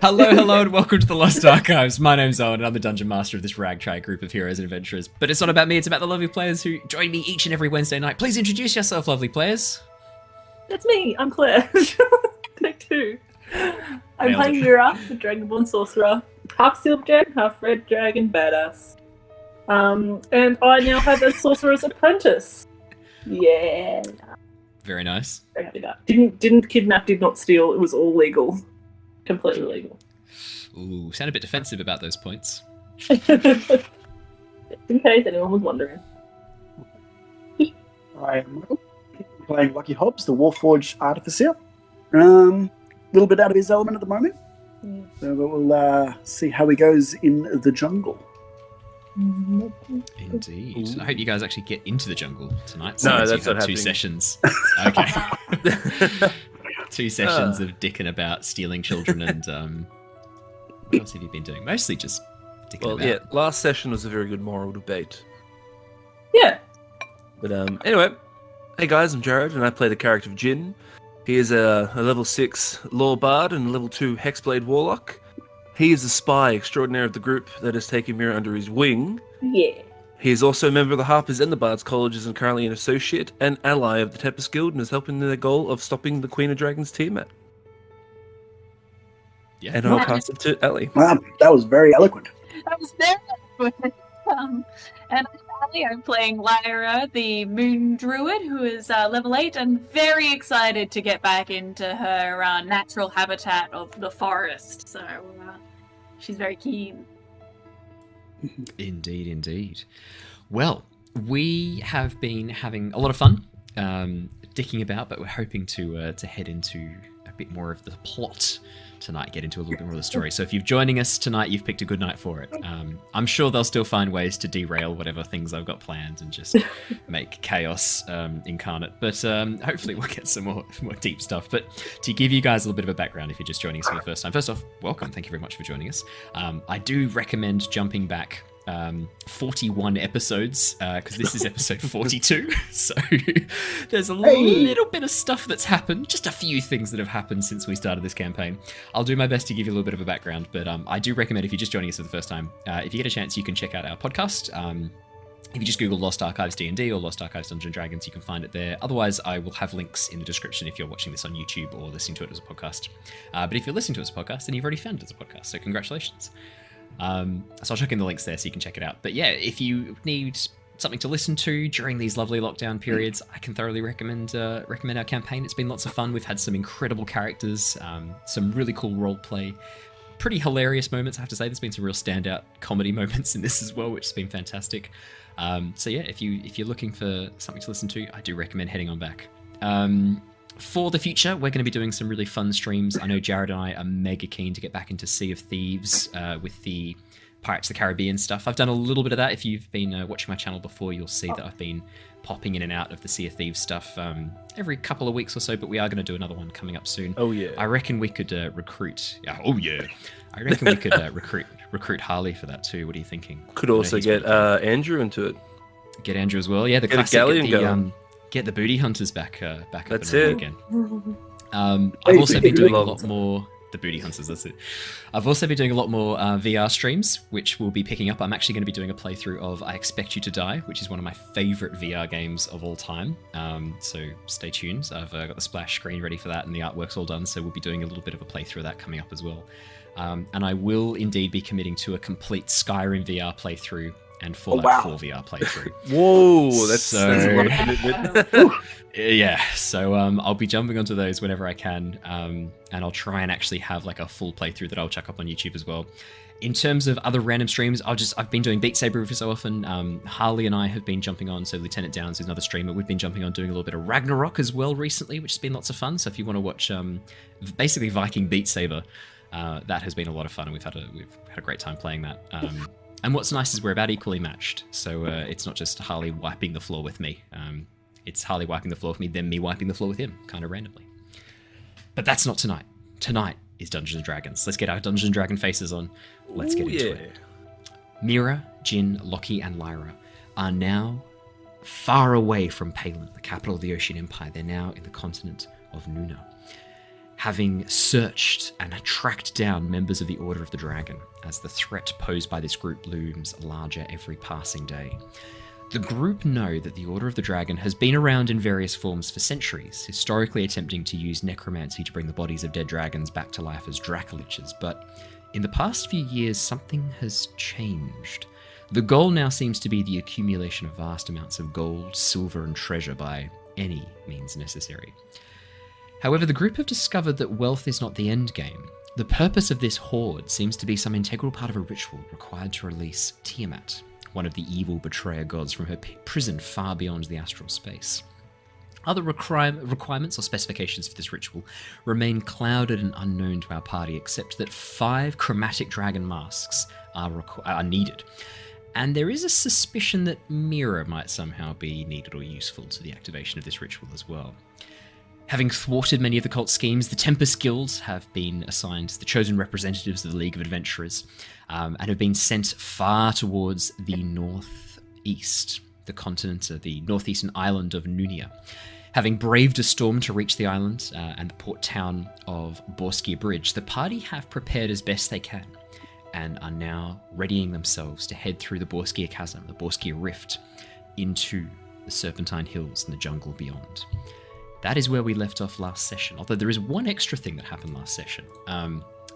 Hello, and welcome to the Lost Archives. My name's Owen, and I'm the Dungeon Master of this ragtag group of heroes and adventurers. But it's not about me, it's about the lovely players who join me each and every Wednesday night. Please introduce yourself, lovely players. That's me, I'm Claire. Take two. I'm playing Mira, the Dragonborn Sorcerer. Half Silver Dragon, half Red Dragon badass. And I now have a Sorcerer's Apprentice. Yeah. Very nice. Very happy with that. Didn't kidnap, did not steal, it was all legal. Completely legal. Ooh, sound a bit defensive about those points. In case anyone was wondering. I am playing Lockie Hobbs, the Warforged Artificer. A little bit out of his element at the moment. So we'll see how he goes in the jungle. Indeed. Ooh. I hope you guys actually get into the jungle tonight. No, Since that's you've not had 2 happening. sessions. Okay. 2 sessions of dicking about, stealing children, and what else have you been doing? Mostly just dicking Well, about. yeah, last session was a very good moral debate. Yeah. But anyway, hey guys, I'm Jared, and I play the character of Jin. He is a level 6 Law Bard and a level 2 Hexblade Warlock. He is the spy extraordinaire of the group that has taken Mira under his wing. Yeah. He is also a member of the Harpers and the Bards Colleges and currently an associate and ally of the Tempest Guild and is helping in their goal of stopping the Queen of Dragons Tiamat. Yeah. And I'll pass it to Ellie. Wow, that was very eloquent. That was very eloquent. And I'm playing Lyra, the Moon Druid, who is level 8 and very excited to get back into her natural habitat of the forest. So she's very keen. Indeed. Well, we have been having a lot of fun dicking about, but we're hoping to head into a bit more of the plot tonight, get into a little bit more of the story. So if you're joining us tonight, you've picked a good night for it. I'm sure they'll still find ways to derail whatever things I've got planned and just make chaos incarnate. But hopefully we'll get some more deep stuff. But to give you guys a little bit of a background, if you're just joining us for the first time, first off, welcome. Thank you very much for joining us. I do recommend jumping back 41 episodes because this is episode 42, so there's a little bit of stuff that's happened, just a few things that have happened since we started this campaign. I'll do my best to give you a little bit of a background, but I do recommend, if you're just joining us for the first time, if you get a chance, you can check out our podcast. If you just Google Lost Archives D&D or Lost Archives Dungeons & Dragons, you can find it there. Otherwise, I will have links in the description if you're watching this on YouTube or listening to it as a podcast. But if you're listening to it as a podcast, then you've already found it as a podcast, so congratulations. So I'll chuck in the links there so you can check it out. But yeah, if you need something to listen to during these lovely lockdown periods, I can thoroughly recommend our campaign. It's been lots of fun. We've had some incredible characters, some really cool roleplay, pretty hilarious moments, I have to say. There's been some real standout comedy moments in this as well, which has been fantastic. So yeah, if you're looking for something to listen to, I do recommend heading on back. For the future, we're going to be doing some really fun streams. I know Jared and I are mega keen to get back into Sea of Thieves with the Pirates of the Caribbean stuff. I've done a little bit of that. If you've been watching my channel before, you'll see that I've been popping in and out of the Sea of Thieves stuff every couple of weeks or so, but we are going to do another one coming up soon. Oh yeah. I reckon we could recruit... I reckon we could recruit Harley for that too. What are you thinking? Could also get Andrew into it. Get Andrew as well. Yeah, the Get a classic. galleon going. Get the booty hunters back up That's and running it. again. I've also been doing a lot more... The booty hunters, that's it. I've also been doing a lot more VR streams, which will be picking up. I'm actually going to be doing a playthrough of I Expect You to Die, which is one of my favourite VR games of all time. So stay tuned. I've got the splash screen ready for that and the artwork's all done, so we'll be doing a little bit of a playthrough of that coming up as well. And I will indeed be committing to a complete Skyrim VR playthrough and Fallout 4 VR playthrough. Whoa, that's So- a lot of commitment. Yeah, so I'll be jumping onto those whenever I can, and I'll try and actually have like a full playthrough that I'll chuck up on YouTube as well. In terms of other random streams, I've been doing Beat Saber every so often. Harley and I have been jumping on, so Lieutenant Downs is another streamer. We've been jumping on doing a little bit of Ragnarok as well recently, which has been lots of fun. So if you want to watch basically Viking Beat Saber, that has been a lot of fun, and we've had a great time playing that. And what's nice is we're about equally matched, so it's not just Harley wiping the floor with me. It's Harley wiping the floor with me, then me wiping the floor with him, kind of randomly. But that's not tonight. Tonight is Dungeons & Dragons. Let's get our Dungeons & Dragon faces on. Let's get into it. Mira, Jin, Lockie, and Lyra are now far away from Palin, the capital of the Ocean Empire. They're now in the continent of Nuna. having searched and tracked down members of the Order of the Dragon as the threat posed by this group looms larger every passing day. The group know that the Order of the Dragon has been around in various forms for centuries, historically attempting to use necromancy to bring the bodies of dead dragons back to life as dracoliches, but in the past few years something has changed. The goal now seems to be the accumulation of vast amounts of gold, silver and treasure by any means necessary. However, the group have discovered that wealth is not the end game. The purpose of this hoard seems to be some integral part of a ritual required to release Tiamat, one of the evil betrayer gods, from her prison far beyond the astral space. Other requirements or specifications for this ritual remain clouded and unknown to our party, except that 5 chromatic dragon masks are needed. And there is a suspicion that Mira might somehow be needed or useful to the activation of this ritual as well. Having thwarted many of the cult schemes, the Tempest Guilds have been assigned the chosen representatives of the League of Adventurers, and have been sent far towards the northeast, the continent, the northeastern island of Nunia. Having braved a storm to reach the island and the port town of Borskia Bridge, the party have prepared as best they can, and are now readying themselves to head through the Borskia Chasm, the Borskia Rift, into the Serpentine Hills and the jungle beyond. That is where we left off last session, although there is one extra thing that happened last session,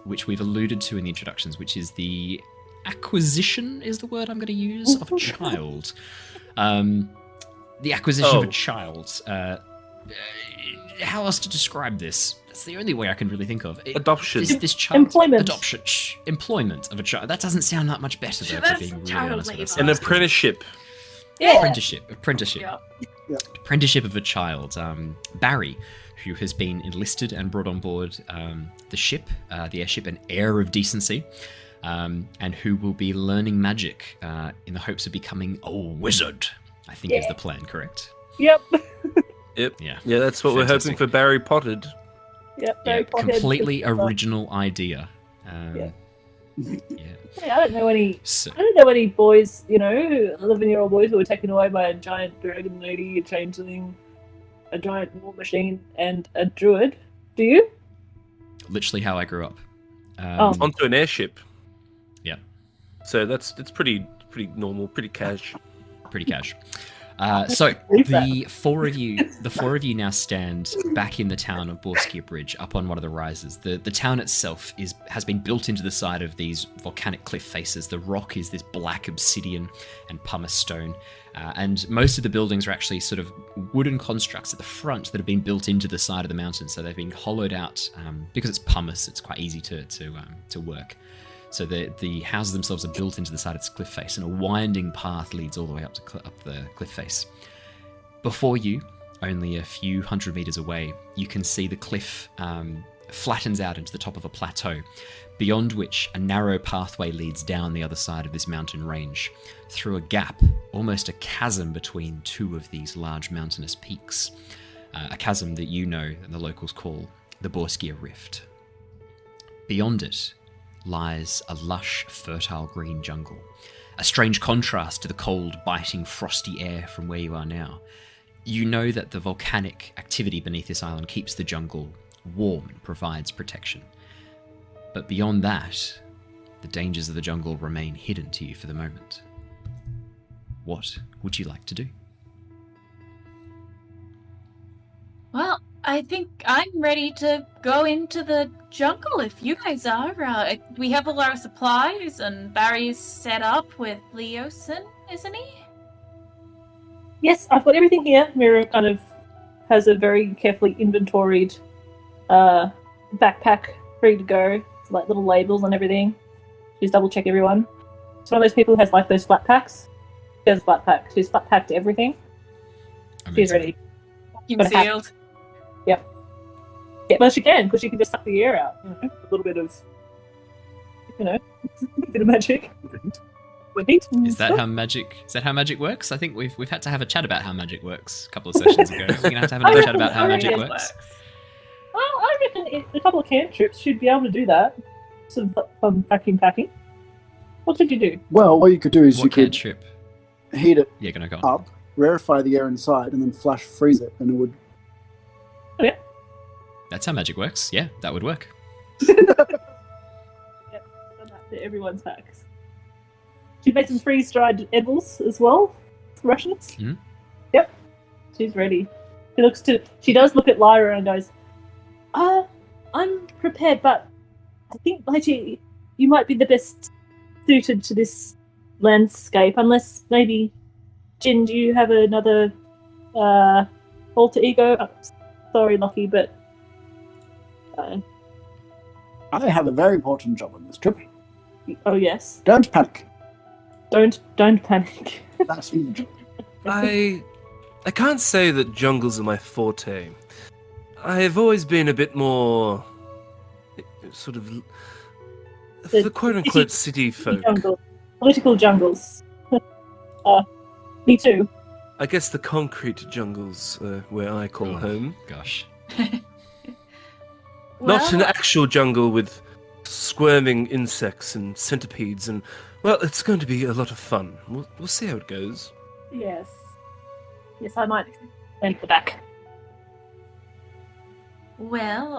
which we've alluded to in the introductions, which is the acquisition, is the word I'm going to use, of a child. The acquisition of a child. How else to describe this? That's the only way I can really think of. Adoption. This child. Employment. Adoption. Employment of a child. That doesn't sound that much better, though, for being really honest with An ourselves. apprenticeship. Yeah. Apprenticeship. Yeah. Apprenticeship of a child. Barry, who has been enlisted and brought on board the ship, the airship, an heir of decency, and who will be learning magic in the hopes of becoming a wizard, I think is the plan, correct? Yep. Yep. Yeah. Yeah, that's what we're hoping for Barry Potted. Yep. Yeah, Very potted. completely original idea. Yeah. Yeah. Yeah, I don't know any So, boys, 11-year-old boys who were taken away by a giant dragon lady, a changeling, a giant war machine, and a druid. Do you? literally how I grew up. Onto an airship. Yeah. So that's pretty normal, pretty cash. Pretty cash. So the four of you now stand back in the town of Borskia Bridge, up on one of the rises. The town itself has been built into the side of these volcanic cliff faces. The rock is this black obsidian and pumice stone, and most of the buildings are actually sort of wooden constructs at the front that have been built into the side of the mountain. So they've been hollowed out because it's pumice. It's quite easy to work. So the houses themselves are built into the side of this cliff face, and a winding path leads all the way up the cliff face. Before you, only a few hundred meters away, you can see the cliff flattens out into the top of a plateau, beyond which a narrow pathway leads down the other side of this mountain range, through a gap, almost a chasm between two of these large mountainous peaks. A chasm that you know and the locals call the Borskia Rift. Beyond it lies a lush, fertile green jungle, a strange contrast to the cold, biting, frosty air from where you are now. You know that the volcanic activity beneath this island keeps the jungle warm and provides protection. But beyond that, the dangers of the jungle remain hidden to you for the moment. What would you like to do? Well, I think I'm ready to go into the jungle if you guys are. We have a lot of supplies, and Barry's set up with Leosin, isn't he? Yes, I've got everything here. Mira kind of has a very carefully inventoried backpack ready to go. It's like little labels and everything. She's double check everyone. She's one of those people who has like those flat packs. She has a flat pack. She's flat packed everything. She's ready. Concealed. Yep. Yeah, well, she can, because she can just suck the air out. A little bit of, a bit of magic. Is that how magic works? I think we've had to have a chat about how magic works a couple of sessions ago. We're gonna have to have another chat about how magic works. Well, I reckon a couple of cantrips should be able to do that. Some vacuum packing. What should you do? Well, what you could do is you could trip? heat it Yeah, gonna go. up, rarefy the air inside, and then flash freeze it, and it would. That's how magic works. Yeah, that would work. Yep, done that to everyone's packs. She made some freeze-dried edibles as well. Russians. Mhm. Yep, she's ready. She does look at Lyra and goes, I'm prepared, but I think Lychee, you might be the best suited to this landscape, unless maybe, Jin, do you have another alter ego? Oh, sorry, Lockie, but I have a very important job on this trip. oh yes. Don't panic. Don't panic. That's the job. I can't say that jungles are my forte. I've always been a bit more sort of the quote-unquote city folk. Political jungles. Me too. I guess the concrete jungles where I call home. Gosh. Not an actual jungle with squirming insects and centipedes and, well, it's going to be a lot of fun. We'll see how it goes. Yes. Yes, I might enter the back. Well,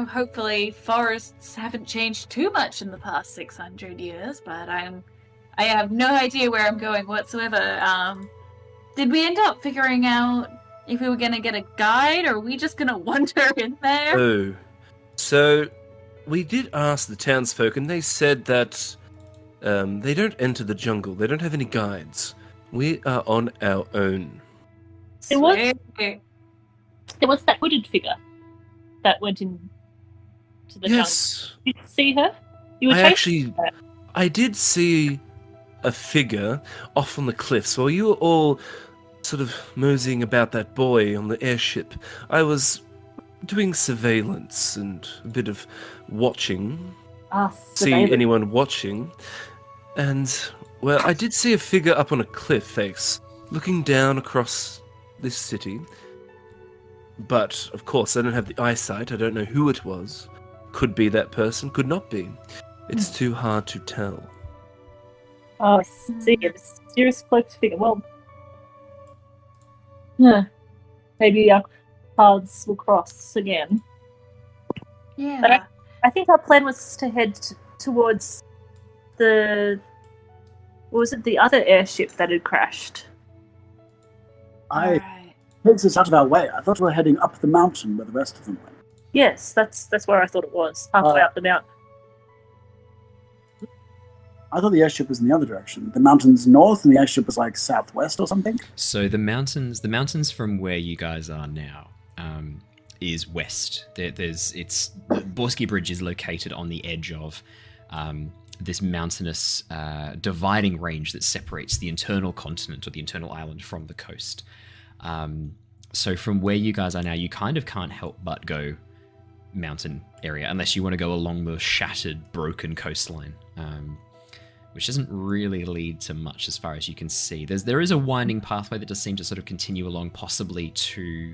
hopefully forests haven't changed too much in the past 600 years, but I have no idea where I'm going whatsoever. Did we end up figuring out if we were going to get a guide, or are we just going to wander in there? Oh, so we did ask the townsfolk, and they said that they don't enter the jungle. They don't have any guides. We are on our own. There was Sweet. There was that hooded figure that went in to the jungle. Yes, Did you see her? You were I chasing actually, her. I did see a figure off on the cliffs while you were all sort of moseying about that boy on the airship. I was doing surveillance and a bit of watching, see anyone watching, and, well, I did see a figure up on a cliff face, looking down across this city. But, of course, I don't have the eyesight. I don't know who it was. Could be that person, could not be. It's too hard to tell. Oh, I see. A mysterious cloaked figure. Well, maybe our paths will cross again. Yeah. But I think our plan was to head towards the other airship that had crashed? Alright. Takes us out of our way. I thought we were heading up the mountain where the rest of them went. Yes, that's where I thought it was. Halfway up the mountain. I thought the airship was in the other direction. The mountain's north and the airship was like southwest or something. So the mountains from where you guys are now is west. Borskia Bridge is located on the edge of this mountainous dividing range that separates the internal continent or the internal island from the coast. So from where you guys are now, you kind of can't help but go mountain area unless you want to go along the shattered, broken coastline, which doesn't really lead to much as far as you can see. There is a winding pathway that does seem to sort of continue along, possibly to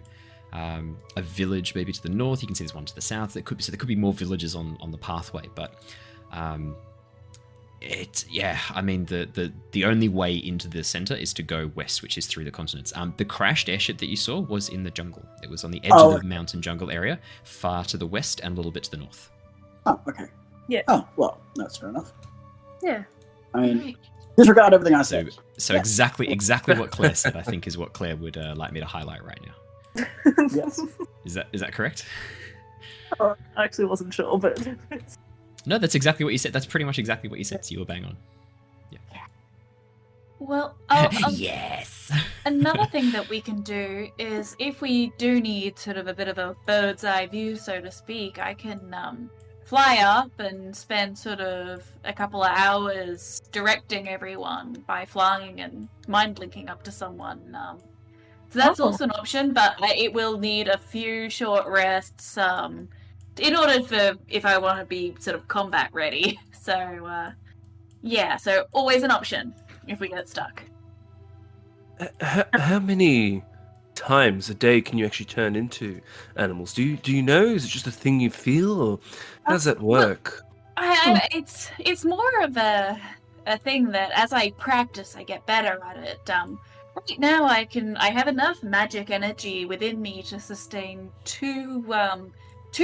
a village maybe to the north. You can see there's one to the south. There could be more villages on the pathway, but the only way into the center is to go west, which is through the continents. The crashed airship that you saw was in the jungle. It was on the edge of the mountain jungle area, far to the west and a little bit to the north. Oh, okay. Yeah. Oh, well, that's fair enough. Yeah. I mean, Right. disregard everything I said. So Yeah. exactly what Claire said, I think, is what Claire would like me to highlight right now. Yes. Is that correct? I actually wasn't sure, but No, that's exactly what you said. That's pretty much exactly what you said. So you were bang on. Well, Yes. another thing that we can do is if we do need sort of a bit of a bird's eye view, so to speak, I can fly up and spend sort of a couple of hours directing everyone by flying and mind linking up to someone. So that's also an option, but it will need a few short rests in order for if I want to be sort of combat ready. So so always an option if we get stuck. How many times a day can you actually turn into animals? Do you know? Is it just a thing you feel, or how does that work? It's more of a thing that as I practice, I get better at it. Right now, I have enough magic energy within me to sustain two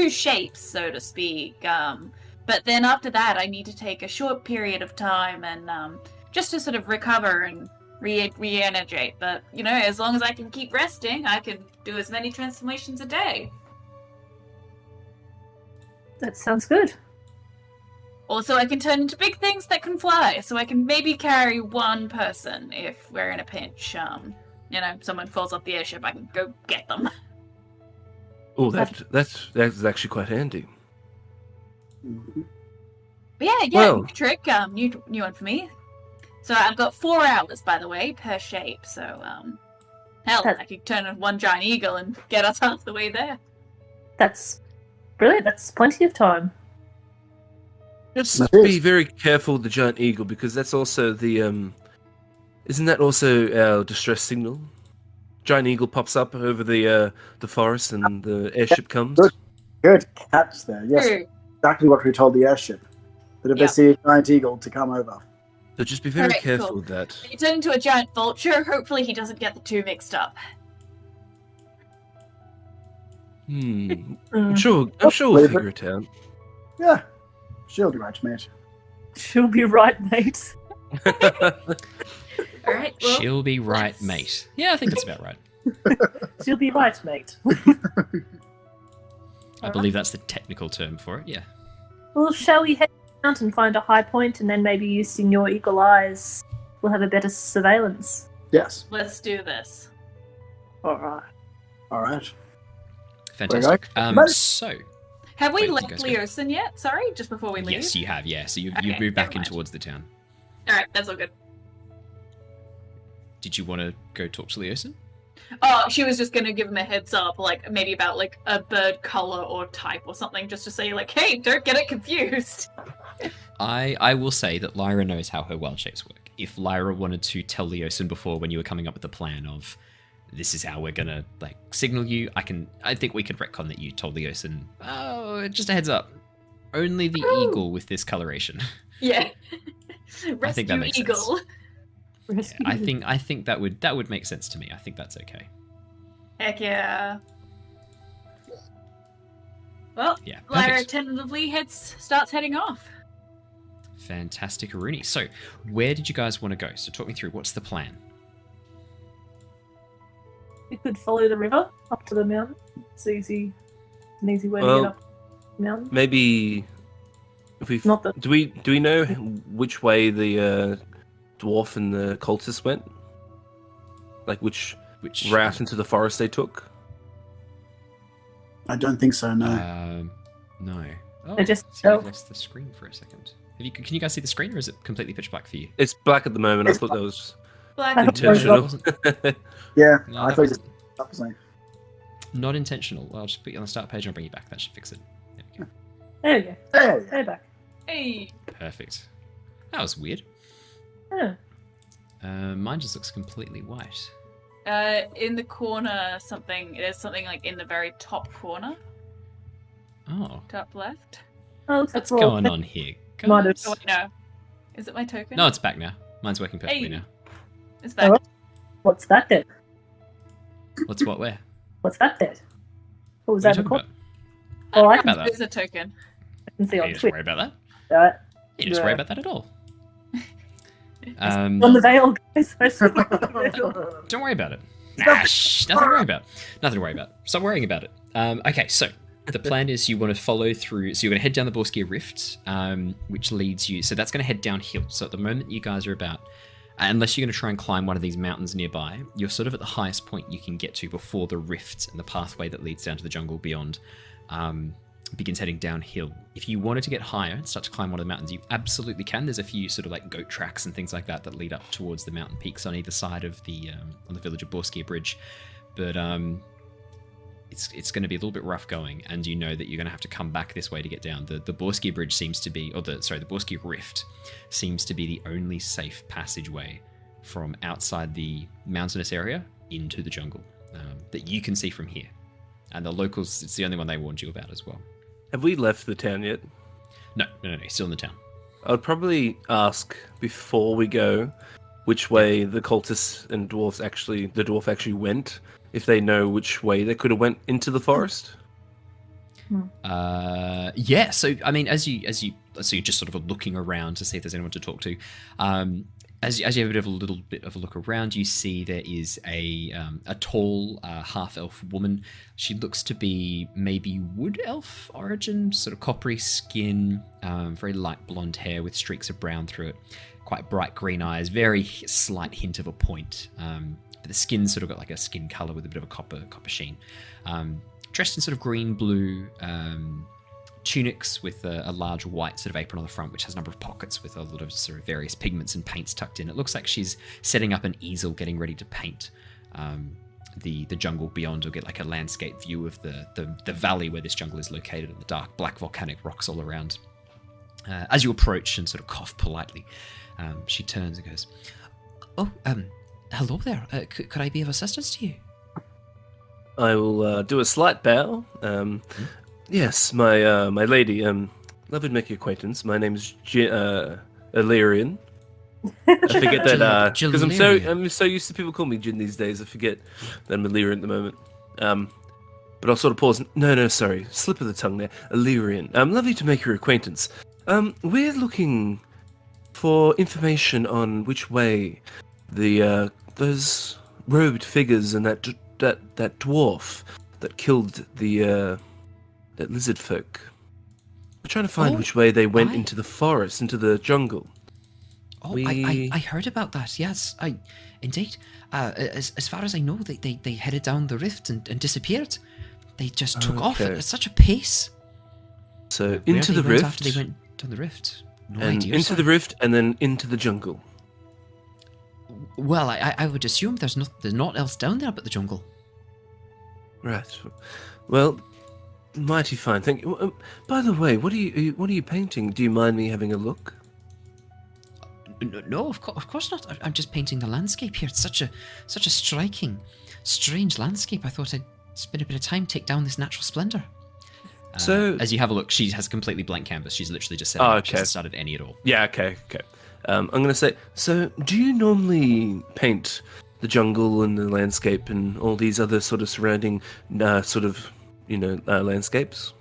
shapes, so to speak. But then after that, I need to take a short period of time and just to sort of recover and re-energiate. But as long as I can keep resting, I can do as many transformations a day. That sounds good. Also, I can turn into big things that can fly, so I can maybe carry one person if we're in a pinch. Someone falls off the airship, I can go get them. Oh, that's actually quite handy. But yeah, Well, new trick, new one for me. So I've got 4 hours, by the way, per shape. So I could turn into one giant eagle and get us half the way there. That's brilliant. That's plenty of time. just be very careful with the giant eagle, because that's also the isn't that also our distress signal? Giant eagle pops up over the forest and the airship comes. Good catch there. Yes, True. exactly what we told the airship. That if they see a giant eagle, to come over. So just be very Alright, careful cool. with that. When you turn into a giant vulture, hopefully he doesn't get the two mixed up. I'm sure we'll figure it out. Yeah, she'll be right, mate. She'll be right, mate. Alright, well, She'll be right, let's- mate. Yeah, I think that's about right. She'll be right, mate. I believe that's the technical term for it, yeah. Well, shall we head out and find a high point, and then maybe using your eagle eyes, we'll have a better surveillance. Yes. Let's do this. All right. All right. Fantastic. But- So, Have we Wait, you left guys go. Leosin yet? Sorry, just before we leave? yes, you have, yeah. So you've Okay, moved back never in mind. towards the town. Alright, that's all good. Did you want to go talk to Leosin? Oh, she was just gonna give him a heads up, maybe about, a bird color or type or something, just to say, hey, don't get it confused. I will say that Lyra knows how her wild shapes work. If Lyra wanted to tell Leosin before, when you were coming up with the plan of this is how we're gonna signal you, I think we could retcon that you told Leosin, oh, just a heads up. Only the eagle with this coloration. Yeah. I think that makes Rescue sense. eagle. Yeah, I think that would make sense to me. I think that's okay. Heck yeah. Well, Yeah, Lyra perfect. tentatively starts heading off. Fantastic, Aruni. So, where did you guys want to go? So, talk me through. What's the plan? We could follow the river up to the mountain. It's easy. An easy way to Well, get up the mountain. Maybe if we Not that- do we know which way the dwarf and the cultist went? Which route into the forest they took? I don't think so, no. No. Oh, I just- see, I've oh. lost the screen for a second. Can you guys see the screen, or is it completely pitch black for you? It's black at the moment. I thought that was Black I and thought it was- intentional. Yeah, No, I that thought you wasn't- just something. Not intentional. Well, I'll just put you on the start page and I'll bring you back. That should fix it. There we go. There we go. There Go back. Hey. Perfect. That was weird. Yeah. Mine just looks completely white. In the corner, there's something in the very top corner, Oh, top left. Oh, looks what's like we're all- going on here? Might have- guys? Oh, wait, no. Is it my token? No, it's back now. Mine's working perfectly Hey. now. It's back. Oh. What's that then? What's what? Where? What's that then? What was What are that you in the talking corner? about? Oh, I About that. There's a token. I can see You on don't Twitter. worry about that. Right. You don't Yeah. worry about that at all. On the veil, guys. Don't worry about it. Nah, shh, nothing to worry about. Nothing to worry about. Stop worrying about it. Okay, so the plan is you want to follow through. So you're going to head down the Borskia Rift, which leads you. So that's going to head downhill. So at the moment you guys are about, unless you're going to try and climb one of these mountains nearby, you're sort of at the highest point you can get to before the rift and the pathway that leads down to the jungle beyond begins heading downhill. If you wanted to get higher and start to climb one of the mountains, you absolutely can. There's a few sort of goat tracks and things like that that lead up towards the mountain peaks on either side of the on the village of Borskia Bridge, but it's going to be a little bit rough going, and you know that you're going to have to come back this way to get down. The Borskia Bridge seems to be, the Borskia Rift seems to be the only safe passageway from outside the mountainous area into the jungle that you can see from here. And the locals, it's the only one they warned you about as well. Have we left the town yet? No, still in the town. I would probably ask before we go which way the cultists and the dwarf actually went, if they know which way they could have went into the forest? Yeah. So I mean, so you're just sort of looking around to see if there's anyone to talk to. As you have a little bit of a look around, you see there is a tall half-elf woman. She looks to be maybe wood elf origin, sort of coppery skin, very light blonde hair with streaks of brown through it, quite bright green eyes, very slight hint of a point. But the skin's sort of got like a skin color with a bit of a copper sheen. Dressed in sort of green blue tunics with a large white sort of apron on the front, which has a number of pockets with a lot of sort of various pigments and paints tucked in. It looks like she's setting up an easel, getting ready to paint the jungle beyond, or get like a landscape view of the valley where this jungle is located, and the dark black volcanic rocks all around. As you approach and sort of cough politely, she turns and goes, "Oh, hello there. Could I be of assistance to you?" I will do a slight bow. Yes, my lady. Lovely to make your acquaintance. My name is Illyrian. I forget that because I'm so used to people calling me Jin these days. I forget that I'm Illyrian at the moment. But I'll sort of pause. No, sorry, slip of the tongue there. Illyrian. Lovely to make your acquaintance. We're looking for information on which way the those robed figures and that dwarf that killed the that lizard folk. We're trying to find which way they went into the forest, into the jungle. Oh, I heard about that. Yes, indeed. As far as I know, they headed down the rift and disappeared. They just took off at such a pace. So into the rift. After they went down the rift. No and idea, into the rift, and then into the jungle. Well, I would assume there's not else down there but the jungle. Right. Well, mighty fine. Thank you. By the way, what are you painting? Do you mind me having a look? No, of course not. I'm just painting the landscape here. It's such a striking, strange landscape. I thought I'd spend a bit of time, take down this natural splendor. So, as you have a look, she has completely blank canvas. She's literally just setting up. She hasn't started any at all. Yeah. Okay. I'm gonna say. So, do you normally paint the jungle and the landscape and all these other sort of surrounding, landscapes?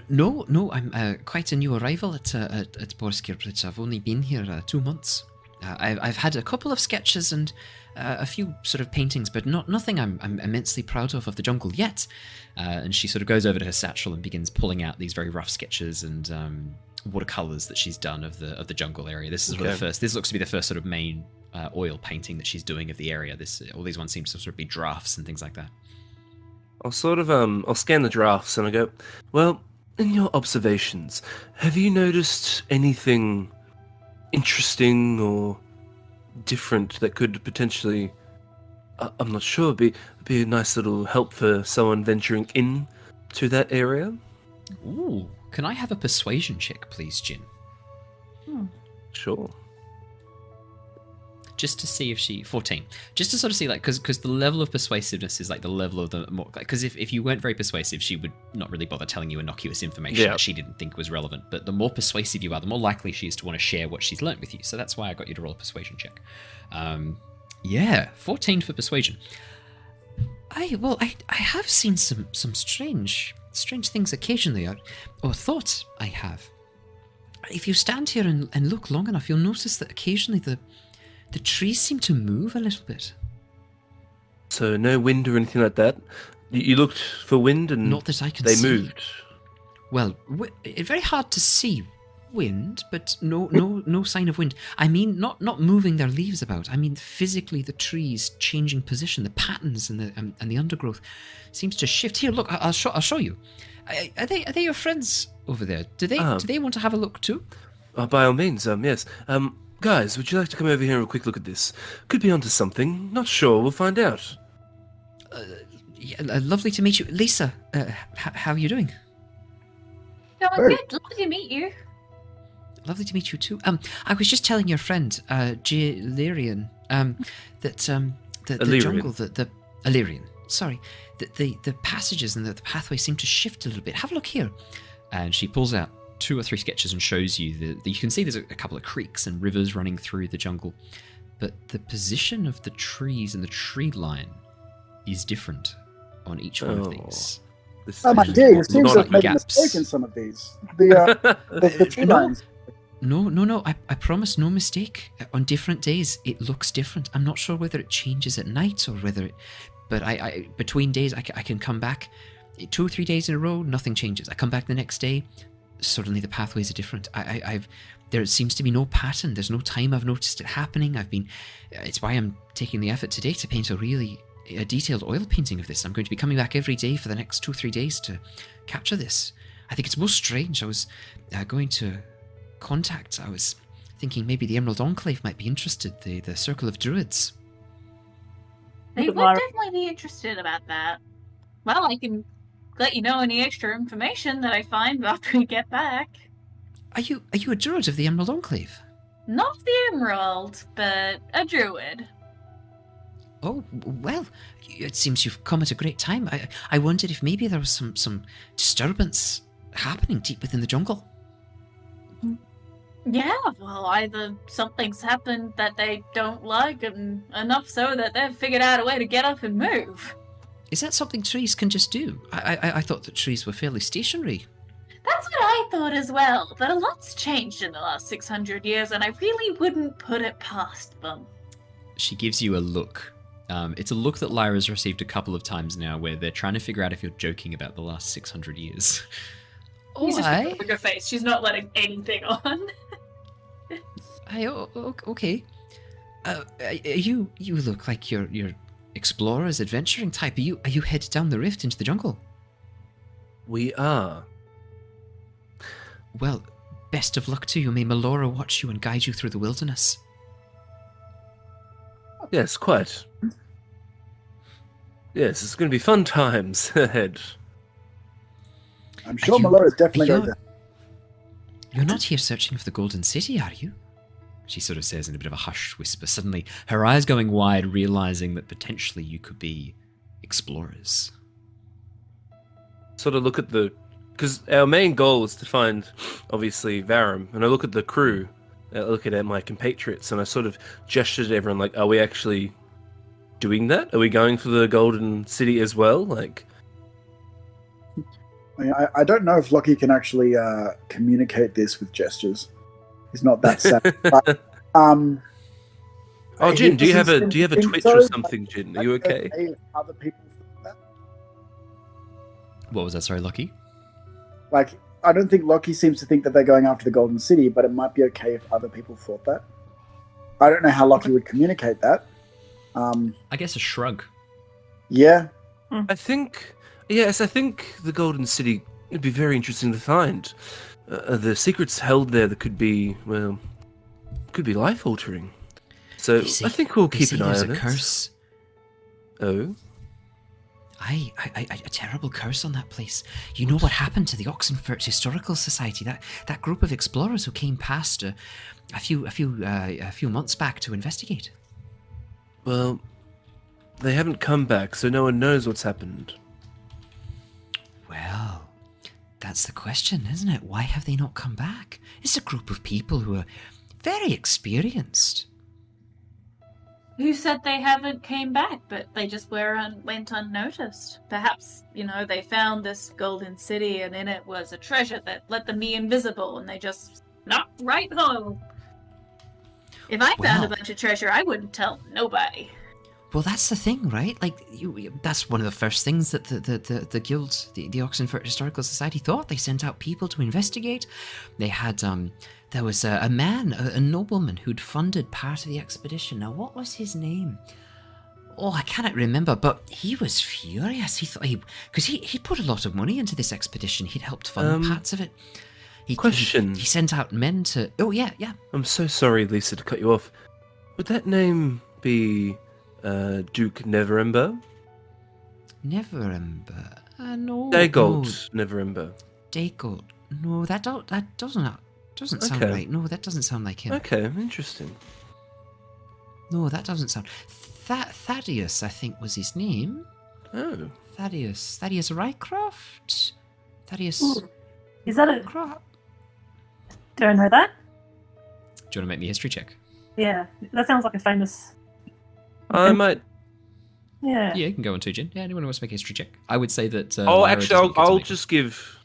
No. I'm quite a new arrival at Borskia Rift. I've only been here 2 months. I've had a couple of sketches and a few sort of paintings, but nothing I'm immensely proud of the jungle yet. And she sort of goes over to her satchel and begins pulling out these very rough sketches and watercolors that she's done of the jungle area. This is the first. This looks to be the first sort of main oil painting that she's doing of the area. All these ones seem to sort of be drafts and things like that. I'll sort of I'll scan the drafts and I go, well, in your observations, have you noticed anything interesting or different that could potentially, I'm not sure, be a nice little help for someone venturing in to that area? Ooh, can I have a persuasion check, please, Jin? Sure. Just to see if she 14. Just to sort of see, like, because the level of persuasiveness is like the level of the more, because if you weren't very persuasive, she would not really bother telling you innocuous information that she didn't think was relevant. But the more persuasive you are, the more likely she is to want to share what she's learnt with you. So that's why I got you to roll a persuasion check. 14 for persuasion. I have seen some strange things occasionally, or thought I have. If you stand here and look long enough, you'll notice that occasionally the trees seem to move a little bit. So no wind or anything like that? You looked for wind and not that I can they see. Moved? Well, it's very hard to see wind, but no sign of wind. I mean, not moving their leaves about. I mean, physically the trees changing position, the patterns and the undergrowth seems to shift. Here, look, I'll show you. Are they your friends over there? Do they want to have a look too? By all means, yes. Guys, would you like to come over here and have a quick look at this? Could be onto something. Not sure. We'll find out. Lovely to meet you. Lisa, how are you doing? Going good. Lovely to meet you. Lovely to meet you too. I was just telling your friend, Lyrian, that the jungle, the Illyrian, sorry, that the passages and the pathway seem to shift a little bit. Have a look here. And she pulls out 2 or 3 sketches and shows you that you can see there's a couple of creeks and rivers running through the jungle, but the position of the trees and the tree line is different on each one of these. Oh my dear, you seem Not to have like made a gaps. mistake in some of these. The tree No. lines. No, I promise, no mistake. On different days, it looks different. I'm not sure whether it changes at night or whether it... But I between days, I can come back 2 or 3 days in a row, nothing changes. I come back the next day, suddenly the pathways are different. There seems to be no pattern. There's no time I've noticed it happening. It's why I'm taking the effort today to paint a detailed oil painting of this. I'm going to be coming back every day for the next 2 or 3 days to capture this. I think it's most strange. I was going to contact. I was thinking maybe the Emerald Enclave might be interested, the Circle of Druids. They Look at would Lyra. definitely be interested about that. Well, I can let you know any extra information that I find after we get back. Are you a druid of the Emerald Enclave? Not the Emerald, but a druid. Oh, well, it seems you've come at a great time. I wondered if maybe there was some disturbance happening deep within the jungle. Yeah, well, either something's happened that they don't like, and enough so that they've figured out a way to get up and move. Is that something trees can just do? I thought that trees were fairly stationary. That's what I thought as well, but a lot's changed in the last 600 years, and I really wouldn't put it past them. She gives you a look. It's a look that Lyra's received a couple of times now, where they're trying to figure out if you're joking about the last 600 years. She's just Why? looking at her face. She's not letting anything on. Okay. You look like you're explorers, adventuring type. Are you headed down the rift into the jungle? We are. Well, best of luck to you. May Melora watch you and guide you through the wilderness. Yes, quite. Yes, it's going to be fun times ahead. I'm sure Are you- Melora's definitely are you- going to. You're not here searching for the Golden City, are you? She sort of says in a bit of a hushed whisper, suddenly her eyes going wide, realizing that potentially you could be explorers. Sort of look at because our main goal is to find, obviously, Varum, and I look at the crew, I look at my compatriots, and I sort of gesture to everyone, like, are we actually doing that? Are we going for the Golden City as well? Like, I don't know if Lockie can actually communicate this with gestures. He's not that savvy. But, oh, Jin, he do you have a doesn't think Twitch so, or but something, Jin? Are that's you okay? if other people think that. What was that, sorry, Lockie? Like, I don't think Lockie seems to think that they're going after the Golden City, but it might be okay if other people thought that. I don't know how Lockie would communicate that. I guess a shrug. Yeah, I think the Golden City would be very interesting to find. The secrets held there that could be life altering. So You see- I think we'll They keep say an eye there's on a it. curse. Oh, A terrible curse on that place. You know what happened to the Oxenfurt Historical Society? That group of explorers who came past a few months back to investigate. well, they haven't come back, so no one knows what's happened. Well, that's the question, isn't it? Why have they not come back? It's a group of people who are very experienced. Who said they haven't came back, but they just went unnoticed? Perhaps, they found this golden city and in it was a treasure that let them be invisible and they just knocked right home. If I found a Well- bunch of treasure, I wouldn't tell nobody. Well, that's the thing, right? Like, that's one of the first things that the guild, the Oxenfurt Historical Society thought. They sent out people to investigate. They had, there was a man, a nobleman, who'd funded part of the expedition. Now, what was his name? Oh, I cannot remember, but he was furious. He thought because he put a lot of money into this expedition. He'd helped fund parts of it. Question. He sent out men to... Oh, yeah. I'm so sorry, Lisa, to cut you off. Would that name be Duke Neverember? Neverember. No. Dagold Neverember. Dagold. No, that doesn't sound Okay. right. No, that doesn't sound like him. Okay, interesting. No, that doesn't sound... Thaddeus, I think, was his name. Oh. Thaddeus Rycroft? Thaddeus... Ooh. Is that a... Cro- Don't know that. Do you want to make me a history check? Yeah, that sounds like a famous. I might. Yeah. Yeah, you can go on 2, Jin. Yeah, anyone who wants to make a history check? I would say that. Oh, Lyra actually, doesn't get to I'll make just give.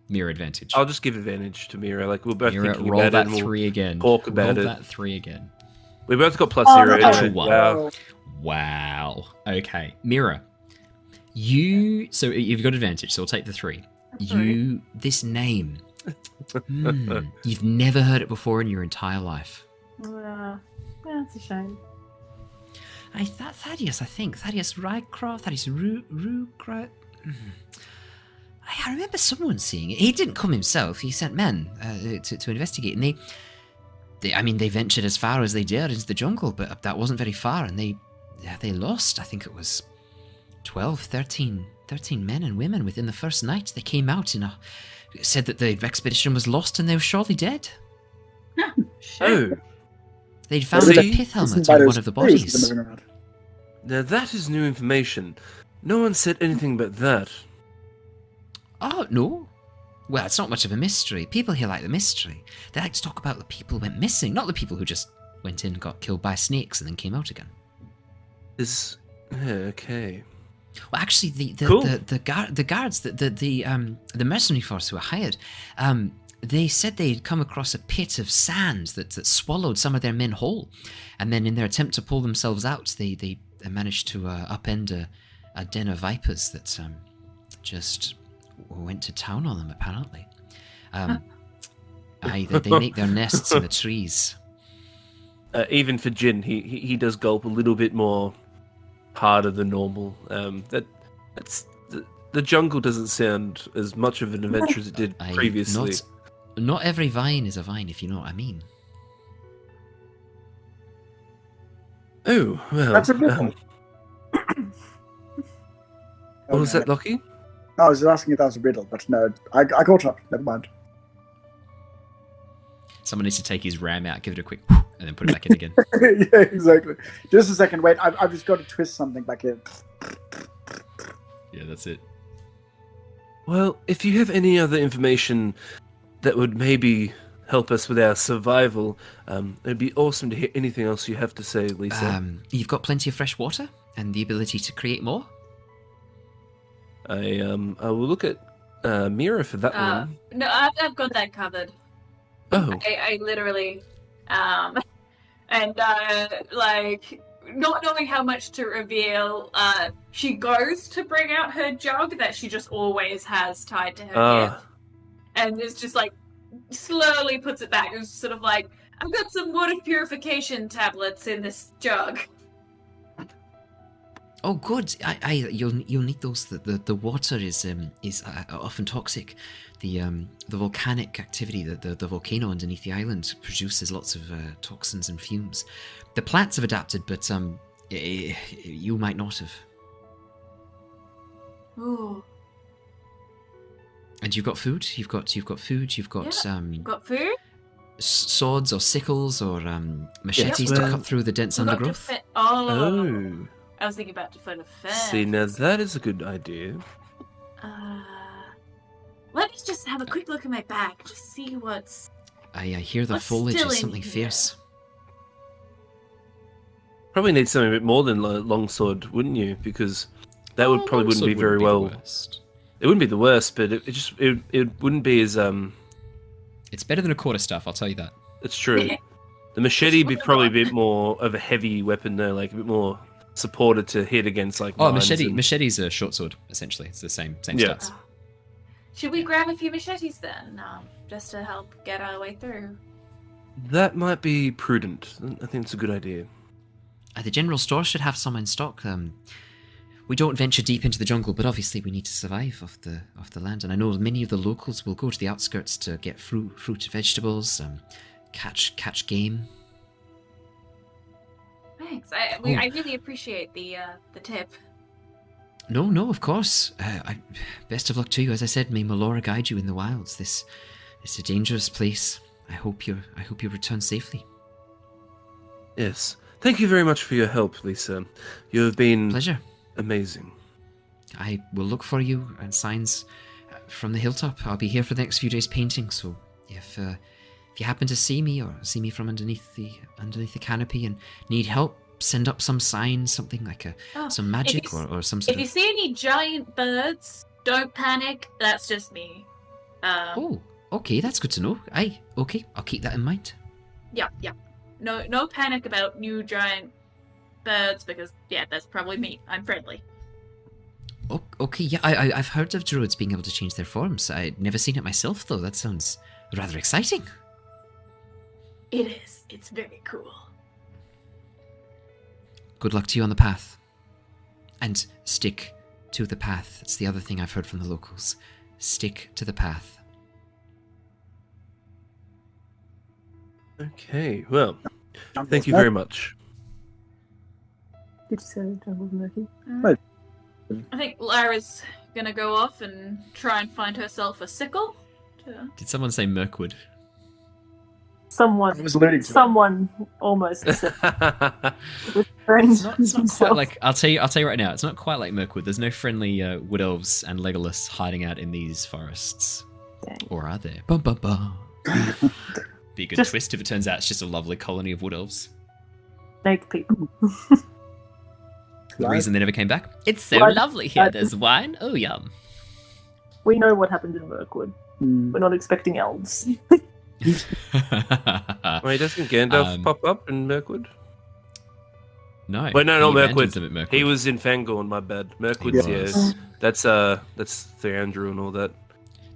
Mira advantage. I'll just give advantage to Mira. Like we're both Mira, thinking roll about that it. And 3 again. talk about roll it. that 3 again. We both got +0 no. anyway. Natural one. Wow. Wow. Okay, Mira. So you've got advantage. So we'll take the 3. This name. You've never heard it before in your entire life. That's a shame. Thaddeus, I think. Thaddeus Rycroft, Thaddeus Rucroft. I remember someone seeing it. He didn't come himself. He sent men to investigate. And they ventured as far as they dared into the jungle, but that wasn't very far. And they lost, I think it was 12, 13 men and women within the first night. They came out said that the expedition was lost and they were surely dead. Oh. They'd found See? a pith helmet on one of the bodies. Now that is new information. No one said anything but that. Oh, no. Well, it's not much of a mystery. People here like the mystery. They like to talk about the people who went missing, not the people who just went in, got killed by snakes, and then came out again. Okay. Well, actually, Cool. the guards, the mercenary force who were hired, they said they'd come across a pit of sand that swallowed some of their men whole, and then in their attempt to pull themselves out, they managed to upend a den of vipers that just went to town on them. Apparently, they make their nests in the trees. Even for Jin, he does gulp a little bit more harder than normal. That's the jungle doesn't sound as much of an adventure as it did previously. Not every vine is a vine, if you know what I mean. Oh, well. That's a riddle. What was that, Lockie? I was just asking if that was a riddle, but no, I caught up. Never mind. Someone needs to take his ram out, give it a quick whoo, and then put it back in again. Yeah, exactly. Just a second, wait. I've just got to twist something back in. Yeah, that's it. Well, if you have any other information that would maybe help us with our survival, it'd be awesome to hear anything else you have to say, Lisa. You've got plenty of fresh water and the ability to create more. I will look at Mira for that one. No, I've got that covered. Oh, I literally, like, not knowing how much to reveal, she goes to bring out her jug that she just always has tied to her hip, and it's just like slowly puts it back. It's sort of like, I've got some water purification tablets in this jug. Oh, good. You'll need those. The water is often toxic. The volcanic activity, the volcano underneath the island produces lots of toxins and fumes. The plants have adapted, but you might not have. Ooh. And you've got food. You've got food. You've got Got food? swords or sickles or machetes to cut through the dense Forgot to undergrowth. fit- oh. I was thinking about to fit a fence. See, now that is a good idea. Let me just have a quick look at my bag. Just see what's... I hear the What's foliage still is in something here? fierce. Probably need something a bit more than longsword, wouldn't you? Because that would probably wouldn't be very well. It wouldn't be the worst, but it wouldn't be as It's better than a quarterstaff, I'll tell you that. It's true. The machete would be probably a bit more of a heavy weapon though, like a bit more supported to hit against like. Oh, mines machete's a short sword essentially. It's the same Yeah. stats. Should we grab a few machetes then? Just to help get our way through. That might be prudent. I think it's a good idea. The general store should have some in stock. We don't venture deep into the jungle, but obviously we need to survive off the land. And I know many of the locals will go to the outskirts to get fruit, vegetables, catch game. Thanks. I really appreciate the tip. No, of course. Best of luck to you. As I said, may Melora guide you in the wilds. This is a dangerous place. I hope you return safely. Yes. Thank you very much for your help, Lisa. You have been Pleasure. amazing. I will look for you and signs from the hilltop. I'll be here for the next few days painting, so if if you happen to see me or see me from underneath the canopy and need help, send up some sign, something like some magic or some sort If you see any giant birds, don't panic. That's just me. Oh, okay, that's good to know. Aye, okay, I'll keep that in mind. Yeah. No panic about new giant birds because that's probably me. I'm friendly. Oh, okay, yeah, I've heard of druids being able to change their forms. I'd never seen it myself, though. That sounds rather exciting. It is. It's very cool. Good luck to you on the path. And stick to the path. That's the other thing I've heard from the locals. Stick to the path. Okay, well, thank you very much. Did you say Jungle Murky? I think Lyra's gonna go off and try and find herself a sickle. Did someone say Mirkwood? Someone. I was alluding to Someone almost said with It's not quite like I'll tell you right now. It's not quite like Mirkwood. There's no friendly wood elves and Legolas hiding out in these forests, or are there? Bum, bum, bum. Be a good twist if it turns out it's just a lovely colony of wood elves. snake people. The reason they never came back? It's so Right. lovely here. There's wine. Oh, yum. We know what happened in Mirkwood. Mm. We're not expecting elves. Wait, doesn't Gandalf pop up in Mirkwood? No. Wait, no, not he abandons Mirkwood. them at Mirkwood. He was in Fangorn, my bad. Mirkwood's, He yeah. was. That's Theandrew and all that.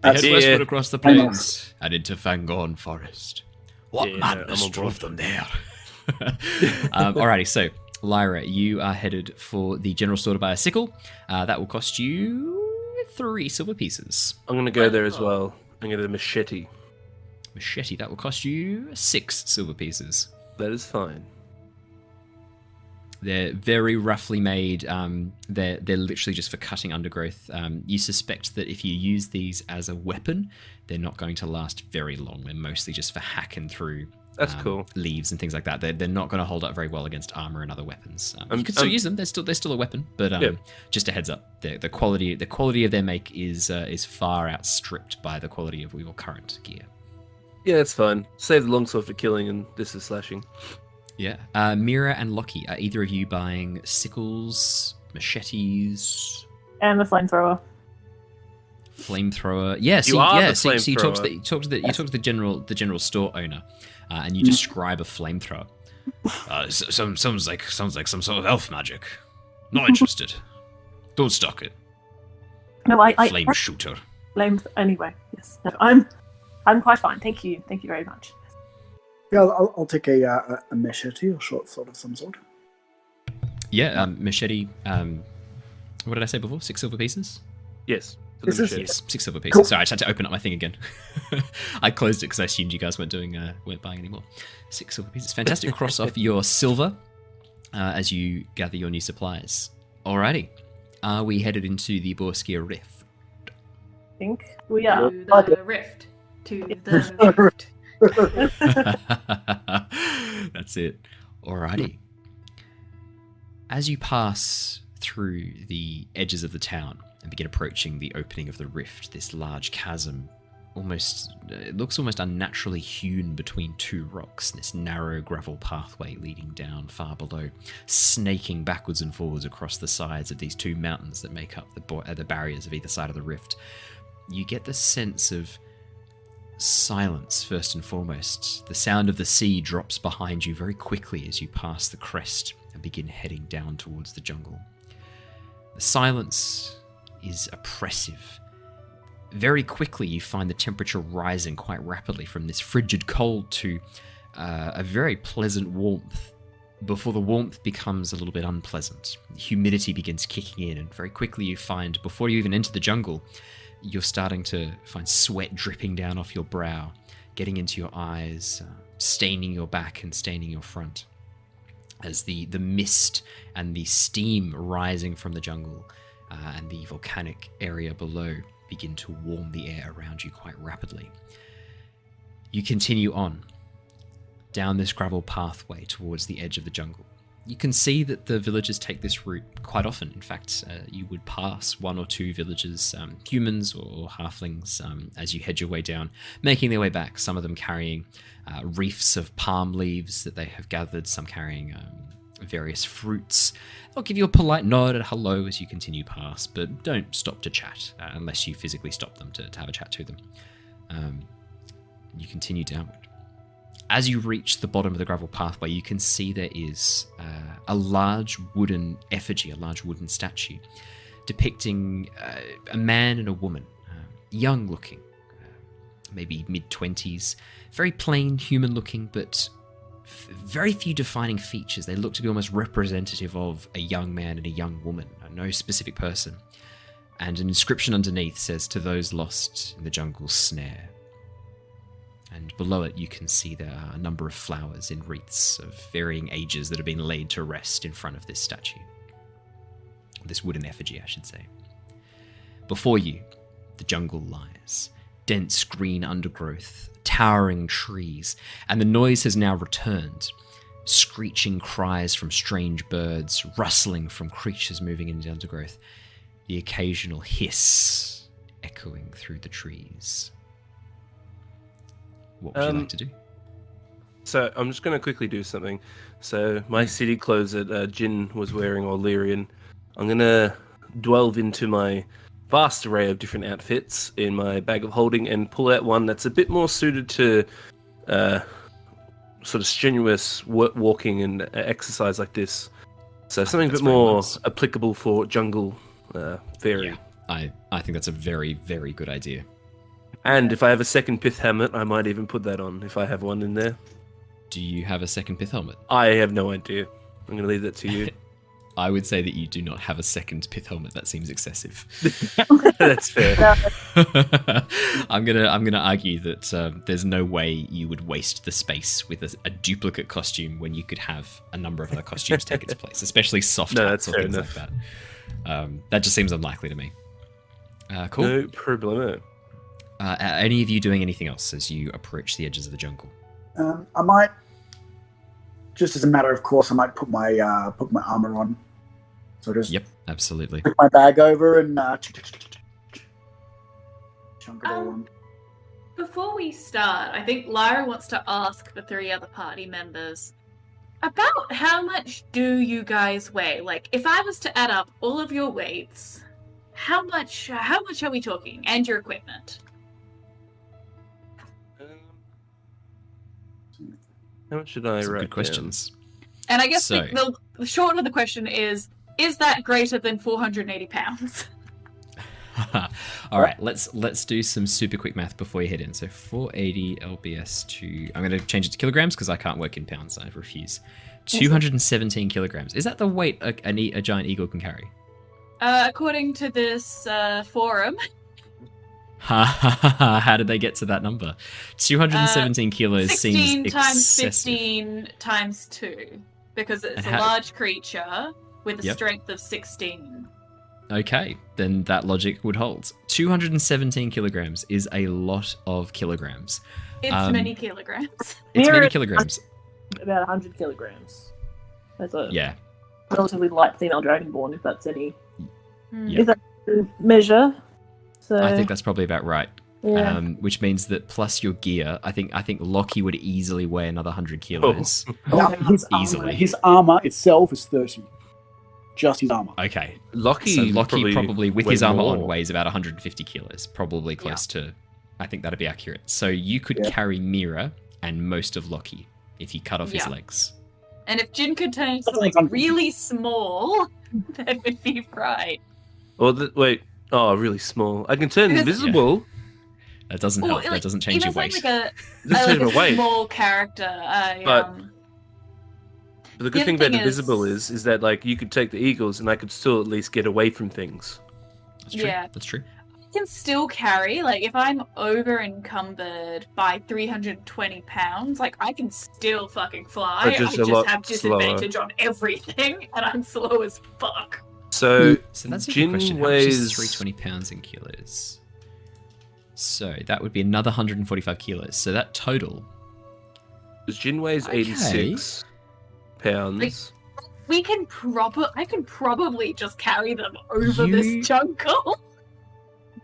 They head That's- westward across the plains and into Fangorn Forest. What Yeah, madness I'm on drove board. them there? Alrighty, so Lyra, you are headed for the general store to buy a sickle. That will cost you 3 silver pieces. I'm going to go there as well. I'm going to machete. Machete, that will cost you 6 silver pieces. That is fine. They're very roughly made. They're literally just for cutting undergrowth. You suspect that if you use these as a weapon, they're not going to last very long. They're mostly just for hacking through That's cool. leaves and things like that. They're not going to hold up very well against armor and other weapons. You can still use them. They're still a weapon, but just a heads up. The quality of their make is far outstripped by the quality of your current gear. Yeah, it's fine. Save the longsword for killing and this is slashing. Yeah. Mira and Lockie, are either of you buying sickles, machetes, And the flamethrower. flamethrower? Yeah. You are the So you talk to flamethrower. the general store owner, and you describe a flamethrower. Sounds like some sort of elf magic. Not interested. Don't stock it. No, I Flame shooter. flamed anyway. Yes. No, I'm quite fine. Thank you. Thank you very much. Yeah, I'll take a machete or short sword of some sort. Yeah. Machete. What did I say before? 6 silver pieces. Yes. For This the is- machete. Yes, 6 silver pieces. Cool. Sorry, I just had to open up my thing again. I closed it because I assumed you guys weren't buying anymore. 6 silver pieces. Fantastic. Cross off your silver as you gather your new supplies. Alrighty. Are we headed into the Borskia Rift? I think we are. To the rift. To the rift. That's it. Alrighty. As you pass through the edges of the town and begin approaching the opening of the rift, this large chasm it looks almost unnaturally hewn between 2 rocks, this narrow gravel pathway leading down far below, snaking backwards and forwards across the sides of these 2 mountains that make up the barriers of either side of the rift. You get the sense of silence first and foremost. The sound of the sea drops behind you very quickly as you pass the crest and begin heading down towards the jungle. The silence is oppressive. Very quickly you find the temperature rising quite rapidly from this frigid cold to a very pleasant warmth, before the warmth becomes a little bit unpleasant. Humidity begins kicking in, and very quickly you find, before you even enter the jungle, you're starting to find sweat dripping down off your brow, getting into your eyes, staining your back and staining your front, as the mist and the steam rising from the jungle and the volcanic area below begin to warm the air around you quite rapidly. You continue on down this gravel pathway towards the edge of the jungle. You can see that the villagers take this route quite often. In fact, you would pass one or two villages, humans or halflings, as you head your way down, making their way back, some of them carrying reefs of palm leaves that they have gathered, some carrying various fruits. They'll give you a polite nod and hello as you continue past, but don't stop to chat unless you physically stop them to have a chat to them. You continue downward. As you reach the bottom of the gravel pathway, you can see there is a large wooden effigy, a large wooden statue, depicting a man and a woman, young looking, maybe mid-20s, very plain, human looking, but very few defining features. They look to be almost representative of a young man and a young woman, no specific person. And an inscription underneath says, "To those lost in the jungle's snare." And below it, you can see there are a number of flowers in wreaths of varying ages that have been laid to rest in front of this statue. This wooden effigy, I should say. Before you, the jungle lies. Dense green undergrowth, towering trees, and the noise has now returned. Screeching cries from strange birds, rustling from creatures moving in the undergrowth, the occasional hiss echoing through the trees. What would you like to do? So I'm just going to quickly do something. So my city clothes that Jin was wearing, or Lyrian, I'm going to delve into my vast array of different outfits in my bag of holding and pull out one that's a bit more suited to sort of strenuous walking and exercise like this. So something a bit more applicable for jungle fairy. Yeah, I think that's a very, very good idea. And if I have a second pith helmet, I might even put that on if I have one in there. Do you have a second pith helmet? I have no idea. I'm going to leave that to you. I would say that you do not have a second pith helmet. That seems excessive. That's fair. I'm gonna argue that there's no way you would waste the space with a duplicate costume when you could have a number of other costumes take its place, especially soft hats or things like that. That just seems unlikely to me. Cool. No problemo. Are any of you doing anything else as you approach the edges of the jungle? I might, just as a matter of course, I might put my armor on. So just Absolutely. put my bag over and chunk it all on. Before we start, I think Lyra wants to ask the three other party members about how much do you guys weigh? Like, if I was to add up all of your weights, how much are we talking? And your equipment? How much should I write? Good questions. And I guess the short of the question is that greater than 480 pounds? All right, let's do some super quick math before you head in. So 480 lbs to, I'm going to change it to kilograms because I can't work in pounds. I refuse. 217 kilograms. Is that the weight a giant eagle can carry? According to this forum. How did they get to that number? 217 kilos 16 seems times excessive. 15 times 2, because it's a large creature with a strength of 16. Okay, then that logic would hold. 217 kilograms is a lot of kilograms. It's many kilograms. It's many kilograms. About 100 kilograms. That's a Yeah. relatively light female dragonborn, if that's any. Yeah. Is that a measure? So, I think that's probably about right. yeah. Which means that plus your gear, I think Lockie would easily weigh another 100 kilos. His armor itself is 30. Just his armor. Okay. Lockie, So Lockie probably with his armor on more. weighs about 150 kilos. Probably close to, I think that'd be accurate. So you could carry Mira and most of Lockie if he cut off his legs. And if Jin could turn into something really small, that would be right. Well, wait. Oh, really small. I can turn invisible. That doesn't help. That doesn't change your weight. Like Doesn't change a my weight. small character. But the good The thing other about thing invisible is that like you could take the eagles and I could still at least get away from things. That's true. Yeah. That's true. I can still carry, like, if I'm over encumbered by 320 pounds, like, I can still fucking fly. But just I a just lot have disadvantage on everything, and I'm slow as fuck. So that's a Jin good question. How much is weighs 320 pounds in kilos? So that would be another 145 kilos. So that total. Jin weighs Okay. 86 pounds. I can probably just carry them over this jungle.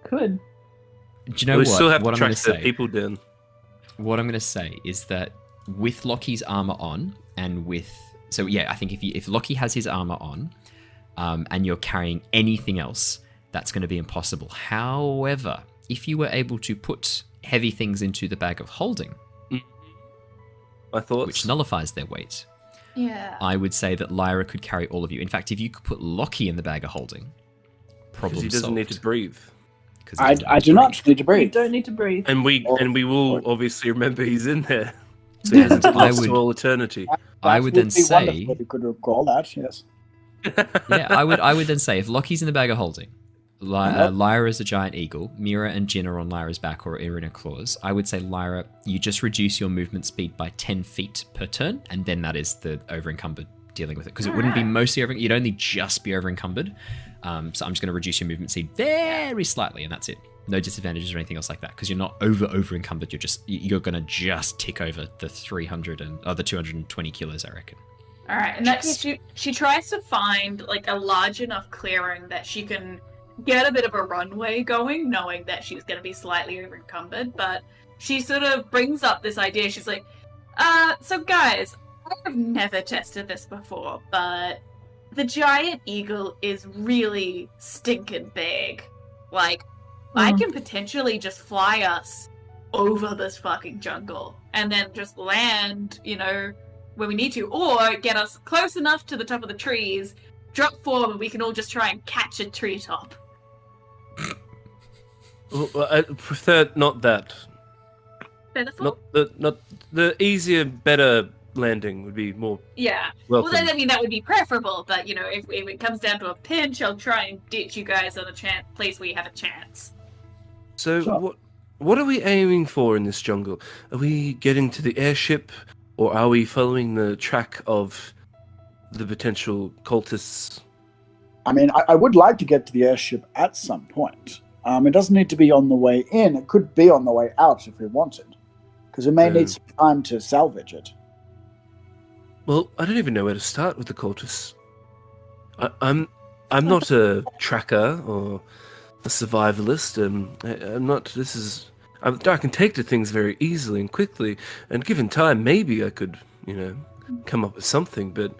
Could. Do you know we what? still have what to I'm track going to the say? people down. What I'm going to say is that with Lockie's armor on, and with I think if Lockie has his armor on, and you're carrying anything else, that's going to be impossible. However, if you were able to put heavy things into the bag of holding, My thoughts. which nullifies their weight, Yeah. I would say that Lyra could carry all of you. In fact, if you could put Lockie in the bag of holding, problem Because he doesn't solved. need to breathe. 'Cause he doesn't I need do to not breathe. need to You breathe. don't need to breathe. And we will or- obviously remember he's in there. So he hasn't I lost would- to all eternity. I That would then be say- wonderful if you could recall that. Yes. Yeah, I would then say if Lockie's in the bag of holding, Lyra is a giant eagle, Mira and Jin are on Lyra's back or are in her claws, I would say, Lyra, you just reduce your movement speed by 10 feet per turn, and then that is the over-encumbered dealing with it. Because it wouldn't be mostly over, you'd only just be over-encumbered. So I'm just going to reduce your movement speed very slightly, and that's it. No disadvantages or anything else like that, because you're not over-encumbered, you're going to just tick over the 220 kilos, I reckon. All right, in that case, she tries to find like a large enough clearing that she can get a bit of a runway going, knowing that she's going to be slightly over encumbered. But she sort of brings up this idea. She's like, so guys, I have never tested this before, but the giant eagle is really stinking big. Like, I can potentially just fly us over this fucking jungle and then just land, when we need to, or get us close enough to the top of the trees, drop forward, and we can all just try and catch a treetop. Well, I prefer not that. Beneful? Not the easier, better landing would be more Yeah. welcome. Well, then, I mean, that would be preferable, but, if it comes down to a pinch, I'll try and ditch you guys on a place where you have a chance. So Sure. what are we aiming for in this jungle? Are we getting to the airship, or are we following the track of the potential cultists? I mean, I would like to get to the airship at some point. It doesn't need to be on the way in. It could be on the way out if we wanted, because we may need some time to salvage it. Well, I don't even know where to start with the cultists. I'm not a tracker or a survivalist. I'm not. I can take to things very easily and quickly, and given time, maybe I could, come up with something. But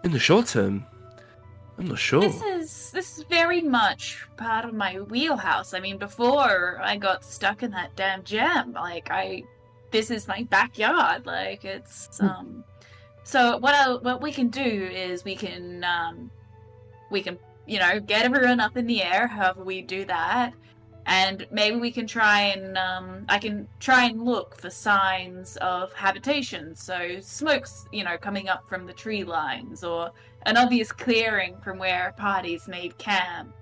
in the short term, I'm not sure. This is very much part of my wheelhouse. I mean, before I got stuck in that damn jam, this is my backyard. Like, it's So what we can do is we can get everyone up in the air. However we do that, and maybe we can try and I can try and look for signs of habitation. So smokes, coming up from the tree lines, or an obvious clearing from where parties made camp.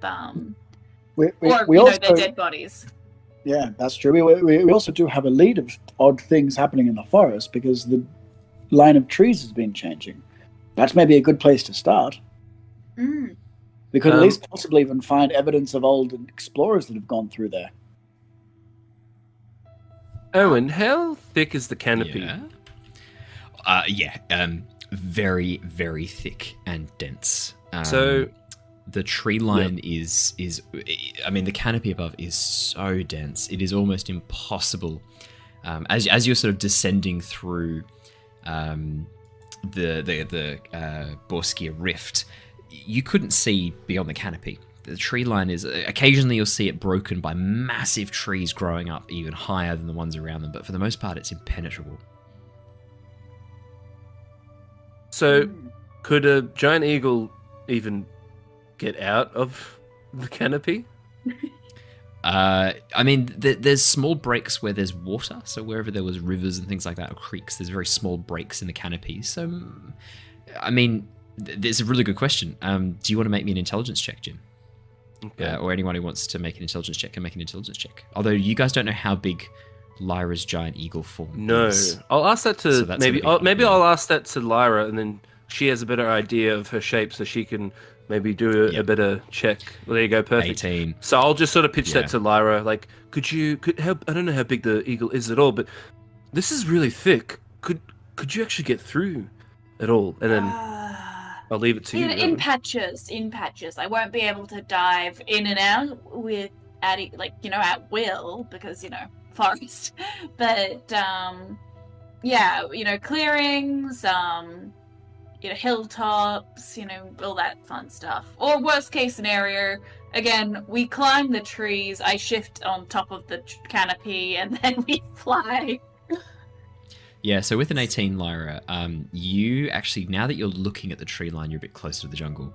We Or also, their dead bodies. yeah, that's true. We also do have a lead of odd things happening in the forest because the line of trees has been changing. That's maybe a good place to start. Mm. We could at least possibly even find evidence of old explorers that have gone through there. Owen, how thick is the canopy? Very, very thick and dense. So the tree line is the canopy above is so dense. It is almost impossible. As you're sort of descending through the Borskia Rift, you couldn't see beyond the canopy. The tree line is occasionally you'll see it broken by massive trees growing up even higher than the ones around them, but for the most part it's impenetrable. So, could a giant eagle even get out of the canopy? There's small breaks where there's water. So wherever there was rivers and things like that, or creeks, there's very small breaks in the canopy. So, it's a really good question. Do you want to make me an intelligence check, Jin? Okay. Or anyone who wants to make an intelligence check can make an intelligence check. Although you guys don't know how big Lyra's giant eagle form is. I'll ask that to So that's maybe. gonna be- I'll ask that to Lyra, and then she has a better idea of her shape, so she can maybe do a better check. Well, there you go, perfect. 18. So I'll just sort of pitch Yeah. that to Lyra. Like, I don't know how big the eagle is at all, but this is really thick. Could you actually get through at all? And then I'll leave it to you. In Owen. patches. I won't be able to dive in and out at will because forest. But clearings, hilltops, all that fun stuff. Or worst case scenario, again, we climb the trees. I shift on top of the canopy, and then we fly. Yeah, so with an 18, Lyra, you actually, now that you're looking at the tree line, you're a bit closer to the jungle.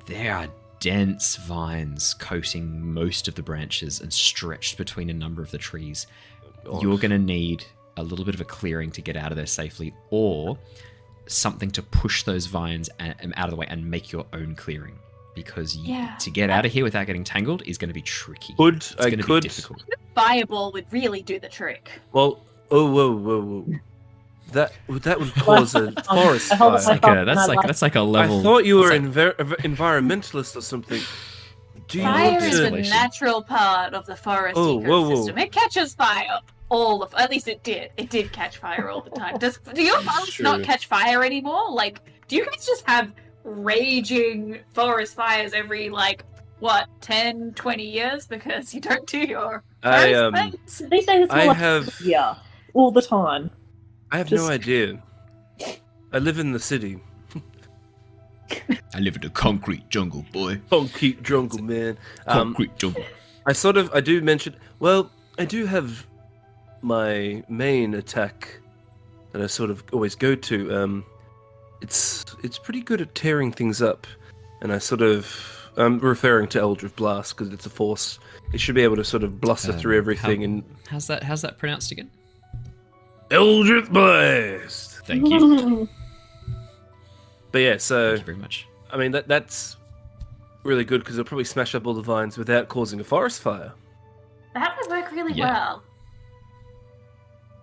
There are dense vines coating most of the branches and stretched between a number of the trees. God. You're going to need a little bit of a clearing to get out of there safely, or something to push those vines out of the way and make your own clearing. Because to get out of here without getting tangled is going to be tricky. It's going to be difficult. Fireball would really do the trick. Well, whoa. That would cause a forest fire. That's like a level. I thought you were environmentalist or something. Fire is a natural part of the forest ecosystem. It catches fire at least it did. It did catch fire all the time. Do your forests not catch fire anymore? Like, do you guys just have raging forest fires every 10, 20 years because you don't do your forest These days it's all the time. I have no idea. I live in the city. I live in a concrete jungle, boy. Concrete jungle, man. Concrete jungle. I do mention. Well, I do have my main attack that I sort of always go to. It's pretty good at tearing things up, and I'm referring to Eldritch Blast because it's a force. It should be able to sort of bluster through everything. How's that pronounced again? Eldritch Blast. Thank you. But yeah, so thank you very much. I mean that's really good because it'll probably smash up all the vines without causing a forest fire. That would work really well.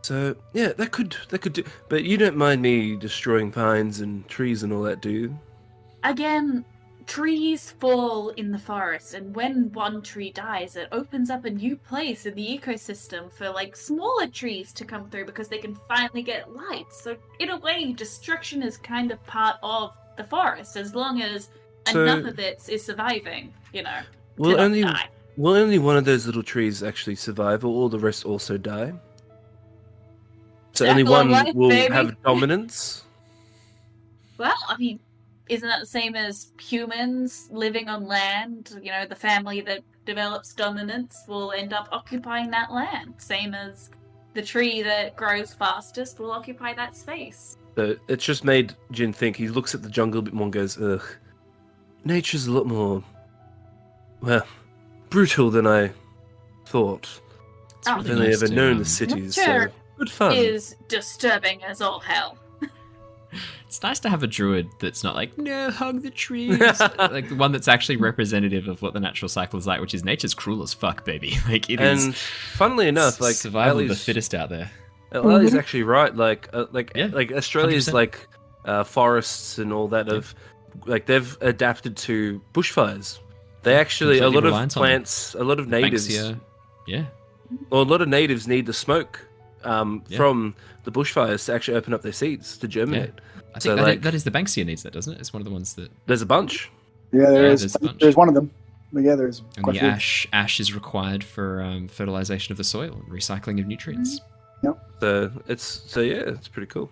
So yeah, that could do. But you don't mind me destroying vines and trees and all that, do you? Again, trees fall in the forest, and when one tree dies, it opens up a new place in the ecosystem for smaller trees to come through because they can finally get light. So in a way, destruction is kind of part of the forest as long as enough of it is surviving. Will die. only one of those little trees actually survive, or all the rest also die? So only one will have dominance? Well, I mean, isn't that the same as humans living on land? The family that develops dominance will end up occupying that land. Same as the tree that grows fastest will occupy that space. So it's just made Jin think. He looks at the jungle a bit more and goes, ugh. Nature's a lot more, brutal than I thought. I've only ever known the cities, so good fun. Is disturbing as all hell. It's nice to have a druid that's not no, hug the trees. The one that's actually representative of what the natural cycle is like, which is nature's cruel as fuck, baby. And funnily enough, survival of the fittest out there. Ali's actually right. Australia's 100%. Forests and all that they've adapted to bushfires. They actually a lot of plants, a lot of natives. Yeah. Well, a lot of natives need the smoke from the bushfires to actually open up their seeds to germinate. I think that is the Banksia needs that, doesn't it? It's one of the ones that... There's a bunch. Yeah, there's a bunch. There's one of them. But yeah, there's and quite the a few. ash is required for fertilization of the soil and recycling of nutrients. Yep. So it's pretty cool.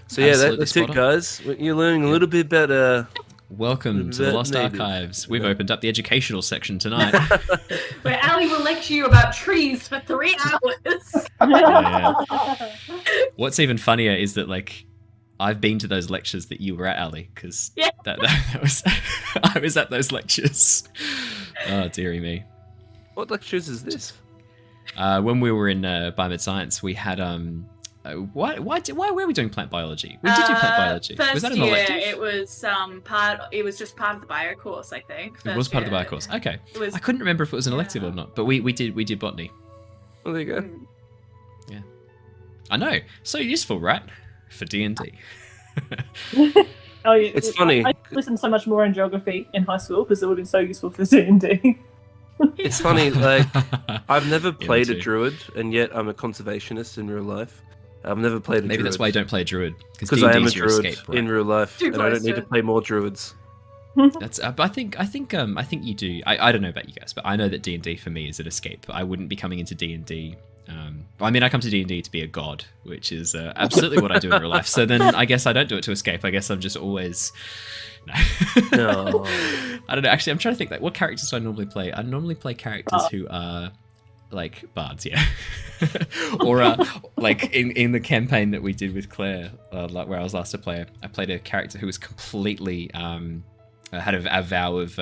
So yeah, that's it, guys. You're learning a little bit about Welcome to the Lost Archives. We've opened up the educational section tonight. Where Ali will lecture you about trees for 3 hours. Yeah. What's even funnier is that I've been to those lectures that you were at, Ali, because that was I was at those lectures. Oh dearie me. What lectures is this? When we were in Biomed Science, we had why were we doing plant biology? We did do plant biology. First Was that an year, elective? it was It was just part of the bio course, I think. It was part of the bio course. Okay. I couldn't remember if it was an elective or not, but we did botany. Well, there you go. Yeah. I know. So useful, right? For D&D. Oh yeah, It's funny. I listened so much more in geography in high school because it would have been so useful for D&D. It's funny, I've never Yeah, played me a too. druid, and yet I'm a conservationist in real life. I've never played a druid. Maybe that's why you don't play a druid. Because I am a D&D's your druid escape, right? in real life, Too and I don't close need to to play more druids. That's. I think you do. I don't know about you guys, but I know that D&D for me is an escape. I wouldn't be coming into D&D. I mean, I come to D&D to be a god, which is absolutely what I do in real life. So then I guess I don't do it to escape. I guess I'm just always. No. I don't know. Actually, I'm trying to think. Like, what characters do I normally play? I normally play characters who are like bards, yeah, or like in the campaign that we did with Claire, like where I was last a player, I played a character who was completely had a vow of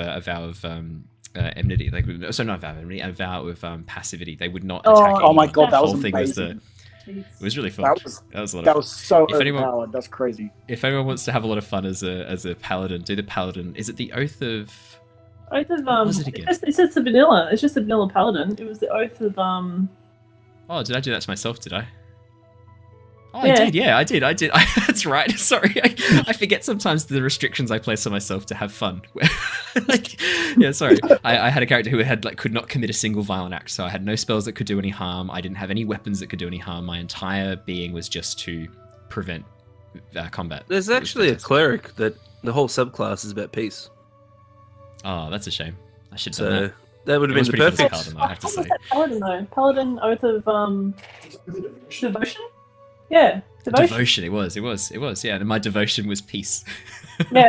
enmity, like so not a vow of enmity, a vow of passivity. They would not attack anyone. Oh my god, The that was whole thing amazing. it was really fun. That was a lot that of was so If anyone- overpowered. That's crazy. If anyone wants to have a lot of fun as a paladin, do the paladin. Is it the Oath of? Oath of What was it again? It's just a vanilla. It's just a vanilla paladin. It was the Oath of Oh, did I do that to myself? Did I? Oh, Yeah. I did. Yeah, I did. That's right. Sorry, I forget sometimes the restrictions I place on myself to have fun. Like, yeah, sorry. I had a character who could not commit a single violent act, so I had no spells that could do any harm. I didn't have any weapons that could do any harm. My entire being was just to prevent combat. There's It was actually a fantastic. cleric that the whole subclass is about peace. Oh, that's a shame. I should have So done that. that would have It was been the pretty fun perfect. as a paladin, I have to What was say. that paladin though? Paladin Oath of Devotion? Yeah. Devotion. It was. Yeah, and my devotion was peace. Yeah.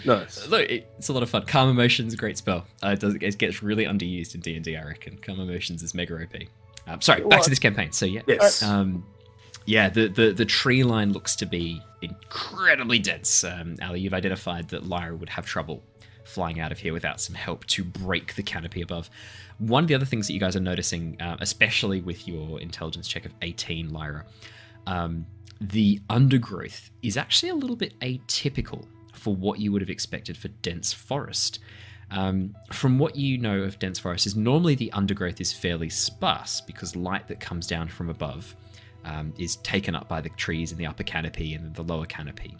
Nice. Look, it's a lot of fun. Calm Emotion's a great spell. It gets really underused in D&D, I reckon. Calm Emotions is mega OP. Sorry, back to this campaign. So yeah, Yes. yeah, the tree line looks to be incredibly dense. Ali, you've identified that Lyra would have trouble flying out of here without some help to break the canopy above. One of the other things that you guys are noticing, especially with your intelligence check of 18, Lyra, the undergrowth is actually a little bit atypical for what you would have expected for dense forest. From what you know of dense forest is normally the undergrowth is fairly sparse because light that comes down from above is taken up by the trees in the upper canopy and the lower canopy.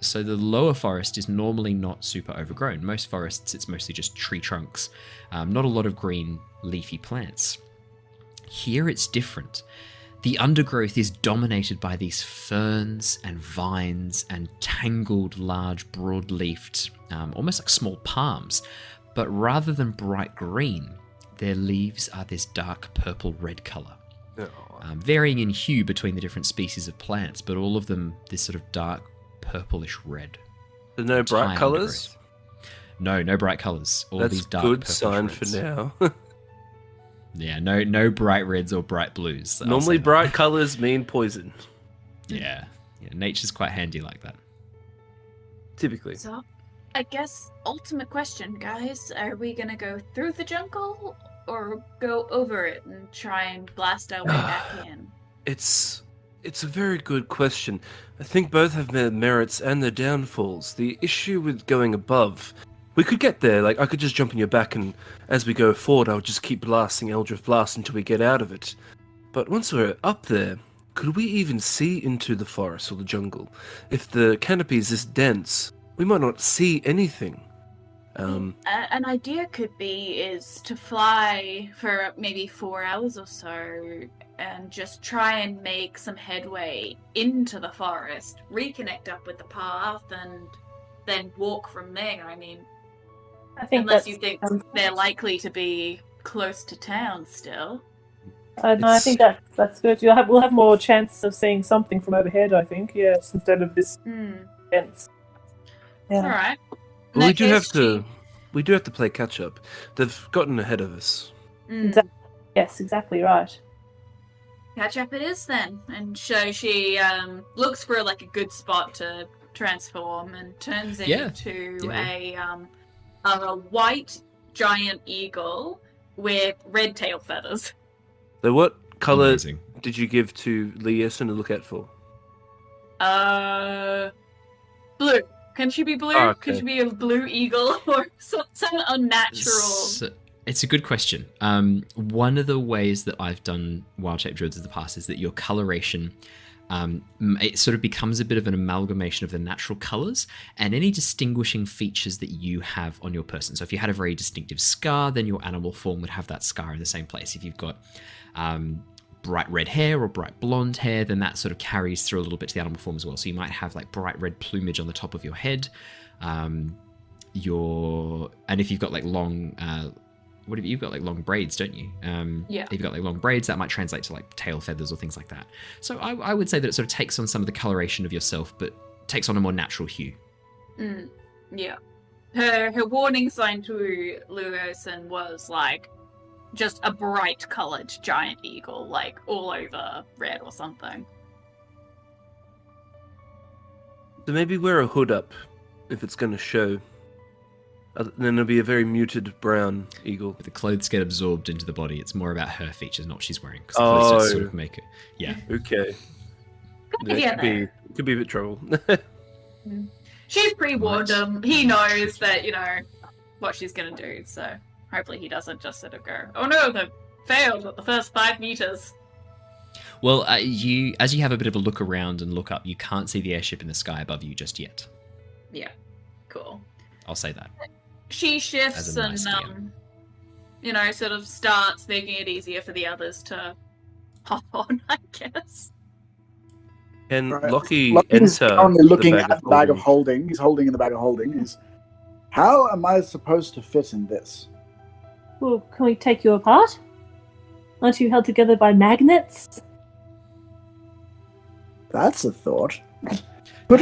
So the lower forest is normally not super overgrown. Most forests, it's mostly just tree trunks, not a lot of green leafy plants. Here it's different. The undergrowth is dominated by these ferns and vines and tangled, large, broad-leafed, almost like small palms. But rather than bright green, their leaves are this dark purple-red colour. Varying in hue between the different species of plants, but all of them this sort of dark purplish red. So no bright Entire colours? undergrowth. No bright colours. All That's these dark good purplish sign reds. for now. Yeah, no bright reds or bright blues. I'll Normally say that. bright colours mean poison. Yeah, nature's quite handy like that. Typically. So, I guess ultimate question, guys: are we gonna go through the jungle or go over it and try and blast our way back in? It's a very good question. I think both have their merits and their downfalls. The issue with going above, we could get there. Like, I could just jump on your back, and as we go forward, I would just keep blasting Eldritch Blast until we get out of it. But once we're up there, could we even see into the forest or the jungle? If the canopy is this dense, we might not see anything. An idea could be is to fly for maybe 4 hours or so and just try and make some headway into the forest, reconnect up with the path, and then walk from there. I mean, I think unless that's, you think they're likely to be close to town still. no, I think that's good. We'll have more chance of seeing something from overhead. I think, yes, instead of this fence. Yeah. All right. Well, we do have to play catch up. They've gotten ahead of us. Exactly. Yes, exactly right. Catch up it is then. And so she looks for like a good spot to transform and turns into a white giant eagle with red tail feathers. So what colour Amazing. did you give to Leeson to look out for? Blue. Can she be blue? Oh, okay. Can she be a blue eagle or some unnatural? It's a good question. One of the ways that I've done wild-shaped druids in the past is that your coloration, it sort of becomes a bit of an amalgamation of the natural colours and any distinguishing features that you have on your person. So if you had a very distinctive scar, then your animal form would have that scar in the same place. If you've got bright red hair or bright blonde hair, then that sort of carries through a little bit to the animal form as well. So you might have like bright red plumage on the top of your head. And if you've got like long, you've got like long braids, don't you? Yeah. If you've got like long braids, that might translate to like tail feathers or things like that. So I would say that it sort of takes on some of the coloration of yourself, but takes on a more natural hue. Yeah. Her warning sign to Luosin was like just a bright coloured giant eagle, like all over red or something. So maybe wear a hood up if it's going to show. Then it'll be a very muted brown eagle. But the clothes get absorbed into the body. It's more about her features, not what she's wearing. Because the clothes just sort of make it. Yeah. Okay. Could be a bit trouble. She's pre-warned him. He knows that, what she's going to do. So hopefully he doesn't just sort of go, oh no, they failed at the first 5 meters. Well, as you have a bit of a look around and look up, you can't see the airship in the sky above you just yet. Yeah. Cool. I'll say that. She shifts As a nice and, sort of starts making it easier for the others to hop on, I guess. Can Right. Lockie Lockie's enter currently looking the at the bag of holding. He's holding in the bag of holding. How am I supposed to fit in this? Well, can we take you apart? Aren't you held together by magnets? That's a thought. That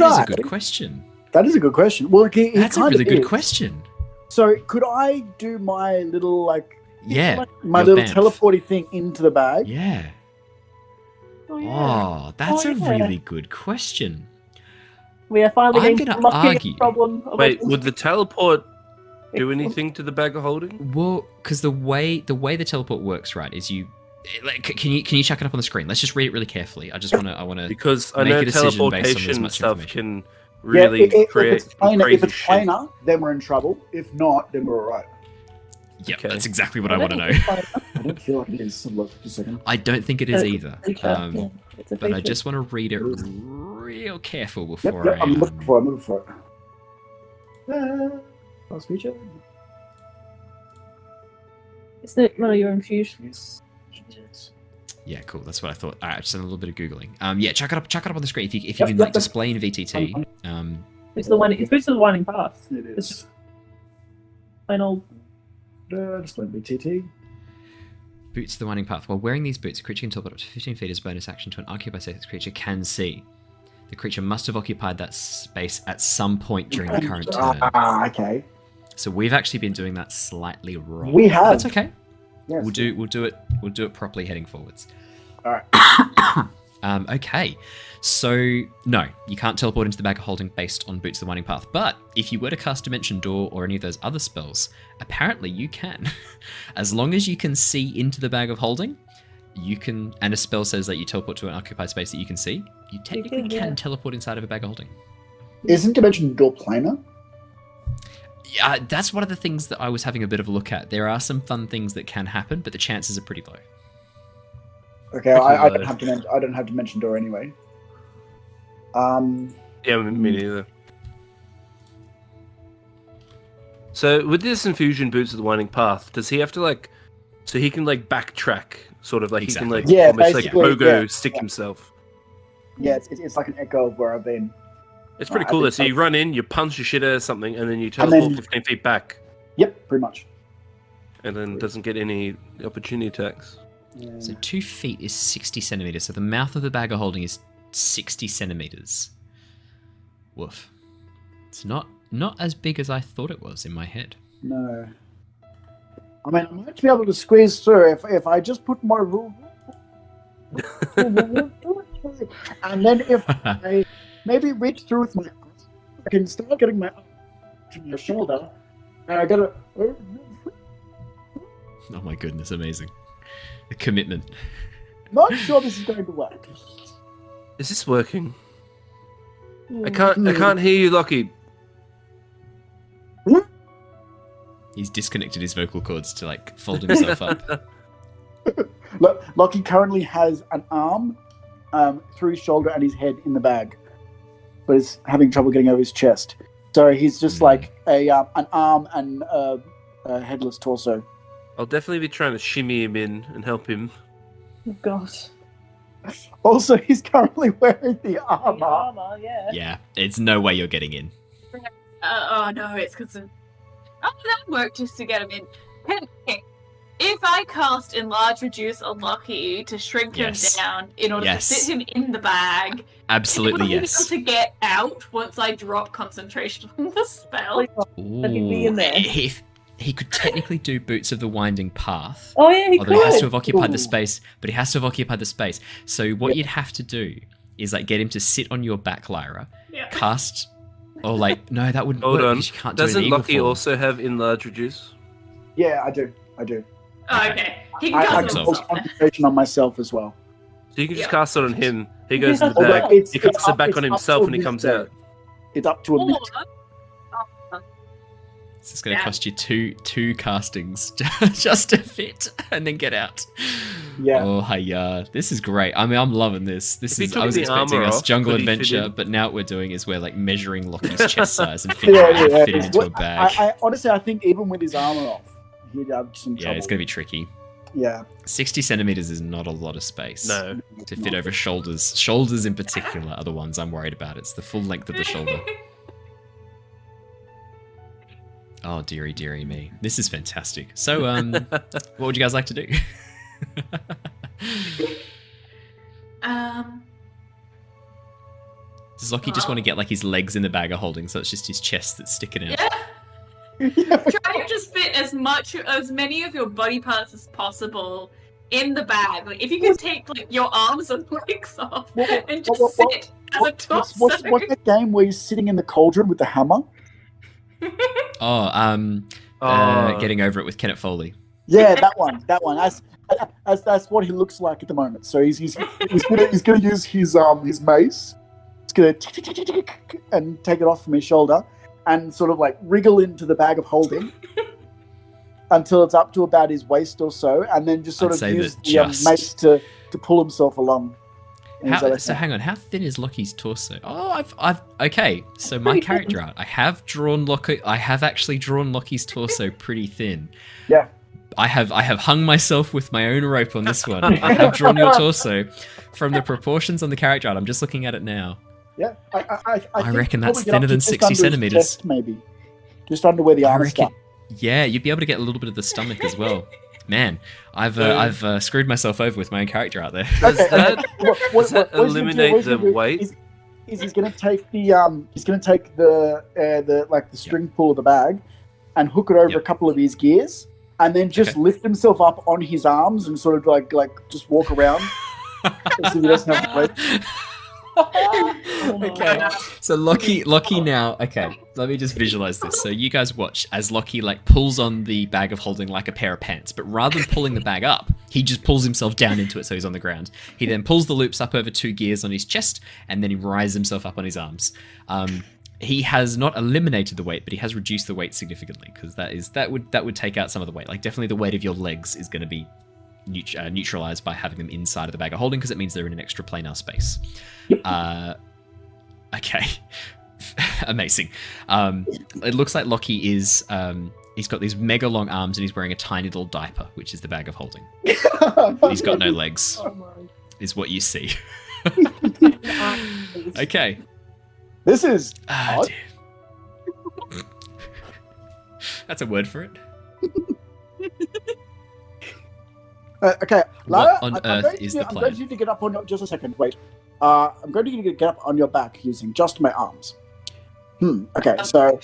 is I? a good question. That is a good question. Well, That's a really good question. So, could I do my little Yeah. my your little bamf. teleporty thing into the bag? Yeah. Oh, yeah. Oh, that's a yeah. really good question. We are finally I'm getting gonna to Lockie argue. the problem. Of Wait, would the teleport do Excellent. anything to the bag of holding? Well, because the way the teleport works, right, is you. Can you chuck it up on the screen? Let's just read it really carefully. I want to. Because I Make know a decision based on as teleportation much stuff information. can really if create it's planar, crazy if it's shit. planar, then we're in trouble. If not, then we're alright. Yeah, Okay. that's exactly what I want to know. I don't feel like it is. Look, just a second. I don't think it is either. It's a But I feature. just want to read it real careful Yep, before yep, I. I'm looking for it. Last feature. Isn't it one of your infusions? Yes. Yeah, cool. That's what I thought. Alright, just done a little bit of googling. Yeah, chuck it up on the screen if you Yep, can yep, like yep. display in VTT. It's the one. It's boots to the winding path. It It's is. plain old. Display BTT. Boots the winding path. While wearing these boots, a creature can teleport up to 15 feet as a bonus action to an occupied space the creature can see. The creature must have occupied that space at some point during the current turn. Okay. So we've actually been doing that slightly wrong. We have. That's okay. Yes. We'll do it properly heading forwards. All right. Okay. So no, you can't teleport into the bag of holding based on Boots of the Winding Path. But if you were to cast Dimension Door or any of those other spells, apparently you can. As long as you can see into the bag of holding, you can. And a spell says that you teleport to an occupied space that you can see. You technically can teleport inside of a bag of holding. Isn't Dimension Door planar? Yeah, that's one of the things that I was having a bit of a look at. There are some fun things that can happen, but the chances are pretty low. Okay, I don't have to. I don't have Dimension Door anyway. Yeah, me neither. So with this infusion Boots of the Winding Path, does he have to so he can backtrack, sort of Exactly. he can Yeah, almost basically, pogo yeah. stick himself. Yeah, it's like an echo of where I've been. It's pretty I cool. think So you run in, you punch your shit out of something, and then you And teleport then- 15 feet back, Yep, pretty much. and then doesn't get any opportunity attacks. Yeah. So 2 feet is 60 centimeters. So the mouth of the bag of holding is 60 centimeters. Woof. It's not as big as I thought it was in my head. No. I mean, I might be able to squeeze through if I just put my rule. And then if I maybe reach through with my, I can start getting my arm to your shoulder, and I get a. Oh my goodness, amazing. The commitment. Not sure this is going to work. Is this working? I can't hear you, Lockie. He's disconnected his vocal cords to fold himself up. Look, Lockie currently has an arm through his shoulder and his head in the bag, but is having trouble getting over his chest. So he's just like an arm and a headless torso. I'll definitely be trying to shimmy him in and help him. Oh, God. Also, he's currently wearing the armor. Armor, yeah. Yeah, it's no way you're getting in. Oh no, it's because of. Oh, that worked just to get him in. Okay. If I cast Enlarge, Reduce, or Lockie to shrink Yes. him down in order Yes. to fit him in the bag, Absolutely, will he be yes. able to get out once I drop concentration on the spell? Let him be in there. He could technically do Boots of the Winding Path. Oh, yeah, he Although he has to could. have occupied Ooh. the space, but he has to have occupied the space. So what you'd have to do is like get him to sit on your back, Lyra, Yeah. cast, or like no, that wouldn't Hold work on. because you can't do it in Doesn't eagle Lockie form. also have Enlarge Reduce? Yeah, I do. Oh, okay. He I can have cast so. it full himself. concentration on myself as well. So you can just Yeah. cast it on him. He goes in the Although bag. it's- He casts it's it up- back it's on up himself to and he a comes minute. out. It's up to a minute. This is going to Yeah. cost you two castings just to fit and then get out. Yeah. Oh, hiya. This is great. I mean, I'm loving this. If he I took was the expecting armor us off, jungle could he fit adventure, in? but now what we're doing is we're like measuring Lockie's chest size and figuring out how to fit him into a bag. I honestly, I think even with his armor off, he'd have some Yeah, trouble. it's going to be tricky. Yeah. 60 centimeters is not a lot of space. No. To fit over shoulders. Shoulders in particular are the ones I'm worried about. It's the full length of the shoulder. Oh, dearie, dearie me. This is fantastic. So, what would you guys like to do? Does Lockie just want to get like his legs in the bag of holding, so it's just his chest that's sticking out? Yeah. Try to just fit as many of your body parts as possible in the bag. Like, if you can take like your arms and legs off and just sit as a torso. What's that game where you're sitting in the cauldron with the hammer? Getting over it with Kenneth Foley. Yeah, that one. That's what he looks like at the moment. So he's gonna use his mace. He's gonna and take it off from his shoulder and sort of like wriggle into the bag of holding until it's up to about his waist or so, and then just sort I'd of say use that the just- mace to pull himself along. in his other So hand. hang on, how thin is Lockie's torso? Oh, I've okay. So my character art, I have actually drawn Lockie's torso pretty thin. Yeah. I have hung myself with my own rope on this one. I have drawn your torso from the proportions on the character art. I'm just looking at it now. Yeah, I think reckon you'd that's probably get thinner up to than just 60 under his centimeters. chest, maybe just under where the I armor reckon, stuff. yeah, you'd be able to get a little bit of the stomach as well. Man, I've screwed myself over with my own character out there. Does that, Does does that eliminate the weight? He's going to take the like the string pull of the bag and hook it over a couple of his gears, and then just lift himself up on his arms and sort of like just walk around. So he doesn't have to wait. Okay, so Lockie now. Okay, let me just visualize this. So you guys watch as Lockie like pulls on the bag of holding like a pair of pants, but rather than pulling the bag up, he just pulls himself down into it, so he's on the ground. He then pulls the loops up over 2 gears on his chest, and then he rises himself up on his arms. He has not eliminated the weight, but he has reduced the weight significantly because that would take out some of the weight. Like definitely the weight of your legs is going to be neutralized by having them inside of the bag of holding because it means they're in an extra planar space. Okay. Amazing. It looks like Lockie is he's got these mega long arms and he's wearing a tiny little diaper, which is the bag of holding. He's got no legs, Oh my. is what you see. Okay. This is Ah, odd. dear. That's a word for it. Okay, What Lyra, on I'm earth going to- is the I'm plan? going to need to get up on just a second. Wait, I'm going to need to get up on your back using just my arms. Okay, so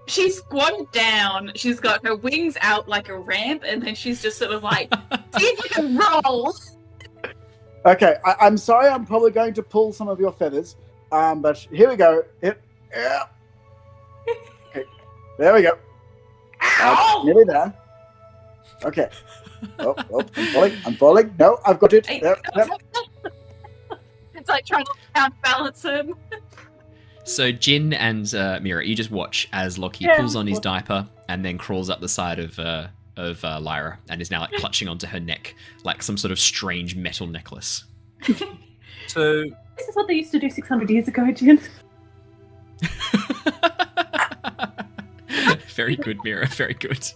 She's squatted down. She's got her wings out like a ramp, and then she's just sort of like, see if you can roll. okay, I'm sorry. I'm probably going to pull some of your feathers. But here we go. Yeah. Okay, there we go. Nearly there. Okay. Oh, I'm falling. No, I've got it. Yep. It's like trying to counterbalance him. So Jin and Mira, you just watch as Lockie pulls on his diaper and then crawls up the side of Lyra and is now like clutching onto her neck like some sort of strange metal necklace. So This is what they used to do 600 years ago, Jin. Very good, Mira. Very good.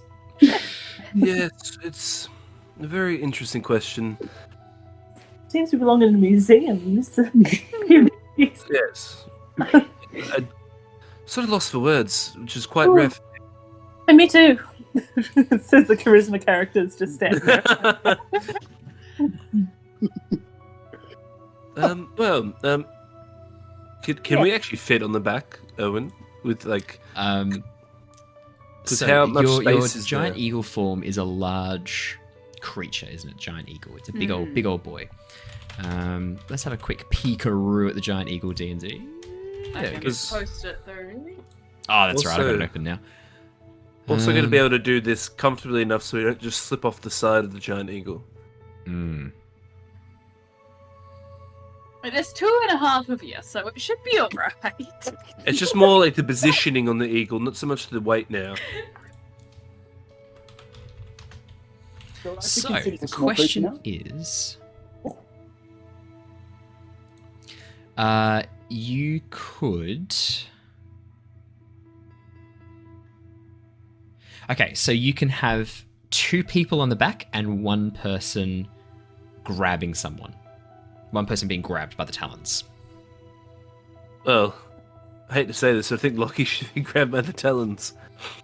yes, it's a very interesting question. seems to belong in museums. Yes. I sort of lost for words, which is quite rare. And me too. Says the charisma characters just standing there. Can we actually fit on the back, Owen? With like, so how much your space is giant there? eagle form is a large creature, isn't it? Giant eagle. It's a big old boy. Let's have a quick peekaroo at the giant eagle D&D. I There we can go. post it though, really. Oh, that's right. I've got Also- it open now. Also, going to be able to do this comfortably enough so we don't just slip off the side of the giant eagle. But there's 2.5 of you, so it should be alright. It's just more like the positioning on the eagle, not so much the weight now. So, the question is... you could... Okay, so you can have 2 people on the back and 1 person grabbing someone. 1 person being grabbed by the talons. Well, I hate to say this, I think Lockie should be grabbed by the talons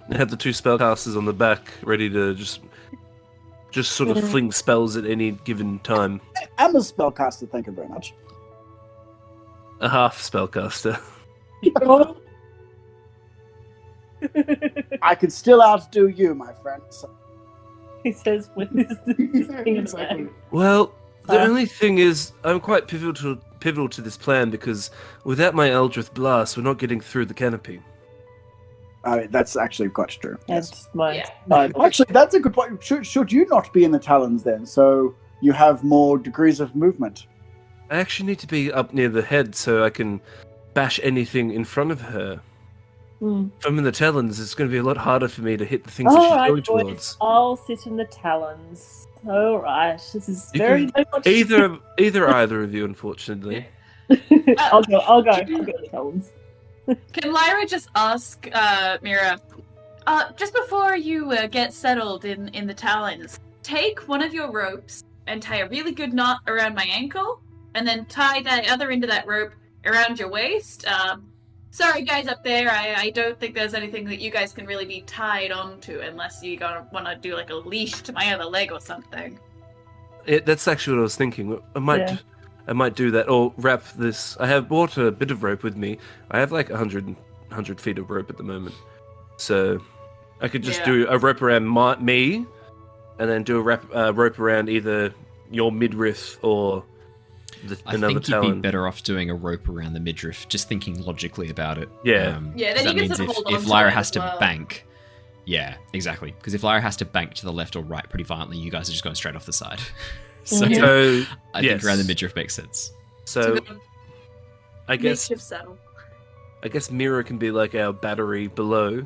and have the 2 spellcasters on the back ready to just sort of fling spells at any given time. I'm a spellcaster, thank you very much. A half spellcaster. I could still outdo you, my friend. So- He says with his thing in the bag. Well, the only thing is, I'm quite pivotal to this plan because without my Eldritch Blast, we're not getting through the canopy. I mean, that's actually quite true. That's my Yeah. Actually, that's a good point. Should you not be in the talons then? So you have more degrees of movement. I actually need to be up near the head so I can bash anything in front of her. If I'm in the talons, it's going to be a lot harder for me to hit the things that she's going Alright, boys. towards. I'll sit in the talons. Alright. This is You very can- much... Either of you, unfortunately. I'll go to the talons. Can Lyra just ask Mira, just before you get settled in the talons, take one of your ropes and tie a really good knot around my ankle, and then tie the other end of that rope around your waist. Sorry, guys up there, I don't think there's anything that you guys can really be tied onto unless you want to do like a leash to my other leg or something. That's actually what I was thinking. I might do that, or wrap this. I have bought a bit of rope with me. I have like 100 feet of rope at the moment. So I could just do a rope around me, and then do a rope around either your midriff or I another think you'd talon. be better off doing a rope around the midriff, just thinking logically about it. Yeah. Yeah, then 'cause you that can means sort of hold if on to Lyra it has as to well. bank... Yeah, exactly. Because if Lyra has to bank to the left or right pretty violently, you guys are just going straight off the side. So Yeah. So I yes. think around the midriff makes sense. So It's a good I guess makeshift saddle. Mira can be like our battery below.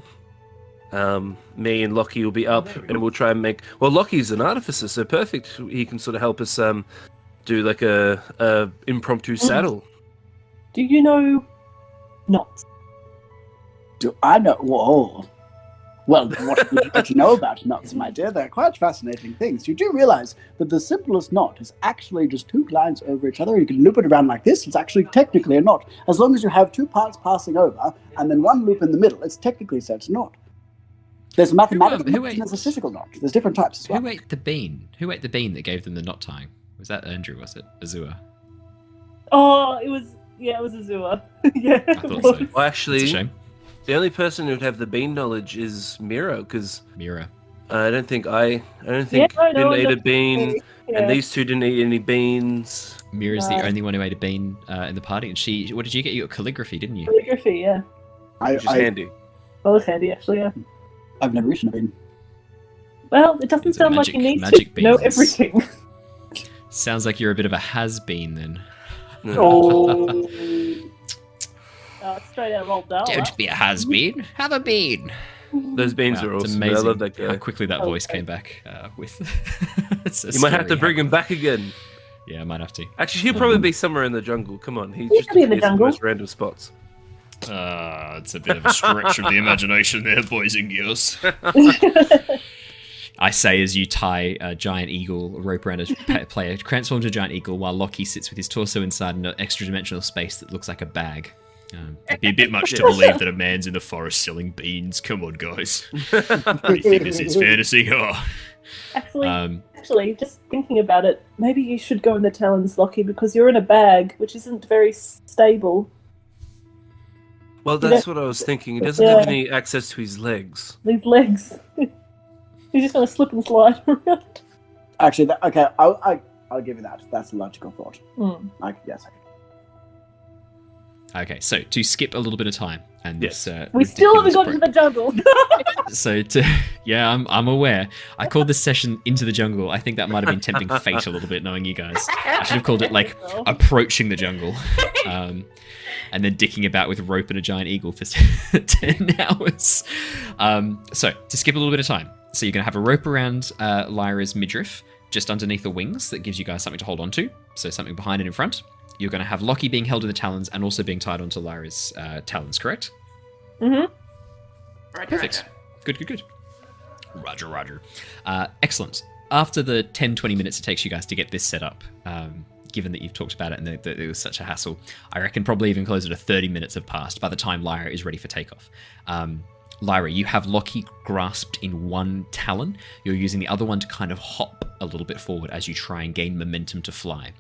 Me and Lockie will be up, and we'll try and make. Well, Lockie's an artificer, so perfect. He can sort of help us do like a impromptu saddle. Do you know knots? Do I know? Whoa. Well, what would you like to know about knots, my dear? They're quite fascinating things. You do realize that the simplest knot is actually just 2 lines over each other. You can loop it around like this. It's actually technically a knot. As long as you have 2 parts passing over and then 1 loop in the middle, it's technically said it's a knot. There's a mathematical knot and there's a physical knot. There's different types as well. Who ate the bean? Who ate the bean that gave them the knot tying? Was that Andrew, was it? Azua? Oh, it was Azua. Yeah. I thought so. Well, It's a actually, shame. the only person who'd have the bean knowledge is Mira, because Mira. I don't think Yeah, Finn no, ate a no, bean, Yeah. and these 2 didn't eat any beans. Mira's the Right. only one who ate a bean in the party. And what did you get? You got calligraphy, didn't you? Calligraphy, yeah. Which is handy. That was handy, actually, yeah. I've never eaten a bean. Well, it doesn't It's a sound like magic- you need magic to know beans. everything. Sounds like you're a bit of a has-been then. Oh. Straight out of old Dal. Don't be a has-been. Have a bean. Those beans Wow, are it's awesome. amazing I love that guy. how quickly that Oh, voice okay. came back with. It's You might have to scary bring how- him back again. Yeah, I might have to. Actually, he'll probably be somewhere in the jungle. Come on, he He just could be in the appears jungle. most random spots. It's a bit of a stretch of the imagination there, boys and girls. I say as you tie a giant eagle rope around a player, transforms to a giant eagle while Lockie sits with his torso inside an extra dimensional space that looks like a bag. It'd be a bit much to believe that a man's in the forest selling beans. Come on, guys. Do you think this is fantasy? Oh. Actually, just thinking about it, maybe you should go in the talons, Lockie, because you're in a bag, which isn't very stable. Well, that's what I was thinking. He doesn't have any access to his legs. These legs. He's just going to slip and slide around. Actually, okay, I'll give you that. That's a logical thought. Yes. Okay, so to skip a little bit of time, and Yes. this We still haven't ridiculous got to the jungle. So I'm aware. I called this session Into the Jungle. I think that might have been tempting fate a little bit, knowing you guys. I should have called it like Approaching the Jungle, and then dicking about with rope and a giant eagle for 10 hours. So to skip a little bit of time, so you're gonna have a rope around Lyra's midriff, just underneath the wings, that gives you guys something to hold on to. So something behind and in front. You're going to have Lockie being held in the talons and also being tied onto Lyra's talons, correct? Mm-hmm. Perfect. Good. Roger. Excellent. After the 10-20 minutes it takes you guys to get this set up, given that you've talked about it and that it was such a hassle, I reckon probably even closer to 30 minutes have passed by the time Lyra is ready for takeoff. Lyra, you have Lockie grasped in one talon. You're using the other one to kind of hop a little bit forward as you try and gain momentum to fly.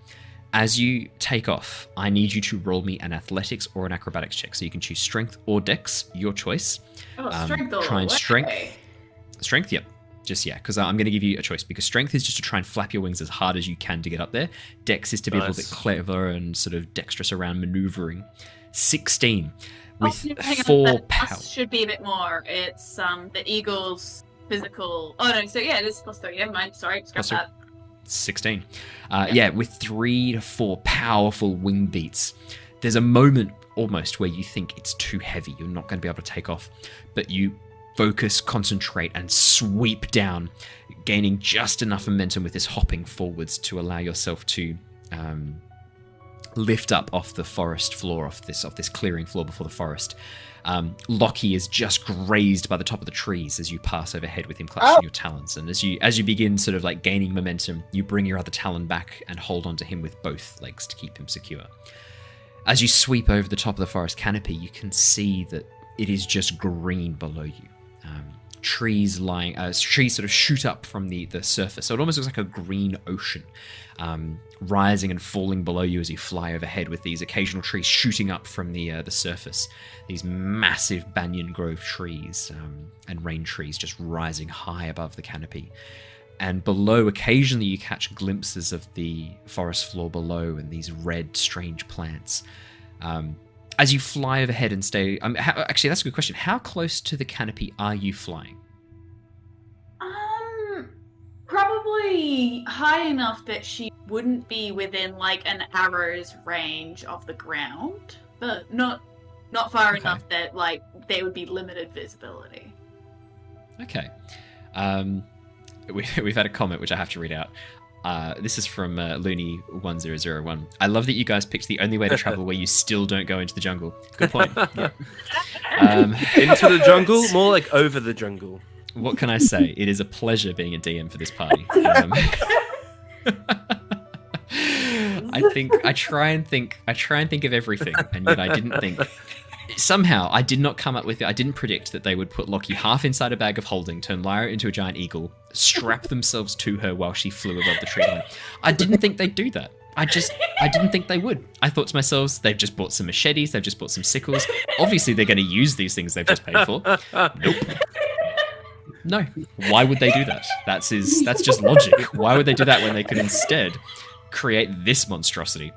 As you take off, I need you to roll me an athletics or an acrobatics check. So you can choose strength or dex, your choice. Strength all Try and the way. Strength, yep. Because I'm going to give you a choice. Because strength is just to try and flap your wings as hard as you can to get up there. Dex is to be a little bit clever and sort of dexterous around maneuvering. 16 with hang on, 4 that power. plus should be a bit more. It's the eagle's physical. Oh no, so yeah, it is +3. Never mind. Sorry, scrap that. 16. With 3 to 4 powerful wing beats. There's a moment almost where you think it's too heavy. You're not going to be able to take off. But you focus, concentrate, and sweep down, gaining just enough momentum with this hopping forwards to allow yourself to lift up off the forest floor, off this clearing floor before the forest. Lockie is just grazed by the top of the trees as you pass overhead with him clutching your talons. And as you begin sort of like gaining momentum, you bring your other talon back and hold onto him with both legs to keep him secure. As you sweep over the top of the forest canopy, you can see that it is just green below you. Trees sort of shoot up from the surface. So it almost looks like a green ocean, rising and falling below you as you fly overhead, with these occasional trees shooting up from the surface. These massive banyan grove trees and rain trees just rising high above the canopy. And below, occasionally you catch glimpses of the forest floor below and these red, strange plants. As you fly overhead and stay... actually, that's a good question. How close to the canopy are you flying? Probably high enough that she wouldn't be within like an arrow's range of the ground, but not far enough that like there would be limited visibility. Okay. We've had a comment which I have to read out. This is from Looney1001. I love that you guys picked the only way to travel where you still don't go into the jungle. Good point. Yeah. Into the jungle? More like over the jungle. What can I say? It is a pleasure being a DM for this party. I try and think of everything, and yet I didn't think. Somehow, I did not come up with it. I didn't predict that they would put Lockie half inside a bag of holding, turn Lyra into a giant eagle, strap themselves to her while she flew above the tree line. I didn't think they'd do that. I didn't think they would. I thought to myself, they've just bought some machetes, they've just bought some sickles. Obviously, they're going to use these things they've just paid for. Nope. No. Why would they do that? That's just logic. Why would they do that when they could instead create this monstrosity?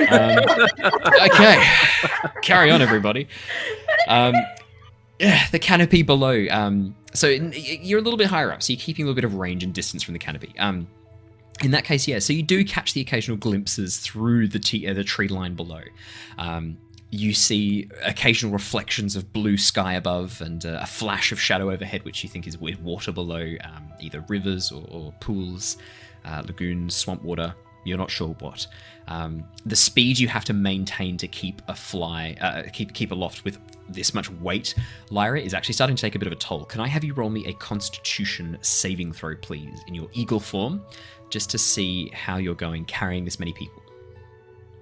Okay. Carry on, everybody. The canopy below. So you're a little bit higher up, so you're keeping a little bit of range and distance from the canopy. In that case, yeah, so you do catch the occasional glimpses through the tree line below. You see occasional reflections of blue sky above and a flash of shadow overhead, which you think is with water below, either rivers or pools, lagoons, swamp water. You're not sure what. The speed you have to maintain to keep keep aloft with this much weight, Lyra, is actually starting to take a bit of a toll. Can I have you roll me a Constitution saving throw, please, in your eagle form, just to see how you're going carrying this many people?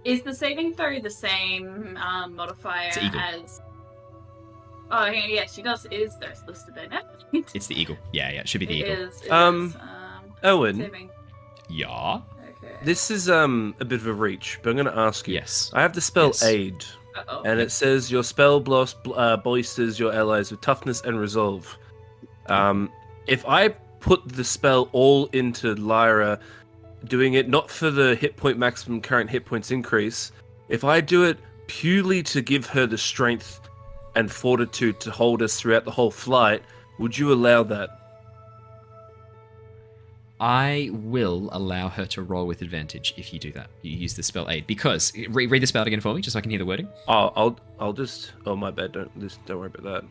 Is the saving throw the same modifier It's eagle. as? Oh yeah, she does. It is there's listed there now. It's the eagle. Yeah, it should be the eagle. It is, Owen, saving. Yeah. Okay. this is a bit of a reach, but I'm going to ask you. Yes. I have the spell Yes. Aid, Uh-oh. and it says your spell bolsters your allies with toughness and resolve. If I put the spell all into Lyra, doing it not for the hit point maximum current hit points increase, if I do it purely to give her the strength and fortitude to hold us throughout the whole flight, would you allow that? I will allow her to roll with advantage if you do that. You use the spell Aid. Because, read the spell again for me, just so I can hear the wording. I'll just... Oh, my bad. Don't worry about that.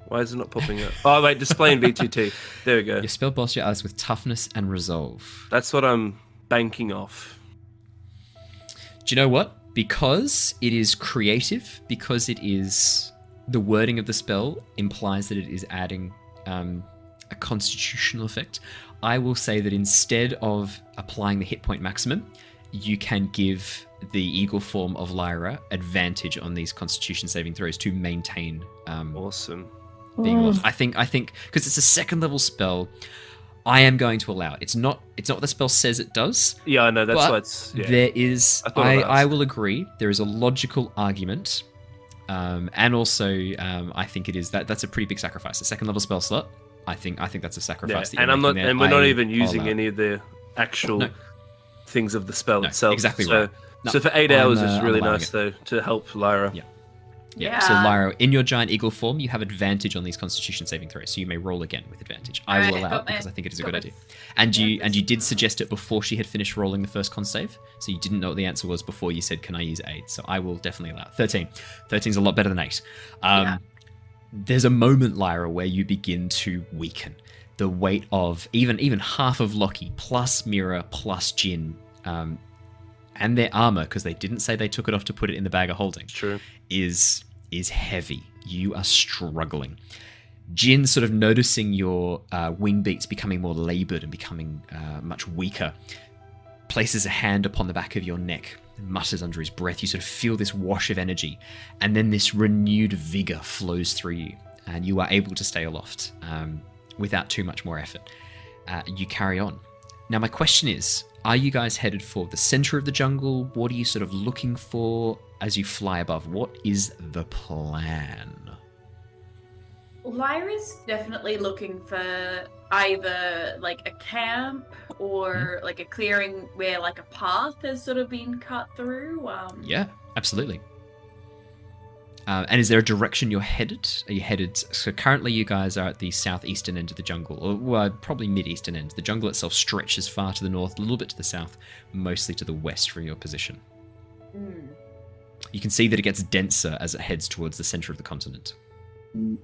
Why is it not popping up? Oh, wait, display in VTT. There we go. Your spell bolsters your allies with toughness and resolve. That's what I'm banking off. Do you know what? Because it is creative, because it is... The wording of the spell implies that it is adding a constitutional effect. I will say that instead of applying the hit point maximum, you can give the eagle form of Lyra advantage on these constitution saving throws to maintain Awesome. being aloft. I think because it's a second level spell, I am going to allow it. It's not what the spell says it does. Yeah, I know. That's But why it's... Yeah. There is, I I will agree, there is a logical argument. And also, I think it is that's a pretty big sacrifice. A second level spell slot, I think that's a sacrifice. Yeah. That you're making there. And we're not even I'll using allow it. any of the actual No. things of the spell No, itself. exactly so, right. No, so for 8 hours, I'm, it's really I'm allowing nice it. though to help Lyra. Yeah. Yeah. So Lyra, in your giant eagle form, you have advantage on these Constitution saving throws, so you may roll again with advantage. I will Alright, allow it got my- because I think it is a got good my- idea. And you yeah, did this- suggest it before she had finished rolling the first con save, so you didn't know what the answer was before you said, "Can I use aid?" So I will definitely allow it. 13. 13 is a lot better than 8. Yeah. There's a moment, Lyra, where you begin to weaken. The weight of even half of Lockie plus Mira plus Jin, and their armor, because they didn't say they took it off to put it in the bag of holding, True. is heavy. You are struggling. Jin, sort of noticing your wing beats becoming more labored and becoming much weaker, places a hand upon the back of your neck and mutters under his breath. You sort of feel this wash of energy, and then this renewed vigor flows through you, and you are able to stay aloft without too much more effort. You carry on. Now, my question is, are you guys headed for the center of the jungle? What are you sort of looking for as you fly above? What is the plan? Lyra's definitely looking for either like a camp or like a clearing where like a path has sort of been cut through. Yeah, absolutely. And is there a direction you're headed? Are you headed... So currently you guys are at the southeastern end of the jungle, or well, probably mid-eastern end. The jungle itself stretches far to the north, a little bit to the south, mostly to the west from your position. Mm. You can see that it gets denser as it heads towards the center of the continent. Do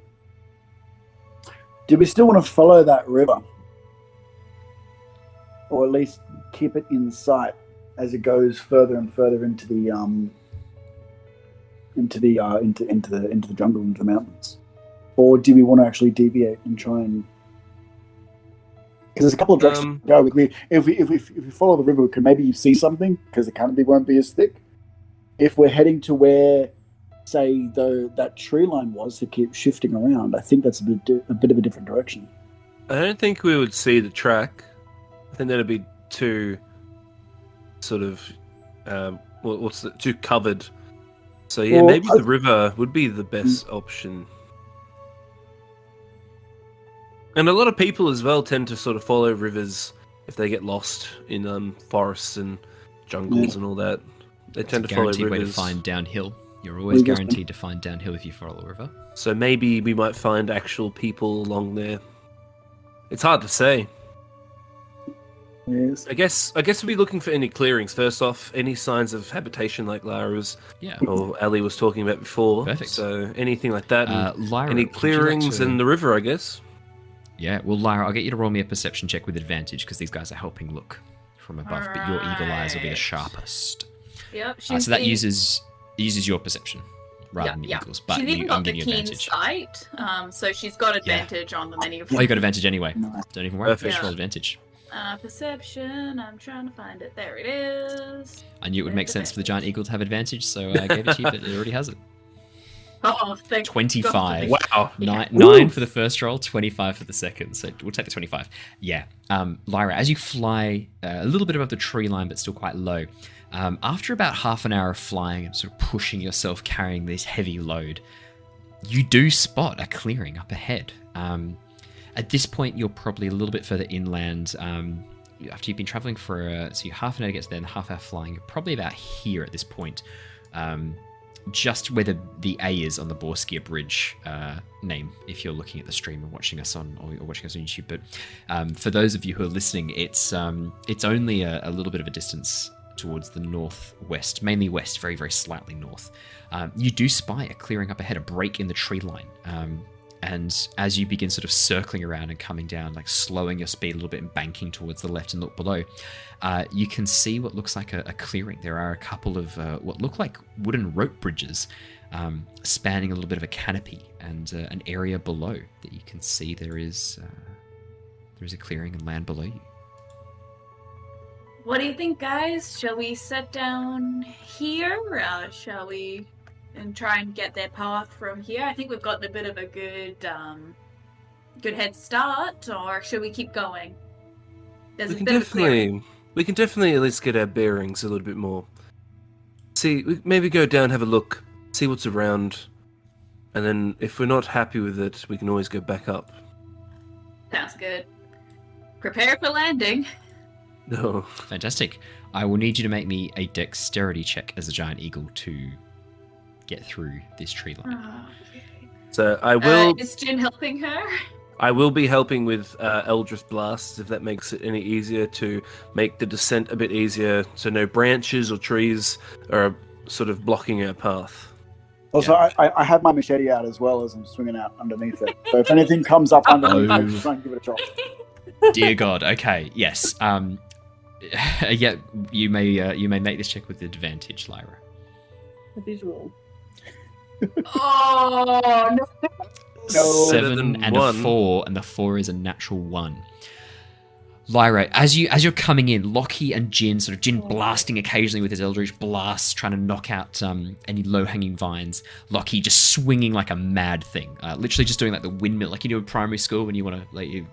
we still want to follow that river? Or at least keep it in sight as it goes further and further into the jungle, into the mountains? Or do we want to actually deviate and try and... Because there's a couple of directions to go. If we follow the river, we can maybe see something, because the canopy won't be as thick. If we're heading to where, say, that tree line was to keep shifting around, I think that's a bit of a different direction. I don't think we would see the track. I think that'd be too sort of too covered. So yeah, Well, maybe the river would be the best option. And a lot of people as well tend to sort of follow rivers if they get lost in forests and jungles and all that. They tend to follow Guaranteed rivers. way to find downhill. You're always guaranteed to find downhill if you follow a river. So maybe we might find actual people along there. It's hard to say. Yes. I guess we'll be looking for any clearings first off, any signs of habitation like Lyra's Yeah. or Ali was talking about before. Perfect. So anything like that. And Lyra, any would you like clearings to- in the river, I guess. Yeah, well, Lyra, I'll get you to roll me a perception check with advantage because these guys are helping look from above, but your eagle eyes will be the Right. sharpest. Yep. So that uses your perception rather than the eagles. But she's even I'm got the giving you keen advantage. sight, so she's got advantage on the many of Oh, you got advantage anyway. Nice. Don't even worry. Perfect. Just roll advantage. Perception. I'm trying to find it. There it is. I knew it would make sense for the giant eagle to have advantage, so I gave it to you, but it already has it. Oh, thank 25. God. Wow. Nine for the first roll, 25 for the second. So we'll take the 25. Yeah. Lyra, as you fly a little bit above the tree line, but still quite low, after about half an hour of flying and sort of pushing yourself, carrying this heavy load, you do spot a clearing up ahead. At this point, you're probably a little bit further inland. After you've been traveling for so you're half an hour to get to there and half hour flying, you're probably about here at this point. Just where the A is on the Borskia Bridge name, if you're looking at the stream and watching us on YouTube. But for those of you who are listening, it's only a little bit of a distance towards the northwest, mainly west, very, very slightly north. You do spy a clearing up ahead, a break in the tree line. And as you begin sort of circling around and coming down, like slowing your speed a little bit and banking towards the left and look below, you can see what looks like a clearing. There are a couple of what look like wooden rope bridges spanning a little bit of a canopy and an area below that you can see there is a clearing and land below you. What do you think, guys? Shall we sit down here? Shall we and try and get their path from here? I think we've gotten a bit of a good head start, or should we keep going? There's a bit of clearing. We can definitely at least get our bearings a little bit more. See, maybe go down, have a look, see what's around, and then if we're not happy with it, we can always go back up. Sounds good. Prepare for landing. No. Fantastic. I will need you to make me a dexterity check as a giant eagle to get through this tree line. So I will. Is Jin helping her? I will be helping with Eldritch Blasts if that makes it any easier to make the descent a bit easier, so no branches or trees are sort of blocking our path. Also, I have my machete out as well as I'm swinging out underneath it. So if anything comes up underneath, I'll just try and give it a chop. Dear God. Okay. Yes. Yeah. You may make this check with advantage, Lyra. A visual. Oh no! No. 7 and a 4, and the 4 is a natural 1. Lyra, as you're coming in, Lockie and Jin, sort of Jin blasting occasionally with his Eldritch Blast, trying to knock out any low-hanging vines. Lockie just swinging like a mad thing, literally just doing like the windmill, like you do in primary school when you want to you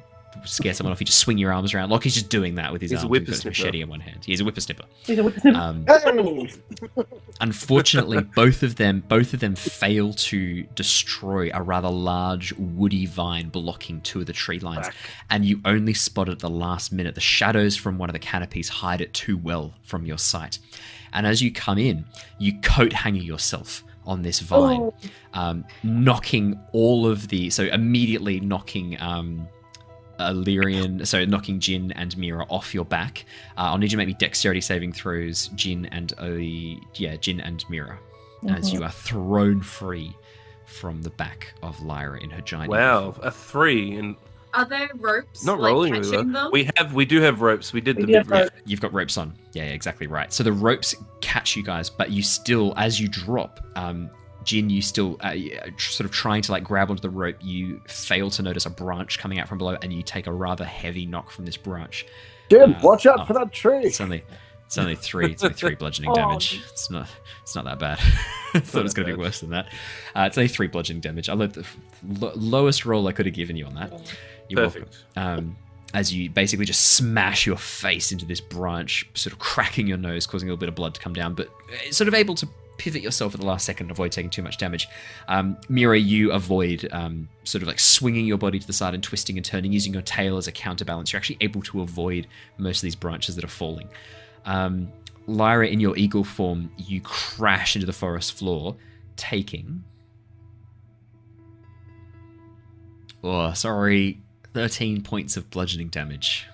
scare someone off, you just swing your arms around. Lockie's just doing that with his He's a arms. He's got his machete in one hand. He's a whippersnipper. He's a witness. Hey! Unfortunately, both of them fail to destroy a rather large woody vine blocking two of the tree lines, and you only spot it at the last minute. The shadows from one of the canopies hide it too well from your sight, and as you come in, you coat hanger yourself on this vine, knocking all of the immediately knocking Illyrian, knocking Jin and Mira off your back. I'll need you to make me dexterity saving throws, Jin and Mira, as you are thrown free from the back of Lyra in her giant. Wow, a 3 and Are there ropes? not like, rolling catching really well. them? We do have ropes. We did the have big rift. You've got ropes on. Yeah, exactly right. So the ropes catch you guys, but you still, as you drop, Jin, you still sort of trying to grab onto the rope. You fail to notice a branch coming out from below, and you take a rather heavy knock from this branch. Jim, watch out for that tree. It's only 3. It's only 3 bludgeoning damage. It's not that bad. I thought it was going to be worse than that. It's only 3 bludgeoning damage. I let the lowest roll I could have given you on that. You're Perfect. welcome. As you basically just smash your face into this branch, sort of cracking your nose, causing a little bit of blood to come down, but sort of able to pivot yourself at the last second and avoid taking too much damage. Mira, you avoid sort of swinging your body to the side and twisting and turning, using your tail as a counterbalance. You're actually able to avoid most of these branches that are falling. Lyra, in your eagle form, you crash into the forest floor, taking 13 points of bludgeoning damage.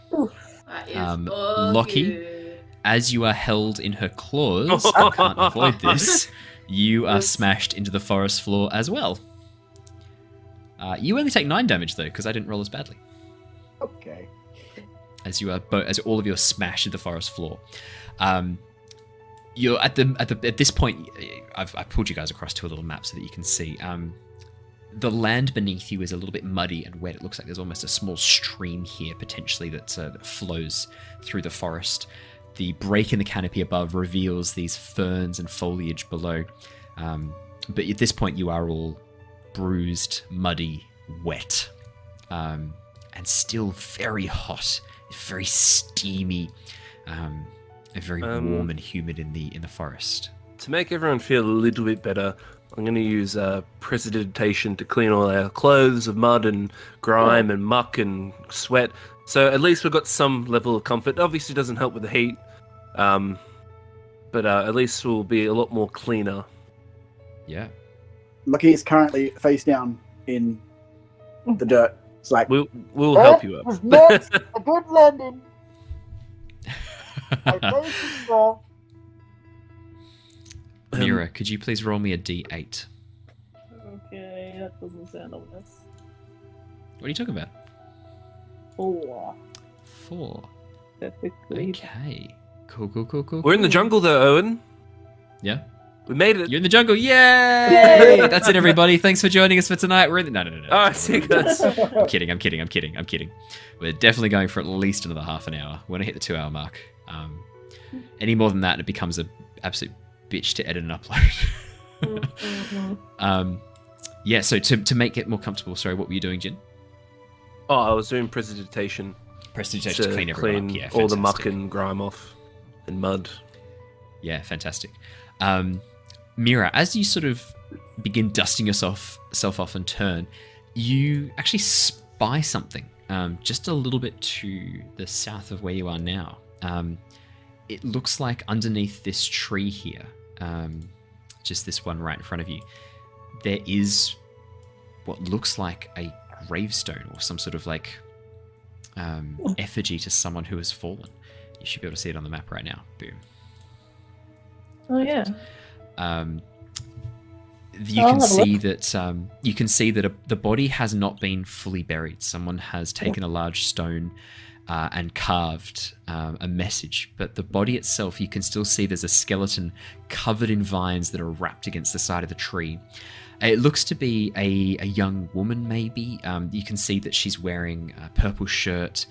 That is Lockie, good. as you are held in her claws and can't avoid this, you are smashed into the forest floor as well. You only take 9 damage though, because I didn't roll as badly. Okay. as you are as all of you are smashed to the forest floor. You're at this point. I've pulled you guys across to a little map so that you can see. The land beneath you is a little bit muddy and wet. It looks like there's almost a small stream here, potentially, that flows through the forest. The break in the canopy above reveals these ferns and foliage below. But at this point, you are all bruised, muddy, wet, and still very hot, very steamy, and very warm and humid in the forest. To make everyone feel a little bit better, I'm going to use precipitation to clean all our clothes of mud and grime and muck and sweat. So at least we've got some level of comfort. Obviously, it doesn't help with the heat, but at least we'll be a lot more cleaner. Yeah. Lockie is currently face down in the dirt. It's like We'll help you up. was not a good landing. I placed it there. Mira, could you please roll me a d8? Okay, that doesn't sound ominous. What are you talking about? 4. 4. Perfectly. Okay. Cool. We're in the jungle, though, Owen. Yeah. We made it. You're in the jungle. Yay! Yay! That's it, everybody. Thanks for joining us for tonight. We're in the... No. All right, see you guys. I'm kidding. We're definitely going for at least another half an hour. We're going to hit the 2-hour mark. Any more than that, it becomes an absolute bitch to edit and upload. Yeah, so to make it more comfortable, sorry, what were you doing, Jin? Oh, I was doing precipitation. Prestidigitation to clean everyone up. Yeah, all the muck fantastic. and grime off and mud. Yeah, fantastic. Mira, as you sort of begin dusting yourself off and turn, you actually spy something just a little bit to the south of where you are now. It looks like underneath this tree here, just this one right in front of you, there is what looks like a gravestone or some sort of like effigy to someone who has fallen. You should be able to see it on the map right now. Boom. Oh yeah. You can see that the body has not been fully buried. Someone has taken a large stone and carved a message, but the body itself, you can still see there's a skeleton covered in vines that are wrapped against the side of the tree. It looks to be a young woman, maybe. You can see that she's wearing a purple shirt,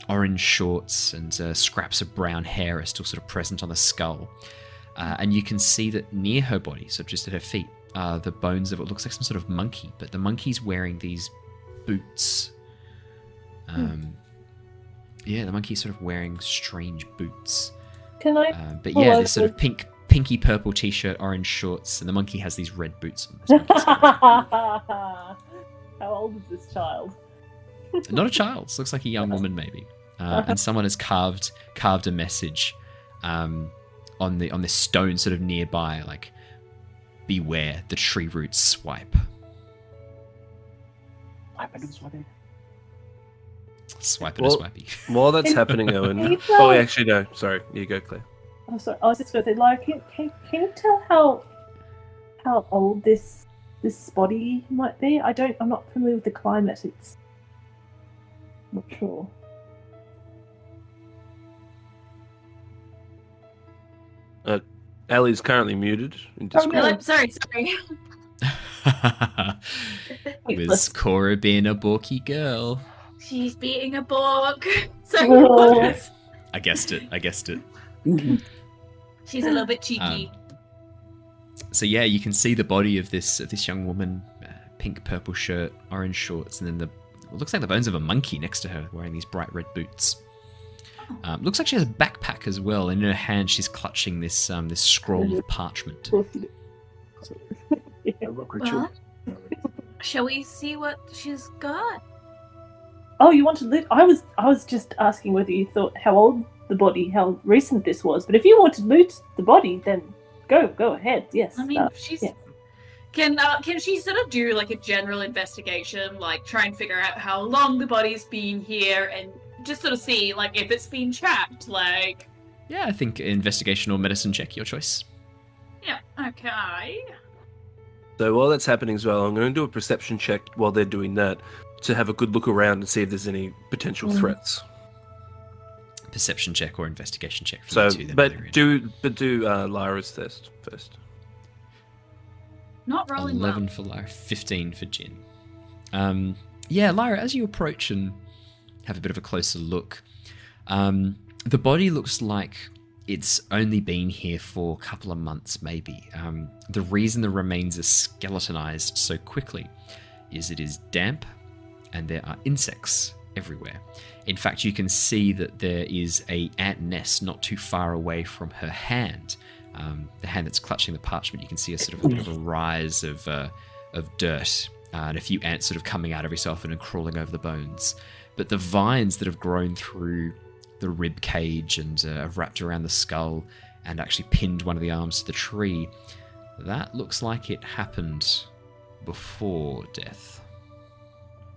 orange shorts, and scraps of brown hair are still sort of present on the skull. And you can see that near her body, so just at her feet, are the bones of what looks like some sort of monkey, but the monkey's wearing these boots. Yeah, the monkey's sort of wearing strange boots. Can I? But yeah, this sort of pinky purple t-shirt, orange shorts, and the monkey has these red boots on. How old is this child? Not a child. Looks like a young woman, maybe. And someone has carved a message on this stone sort of nearby, like, beware, the tree roots swipe. Swiping Well, a swipey. While that's happening, Owen. Can you Oh, tell- actually, no. Sorry. You go, Claire. Oh, sorry. I was just going to say, like, can you tell how old this body might be? I'm not familiar with the climate. It's not sure. Ali's currently muted in Discord. no. Oh, sorry. Was Cora being a balky girl? She's beating a bork. So Oh. I guessed it. she's a little bit cheeky. So yeah, you can see the body of this young woman, pink purple shirt, orange shorts, and then it looks like the bones of a monkey next to her, wearing these bright red boots. Looks like she has a backpack as well, and in her hand she's clutching this scroll of parchment. Well, shall we see what she's got? Oh, you want to loot? I was just asking whether you thought how recent this was. But if you want to loot the body, then go ahead. Yes. I mean, she's. yeah. Can she sort of do like a general investigation, like try and figure out how long the body's been here, and just sort of see like if it's been trapped, like. Yeah, I think investigation or medicine check, your choice. Yeah. Okay. So while that's happening as well, I'm going to do a perception check while they're doing that to have a good look around and see if there's any potential threats. perception check or investigation check for So, you two. Then, do Lyra's test first. Not rolling 11 well. for Lyra, 15 for Jin. Yeah, Lyra, as you approach and have a bit of a closer look, the body looks like it's only been here for a couple of months, maybe. The reason the remains are skeletonized so quickly is it is damp and there are insects everywhere. In fact, you can see that there is a ant nest not too far away from her hand. The hand that's clutching the parchment, you can see a sort of a bit of a rise of dirt and a few ants sort of coming out every so often and crawling over the bones. But the vines that have grown through the rib cage and have wrapped around the skull and actually pinned one of the arms to the tree, that looks like it happened before death.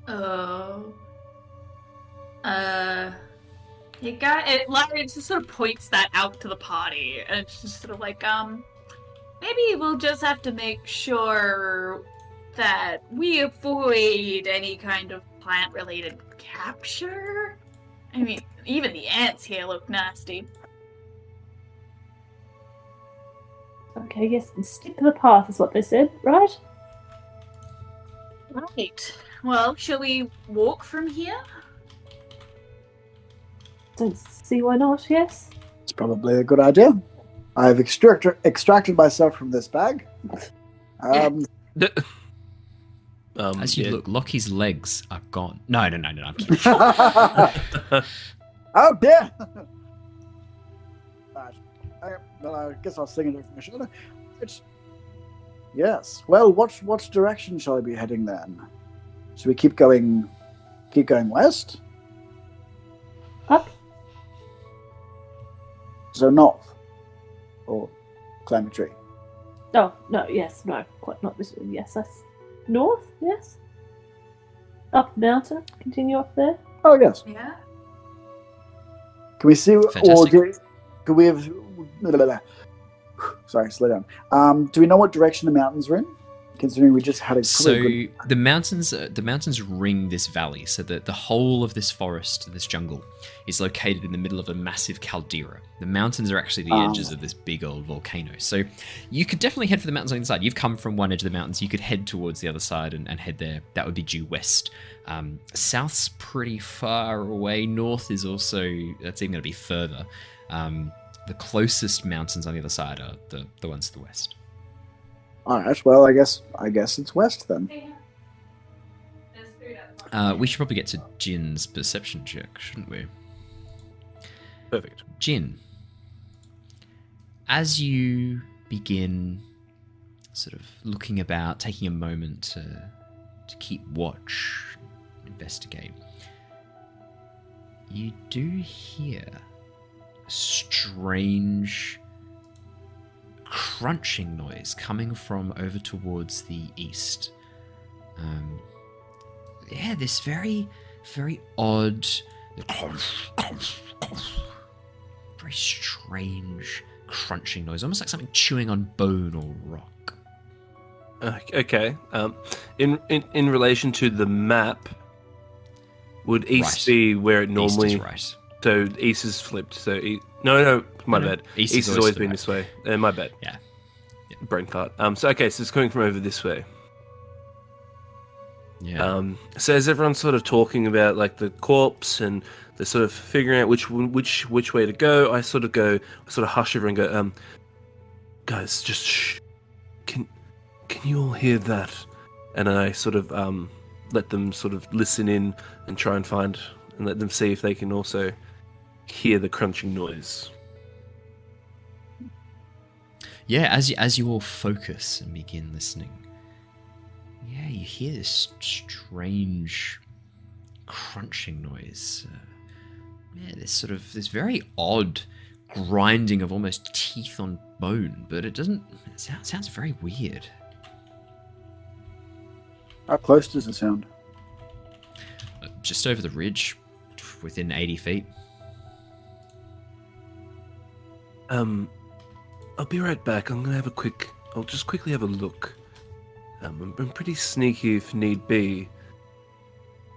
Oh. Lyra just sort of points that out to the party, and it's just sort of like, maybe we'll just have to make sure that we avoid any kind of plant-related capture. I mean, even the ants here look nasty. Okay, yes, and stick to the path is what they said, right? Right. Well, shall we walk from here? Don't see why not, yes. It's probably a good idea. I've extracted myself from this bag. As you look, Lockie's legs are gone. No, I'm kidding. Oh dear! Right. Well, I guess I'll sing it from my shoulder. Yes. Well, what direction shall I be heading then? Should we keep going west? Up? So north? Or climb a tree? Oh, no, yes, no, quite not this one. Yes, that's north, yes. Up the mountain, continue up there. Oh, yes. Yeah. Can we see, Fantastic. could we have... Sorry, slow down. Do we know what direction the mountains are in? Considering we just had a... So the mountains ring this valley, so that the whole of this forest, this jungle, is located in the middle of a massive caldera. The mountains are actually the edges of this big old volcano. So you could definitely head for the mountains on the side. You've come from one edge of the mountains. You could head towards the other side and head there. That would be due west. South's pretty far away. North is also... That's even going to be further. The closest mountains on the other side are the ones to the west. All right. Well, I guess it's west then. We should probably get to Jin's perception check, shouldn't we? Perfect. Jin, as you begin sort of looking about, taking a moment to keep watch, investigate, you do hear a strange crunching noise coming from over towards the east. This very, very odd, very strange crunching noise, almost like something chewing on bone or rock. Okay. In relation to the map, would east be where it normally? East is right. So east is flipped. So no, my bad. East East is has always to the been right. this way. My bad. Yeah. Brain fart. So it's coming from over this way. Yeah. So as everyone's sort of talking about like the corpse and they're sort of figuring out which way to go, I sort of hush everyone and go, guys, just shh. Can you all hear that? And I sort of let them sort of listen in and try and find and let them see if they can also hear the crunching noise. Yeah, as you all focus and begin listening, you hear this strange crunching noise. This very odd grinding of almost teeth on bone, but it sounds very weird. How close does it sound? Just over the ridge, within 80 feet. I'll be right back. I'll just quickly have a look. I'm pretty sneaky if need be,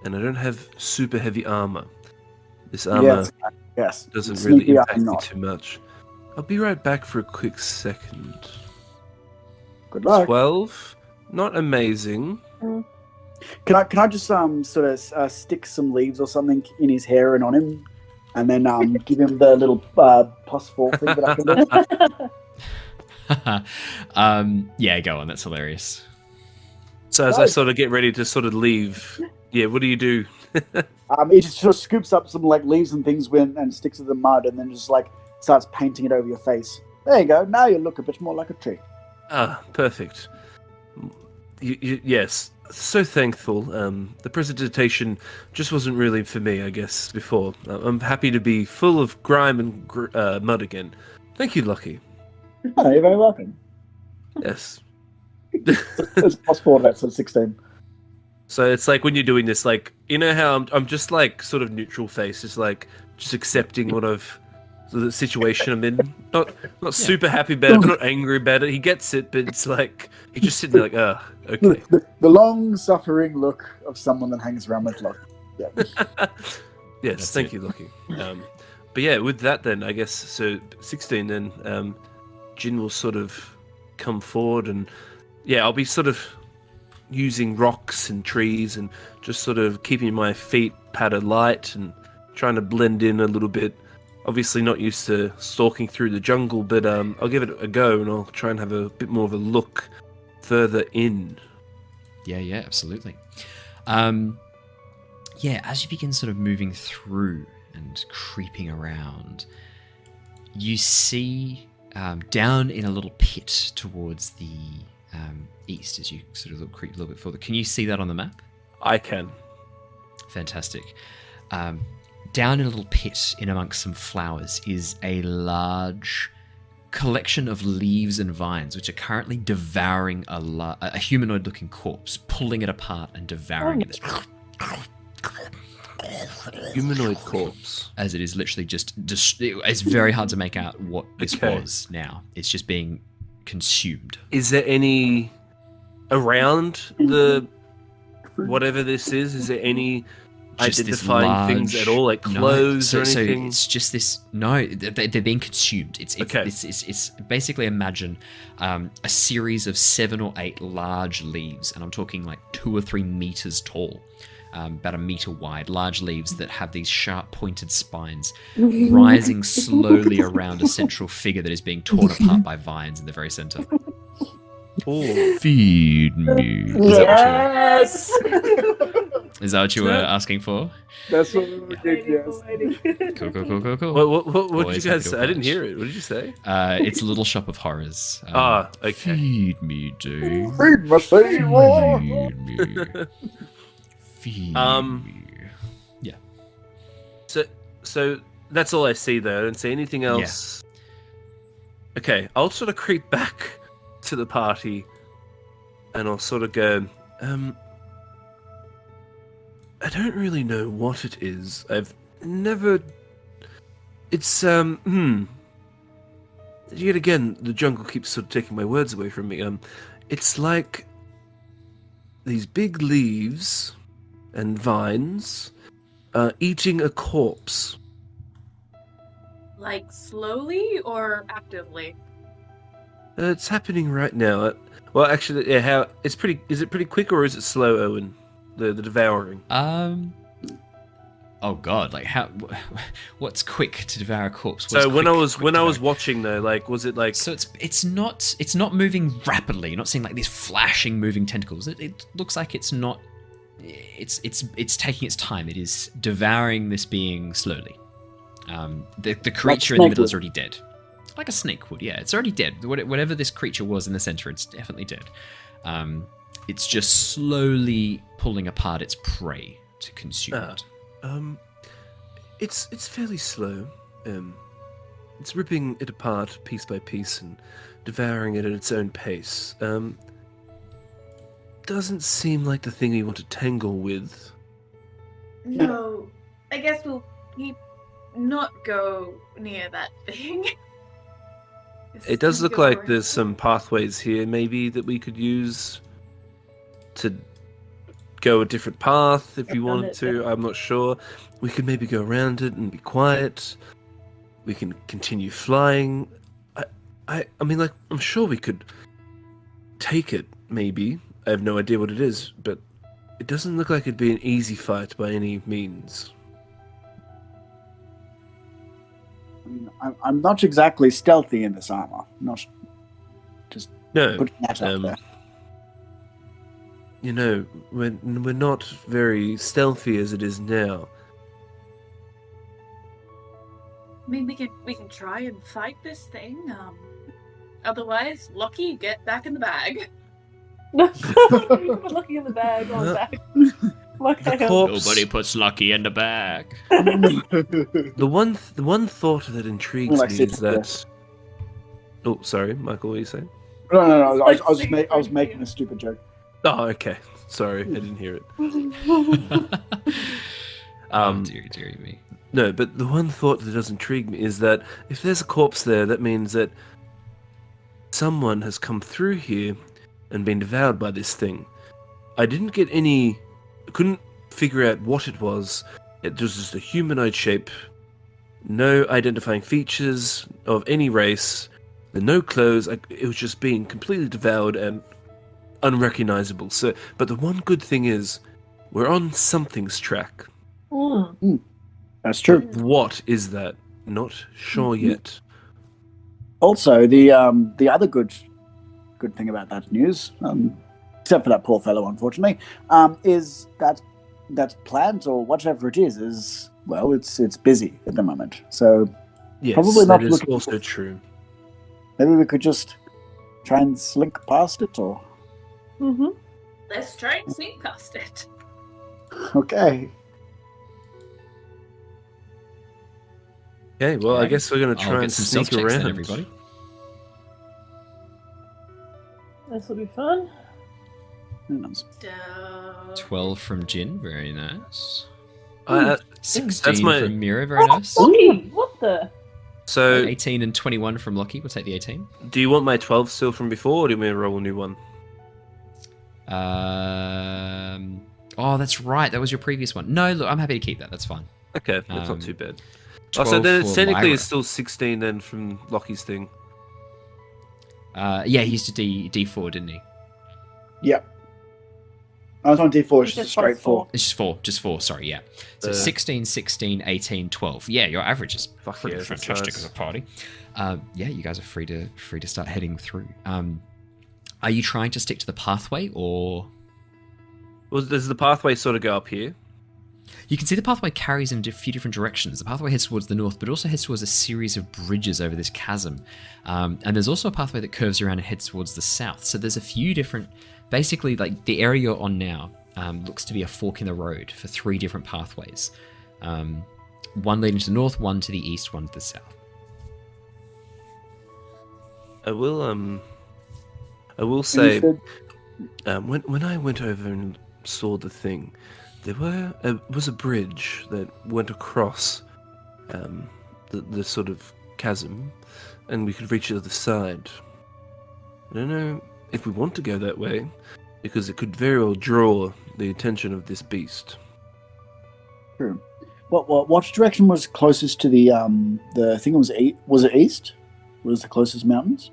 and I don't have super heavy armor. This armor Yes. Doesn't Sneaky really impact I'm me not. too much. I'll be right back for a quick second. Good luck. 12? Not amazing. Can I just sort of stick some leaves or something in his hair and on him, and then give him the little +4 thing that I can do? Yeah, go on. That's hilarious. So as I sort of get ready to sort of leave, yeah, what do you do? He just sort of scoops up some like leaves and things and sticks it in the mud, and then just like starts painting it over your face. There you go. Now you look a bit more like a tree. Ah, perfect. Yes, so thankful. The presentation just wasn't really for me, I guess, before. I'm happy to be full of grime and mud again. Thank you, Lockie. Oh, you're very welcome. Yes. It's +4, that's a 16. So it's like when you're doing this, like, you know how I'm just like sort of neutral face, just like just accepting the situation I'm in. Not super happy about it, not angry about it. He gets it, but it's like he's just sitting there like, okay. The long-suffering look of someone that hangs around with Lockie. Yeah. Yes, That's thank it. you, Lockie. But yeah, with that then, I guess, so 16 then, Jin will sort of come forward and, yeah, I'll be sort of using rocks and trees and just sort of keeping my feet padded light and trying to blend in a little bit. Obviously not used to stalking through the jungle, but I'll give it a go and I'll try and have a bit more of a look further in. Yeah, absolutely. Yeah, as you begin sort of moving through and creeping around, you see down in a little pit towards the east as you sort of creep a little bit further. Can you see that on the map? I can. Fantastic. Down in a little pit in amongst some flowers is a large collection of leaves and vines which are currently devouring a humanoid-looking corpse, pulling it apart and devouring it. Humanoid corpse. As it is literally just it's very hard to make out what this was now. It's just being consumed. Is there any around the whatever this is? Is there any Just this identifying things at all, like clothes or anything? So it's just this. No, they're being consumed. It's Okay. It's basically imagine a series of 7 or 8 large leaves, and I'm talking like 2 or 3 meters tall, about a meter wide, large leaves that have these sharp pointed spines rising slowly around a central figure that is being torn apart by vines in the very center. Oh. Feed me. Yes. Is that what you were asking for? That's what we were doing, yes. Cool. What did Boys, you happy guys to say? I didn't oblige. hear it. What did you say? It's a little shop of horrors. Okay. Feed me, dude. Feed my Seymour! Feed me. Feed Um, me. Yeah. So that's all I see though. I don't see anything else. Okay, I'll sort of creep back to the party and I'll sort of go, I don't really know what it is. I've never... It's, Yet again, the jungle keeps sort of taking my words away from me. It's like these big leaves and vines eating a corpse. Like slowly or actively? It's happening right now. Well, actually, yeah. Is it pretty quick or is it slow, Owen? The devouring. Oh God! Like how? What's quick to devour a corpse? So when I was devour? watching though, like, was it like? So it's not moving rapidly. You're not seeing like these flashing moving tentacles. It looks like it's not. It's taking its time. It is devouring this being slowly. The creature in the middle is already dead. Like a snake would, yeah. It's already dead. Whatever this creature was in the center, it's definitely dead. It's just slowly pulling apart its prey to consume it. It's fairly slow. It's ripping it apart piece by piece and devouring it at its own pace. Doesn't seem like the thing we want to tangle with. No, I guess we'll not go near that thing. It does look like there's some pathways here, maybe, that we could use to go a different path if you wanted to. I'm not sure. we could maybe go around it and be quiet. We can continue flying. I mean, like, I'm sure we could take it, maybe. I have no idea what it is, but it doesn't look like it'd be an easy fight by any means. I mean, I'm not exactly stealthy in this armor. Not just No, putting that out there. you know, we're not very stealthy as it is now. I mean, we can try and fight this thing. Otherwise, Lockie, get back in the bag. Put Lucky in the bag on the back. Like I have. Nobody puts Lucky in the bag. The one thought that intrigues Like me sit is there. that. Oh, sorry, Michael. What are you saying? No. It's I was like making a stupid joke. Oh, okay. Sorry, I didn't hear it. Dear me. No, but the one thought that does intrigue me is that if there's a corpse there, that means that someone has come through here and been devoured by this thing. I couldn't figure out what it was. It was just a humanoid shape, no identifying features of any race, no clothes. It was just being completely devoured and unrecognizable. So, but the one good thing is, we're on something's track. That's true. What is that? Not sure yet. Also, the other good thing about that news, except for that poor fellow, unfortunately, is that plant or whatever it is well, it's busy at the moment. So Yes, Probably not that is looking also for- true. maybe we could just try and slink past it, or Let's try and sneak past it. okay. Okay, well, I Okay. guess we're going to I'll try get and some sneak stealth checks around. then, everybody. This will be fun. Who knows? So... 12 from Jin, very nice. 16 That's my- from Mira, very nice. Lucky! What the? So, 18 and 21 from Lockie. We'll take the 18. do you want my 12 still from before, or do you want me to roll a new one? Oh, that's right. That was your previous one. No, look, I'm happy to keep that. That's fine. Okay, that's not Um, too bad. 12 So then it's for technically Lyra. it's still 16 then from Lockie's thing. Yeah, he used to D4, didn't he? Yep. I was on D4, It's just a just straight plus 4. It's just four, sorry, yeah. So Uh, 16, 16, 18, 12. Yeah, your average is Fuck pretty yeah, that's fantastic nice. as a party. Yeah, you guys are free to start heading through. Are you trying to stick to the pathway, or Well, does the pathway sort of go up here? you can see the pathway carries in a few different directions. The pathway heads towards the north, but also heads towards a series of bridges over this chasm. And there's also a pathway that curves around and heads towards the south. So there's a few different, basically, like the area you're on now looks to be a fork in the road for 3 different pathways. One leading to the north, one to the east, one to the south. I will say, when I went over and saw the thing, there was a bridge that went across the sort of chasm, and we could reach the other side. I don't know if we want to go that way, because it could very well draw the attention of this beast. True. What direction was closest to the thing? Was it east? Was the closest mountains?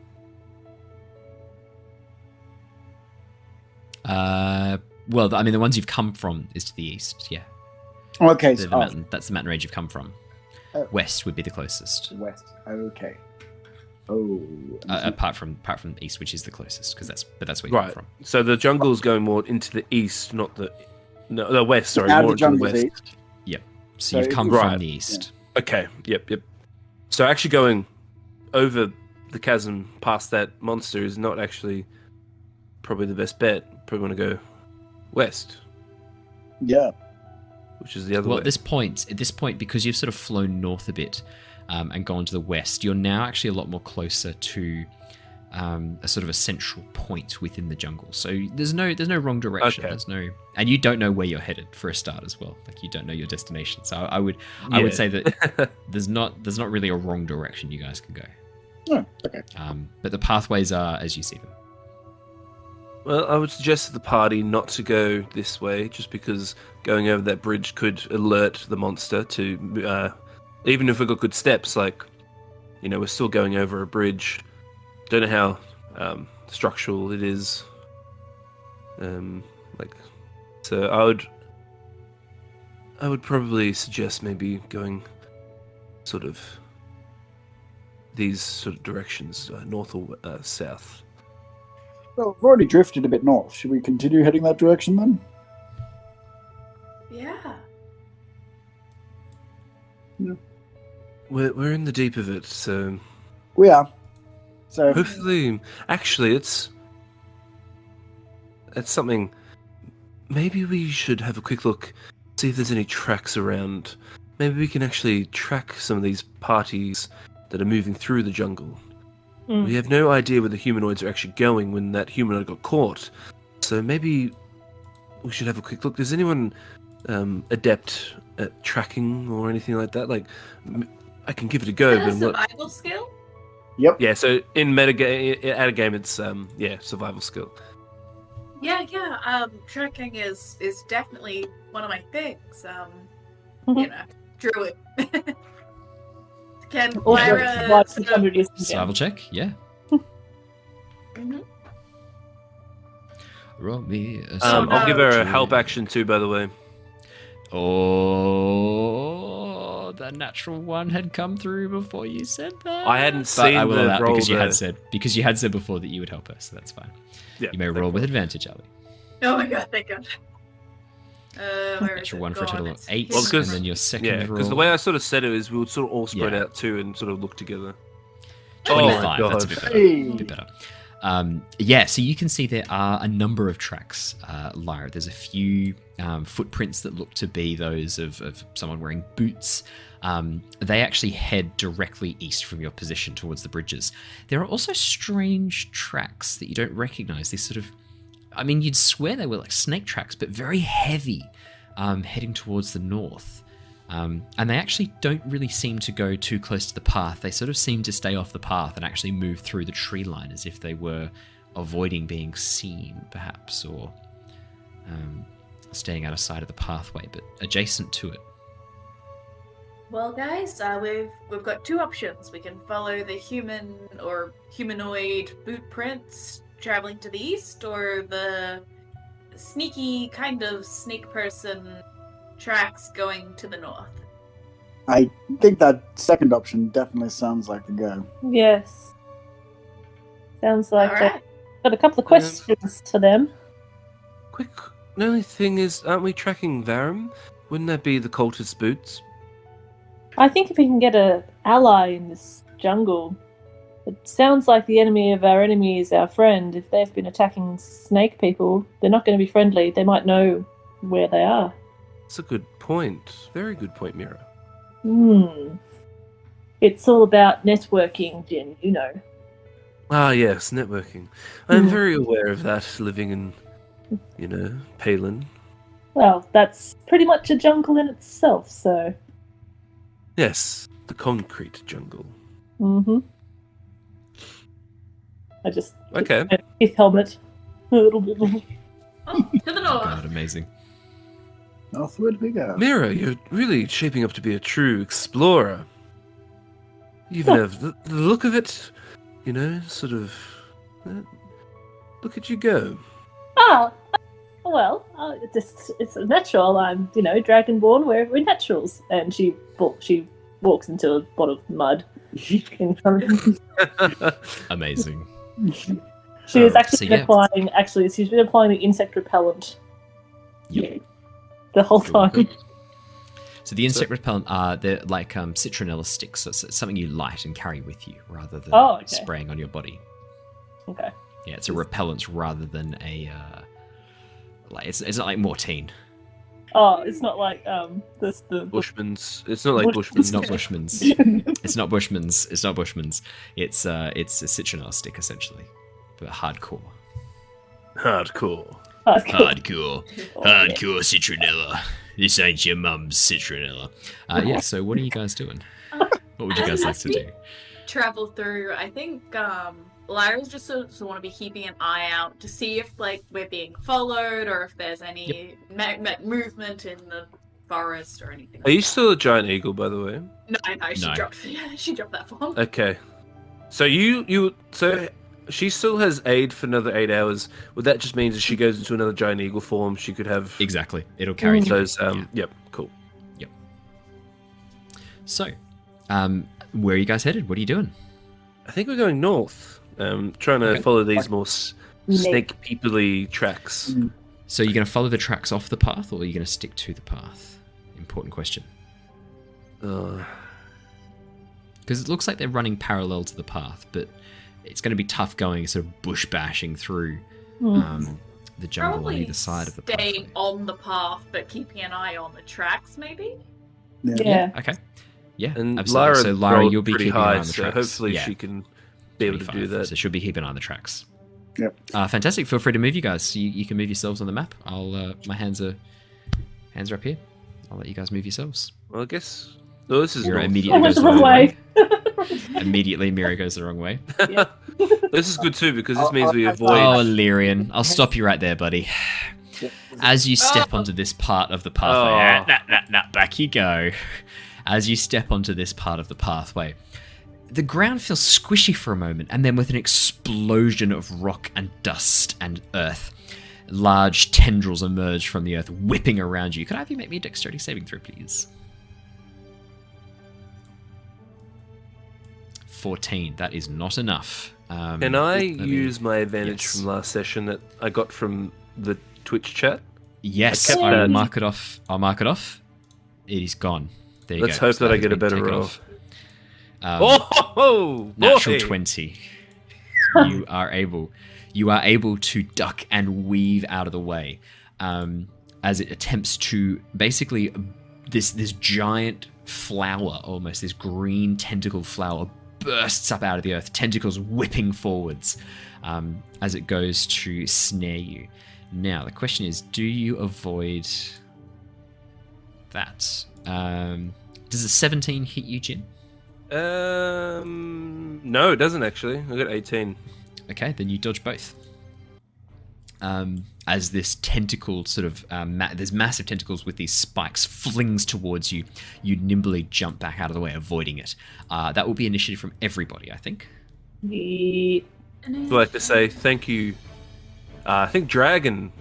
Well, I mean, the ones you've come from is to the east, yeah. Okay, The mountain, that's the mountain range you've come from. West would be the closest. west. Okay. Oh. Apart from east, which is the closest, because that's where you Right. come from. So the jungle's going more into the east, not the west. Sorry, Out more of the into the jungle's west. east. So So you've come right, from the east. Okay. Yep. So actually going over the chasm past that monster is not actually probably the best bet. Probably want to go west, Yeah. which is the other Well, way. at this point, because you've sort of flown north a bit and gone to the west, you're now actually a lot more closer to a sort of a central point within the jungle. So there's no wrong direction. Okay. And you don't know where you're headed for a start as well. Like you don't know your destination. So I would Yeah. say that there's not really a wrong direction you guys can go. Oh, okay. But the pathways are as you see them. Well, I would suggest to the party not to go this way, just because going over that bridge could alert the monster to, even if we got good steps, like, we're still going over a bridge. Don't know how structural it is. So I would probably suggest maybe going sort of these sort of directions, north or south. Well, we've already drifted a bit north. Should we continue heading that direction then? Yeah. We're in the deep of it, so We are. So hopefully, actually, it's something. Maybe we should have a quick look, see if there's any tracks around. Maybe we can actually track some of these parties that are moving through the jungle. We have no idea where the humanoids are actually going when that humanoid got caught. So maybe we should have a quick look. Does anyone adept at tracking or anything like that? Like, I can give it a go. Is that a But survival skill? Yep. yeah, so in metagame, at a game, it's survival skill. Yeah. Tracking is definitely one of my things. Druid. Can Lyra sort of... Survival check, yeah. Mhm. Roll me a I'll give her a survival help check. action too, by the way. Oh, that natural one had come through before you said that. I hadn't But seen I will the allow it roll because you there. had said before that you would help us, so that's fine. Yeah, You may roll with advantage, Ali. Oh my god, thank god. Where is Natural it? one for a Go total on, of it's 8, Well, and because- then your second Yeah, roll. because the way I sort of said it is we would sort of all spread Yeah. out too and sort of look together. 25, Oh my that's a God. bit better. Hey. A bit better. So you can see there are a number of tracks, Lyra. There's a few footprints that look to be those of someone wearing boots. They actually head directly east from your position towards the bridges. There are also strange tracks that you don't recognize. These sort of, you'd swear they were like snake tracks, but very heavy, heading towards the north. And they actually don't really seem to go too close to the path. They sort of seem to stay off the path and actually move through the tree line as if they were avoiding being seen, perhaps, or staying out of sight of the pathway, but adjacent to it. Well, guys, we've got two options. We can follow the human or humanoid boot prints traveling to the east, or the sneaky kind of snake person tracks going to the north. I think that second option definitely sounds like a go. Yes. Sounds like All right. got a couple of questions to them. Quick, the only thing is, aren't we tracking Varum? Wouldn't that be the cultist boots? I think if we can get an ally in this jungle, it sounds like the enemy of our enemy is our friend. If they've been attacking snake people, they're not going to be friendly. They might know where they are. That's a good point. Very good point, Mira. It's all about networking, Jen, you know. Ah, yes, networking. I'm very aware of that, living in, Palin. Well, that's pretty much a jungle in itself, so... Yes, the concrete jungle. I just... Okay. Pith helmet. A little bit. Oh, to the north. God, amazing. Northward we go. Mira, you're really shaping up to be a true explorer. You even have the look of it, sort of... look at you go. Well, it's a natural. I'm, Dragonborn. We're naturals. And she walks into a pot of mud in front of me. Amazing. She was actually So, been yeah. applying. Actually, she's been applying the insect repellent Yep. the whole Cool, time. cool. So the insect repellent they're like citronella sticks. So it's something you light and carry with you rather than Oh, okay. spraying on your body. Okay. Yeah, it's a repellent rather than a it's not like Mortine. Oh, it's not like the Bushman's. It's not like It's Bushman's. not Bushman's. It's not Bushman's. It's not Bushman's. It's a citronella stick essentially, but hardcore. Hardcore. Hardcore. Oh, Hardcore citronella. This ain't your mum's citronella. Yeah, so what are you guys doing? What would you guys like to do? Travel through, I think, Lyra's just sort of want to be keeping an eye out to see if like we're being followed or if there's any movement in the forest or anything. Are you still a giant eagle, by the way? No, she No. dropped. Yeah, she dropped that form. Okay. So so she still has aid for another 8 hours. Would that just mean that she goes into another giant eagle form, she could have Exactly. It'll carry through. those? Yep. Cool. So, where are you guys headed? What are you doing? I think we're going north. Trying to Okay. follow these more snake people-y tracks. So you're going to follow the tracks off the path, or are you going to stick to the path? Important question. Uh, Because it looks like they're running parallel to the path, but it's going to be tough going sort of bush bashing through the jungle Probably on either side of the staying path. on the path, but keeping an eye on the tracks, maybe. Yeah. Okay. Yeah, and absolutely. Lyra, So Lyra, rolled you'll be pretty keeping an eye high, on the so tracks. hopefully Yeah, she can be able to do 25. that. So she'll be keeping an eye on the tracks. Yep. Fantastic. Feel free to move, you guys. You can move yourselves on the map. My hands are up here. I'll let you guys move yourselves. Well, I guess. No, this is Mira north. immediately I went goes the wrong way. Immediately, Mira goes the wrong way. This is good too because this means we Oh, avoid. Oh, Lyrian, I'll stop you right there, buddy. As you step onto this part of the pathway, back you go. As you step onto this part of the pathway, the ground feels squishy for a moment, and then with an explosion of rock and dust and earth, large tendrils emerge from the earth, whipping around you. Could I have you make me a dexterity saving throw, please? 14. That is not enough. Can I let me- use my advantage Yes. from last session that I got from the Twitch chat? Yes, I kept I'll that. mark it off. I'll mark it off. It is gone. There you Let's go. hope So that I has get a been better taken roll. off. Oh, Natural boy. 20. You are able to duck and weave out of the way as it attempts to basically this giant flower, almost this green tentacle flower, bursts up out of the earth, tentacles whipping forwards as it goes to snare you. Now the question is, do you avoid that? Does a 17 hit you, Jin? No, it doesn't actually. I got 18. Okay, then you dodge both. As this tentacle sort of, there's massive tentacles with these spikes flings towards you, you nimbly jump back out of the way, avoiding it. That will be initiative from everybody, I think. Yeah. I'd like to say thank you. I think Dragon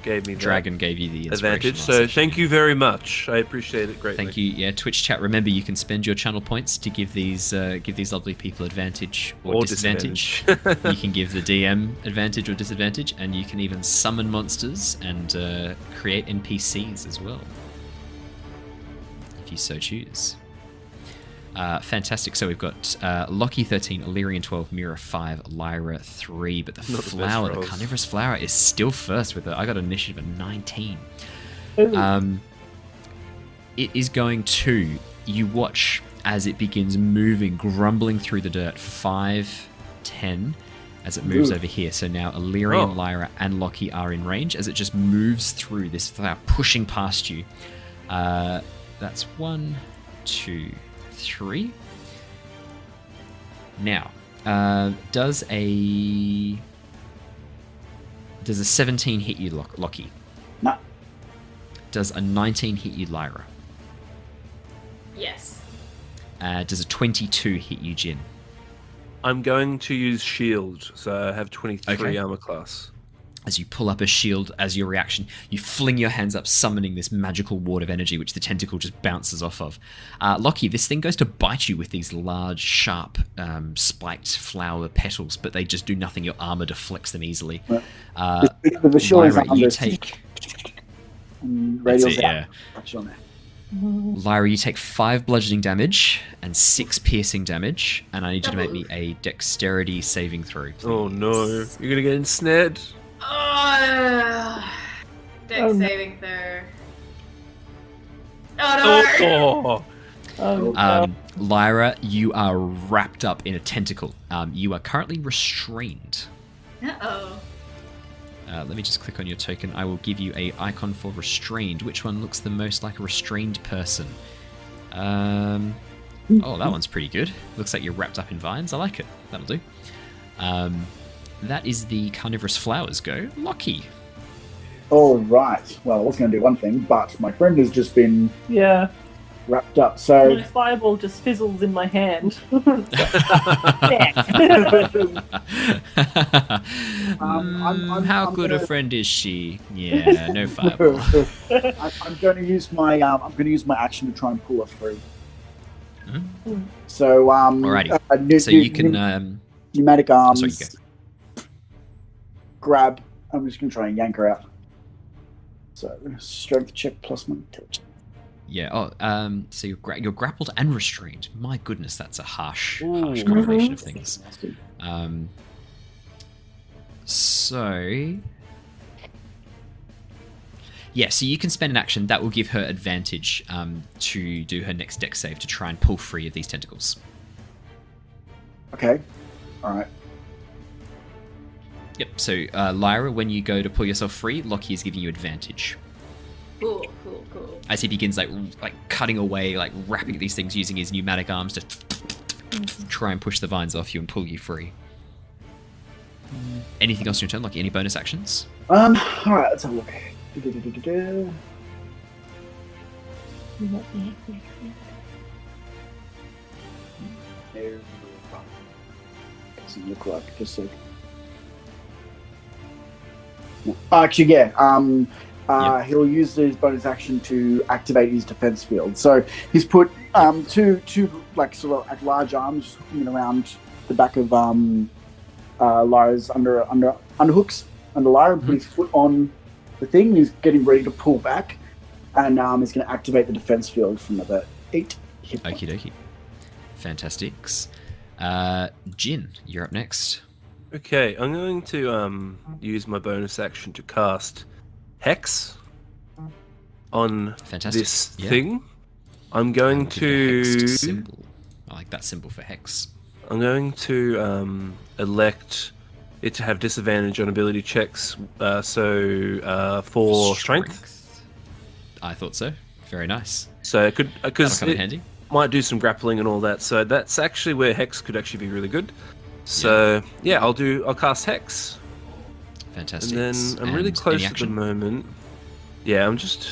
gave me the Dragon gave you the inspiration advantage, last so session. thank you very much. I appreciate it greatly. Thank you. Yeah, Twitch chat. Remember, you can spend your channel points to give these lovely people advantage or disadvantage. You can give the DM advantage or disadvantage, and you can even summon monsters and create NPCs as well, if you so choose. Fantastic. So we've got Lockie 13, Illyrian 12, Mira 5, Lyra 3, but the Not the best flower, the rolls. carnivorous flower, is still first with I got an initiative of 19. Ooh. It is going to, you watch as it begins moving, grumbling through the dirt, 5, 10, as it moves over here. So now Illyrian, Oh. Lyra, and Lockie are in range as it just moves through this flower, pushing past you. That's 1, 2, 3. Now, does a 17 hit you, Lockie? No. Does a 19 hit you, Lyra? Yes. Does a 22 hit you, Jin? I'm going to use shield, so I have 23 Okay. armor class. As you pull up a shield, as your reaction, you fling your hands up, summoning this magical ward of energy, which the tentacle just bounces off of. Lockie, this thing goes to bite you with these large, sharp, spiked flower petals, but they just do nothing. Your armor deflects them easily. The shield is Lyra, under you take... and That's radial's it, out. yeah. Touch on there. Lyra, you take 5 bludgeoning damage and 6 piercing damage, and I need you to make me a dexterity saving throw, please. Oh no, you're gonna get ensnared. Dex Oh, no. saving throw. Oh no! Oh, Oh, Lyra, you are wrapped up in a tentacle. You are currently restrained. Uh-oh. Let me just click on your token. I will give you a icon for restrained. Which one looks the most like a restrained person? Oh, that one's pretty good. Looks like you're wrapped up in vines. I like it. That'll do. That is the carnivorous flowers go. Lockie. All right. Well, I was going to do one thing, but my friend has just been Yeah. wrapped up. So My fireball just fizzles in my hand. How I'm good a gonna- friend is she? Yeah, no fireball. I'm going to use my action to try and pull her through. Hmm? So Alrighty. So you can. pneumatic arms. Sorry, you go. Grab. I'm just going to try and yank her out. So strength check plus my intelligence. Yeah. Oh. So you're grappled and restrained. My goodness, that's a harsh combination of things. So. Yeah, so you can spend an action that will give her advantage to do her next dex save to try and pull free of these tentacles. Okay. All right. Yep. So Lyra, when you go to pull yourself free, Lockie is giving you advantage Cool. as he begins like cutting away, like wrapping these things using his pneumatic arms to try and push the vines off you and pull you free. Anything else in your turn? Lockie? Any bonus actions? All right. Let's have a look. Do-do-do-do-do. Doesn't look like just like. Actually, yeah. He'll use his bonus action to activate his defense field. So he's put two like sort of like large arms hooking around the back of Lyra's underhooks under Lyra, and put his foot on the thing. He's getting ready to pull back, and he's going to activate the defense field for another 8 hit points. Okie dokie. Fantastics. Jin, you're up next. Okay, I'm going to use my bonus action to cast Hex on Fantastic. this Yeah. thing. I'm going Give it a hexed to symbol. I like that symbol for hex. elect it to have disadvantage on ability checks. For strength. I thought so. Very nice. So it could That'll because come in it handy. might do some grappling and all that. So that's actually where Hex could actually be really good. So yeah, I'll cast Hex. Fantastic. And then I'm really And close any at the action? moment. Yeah, I'm just.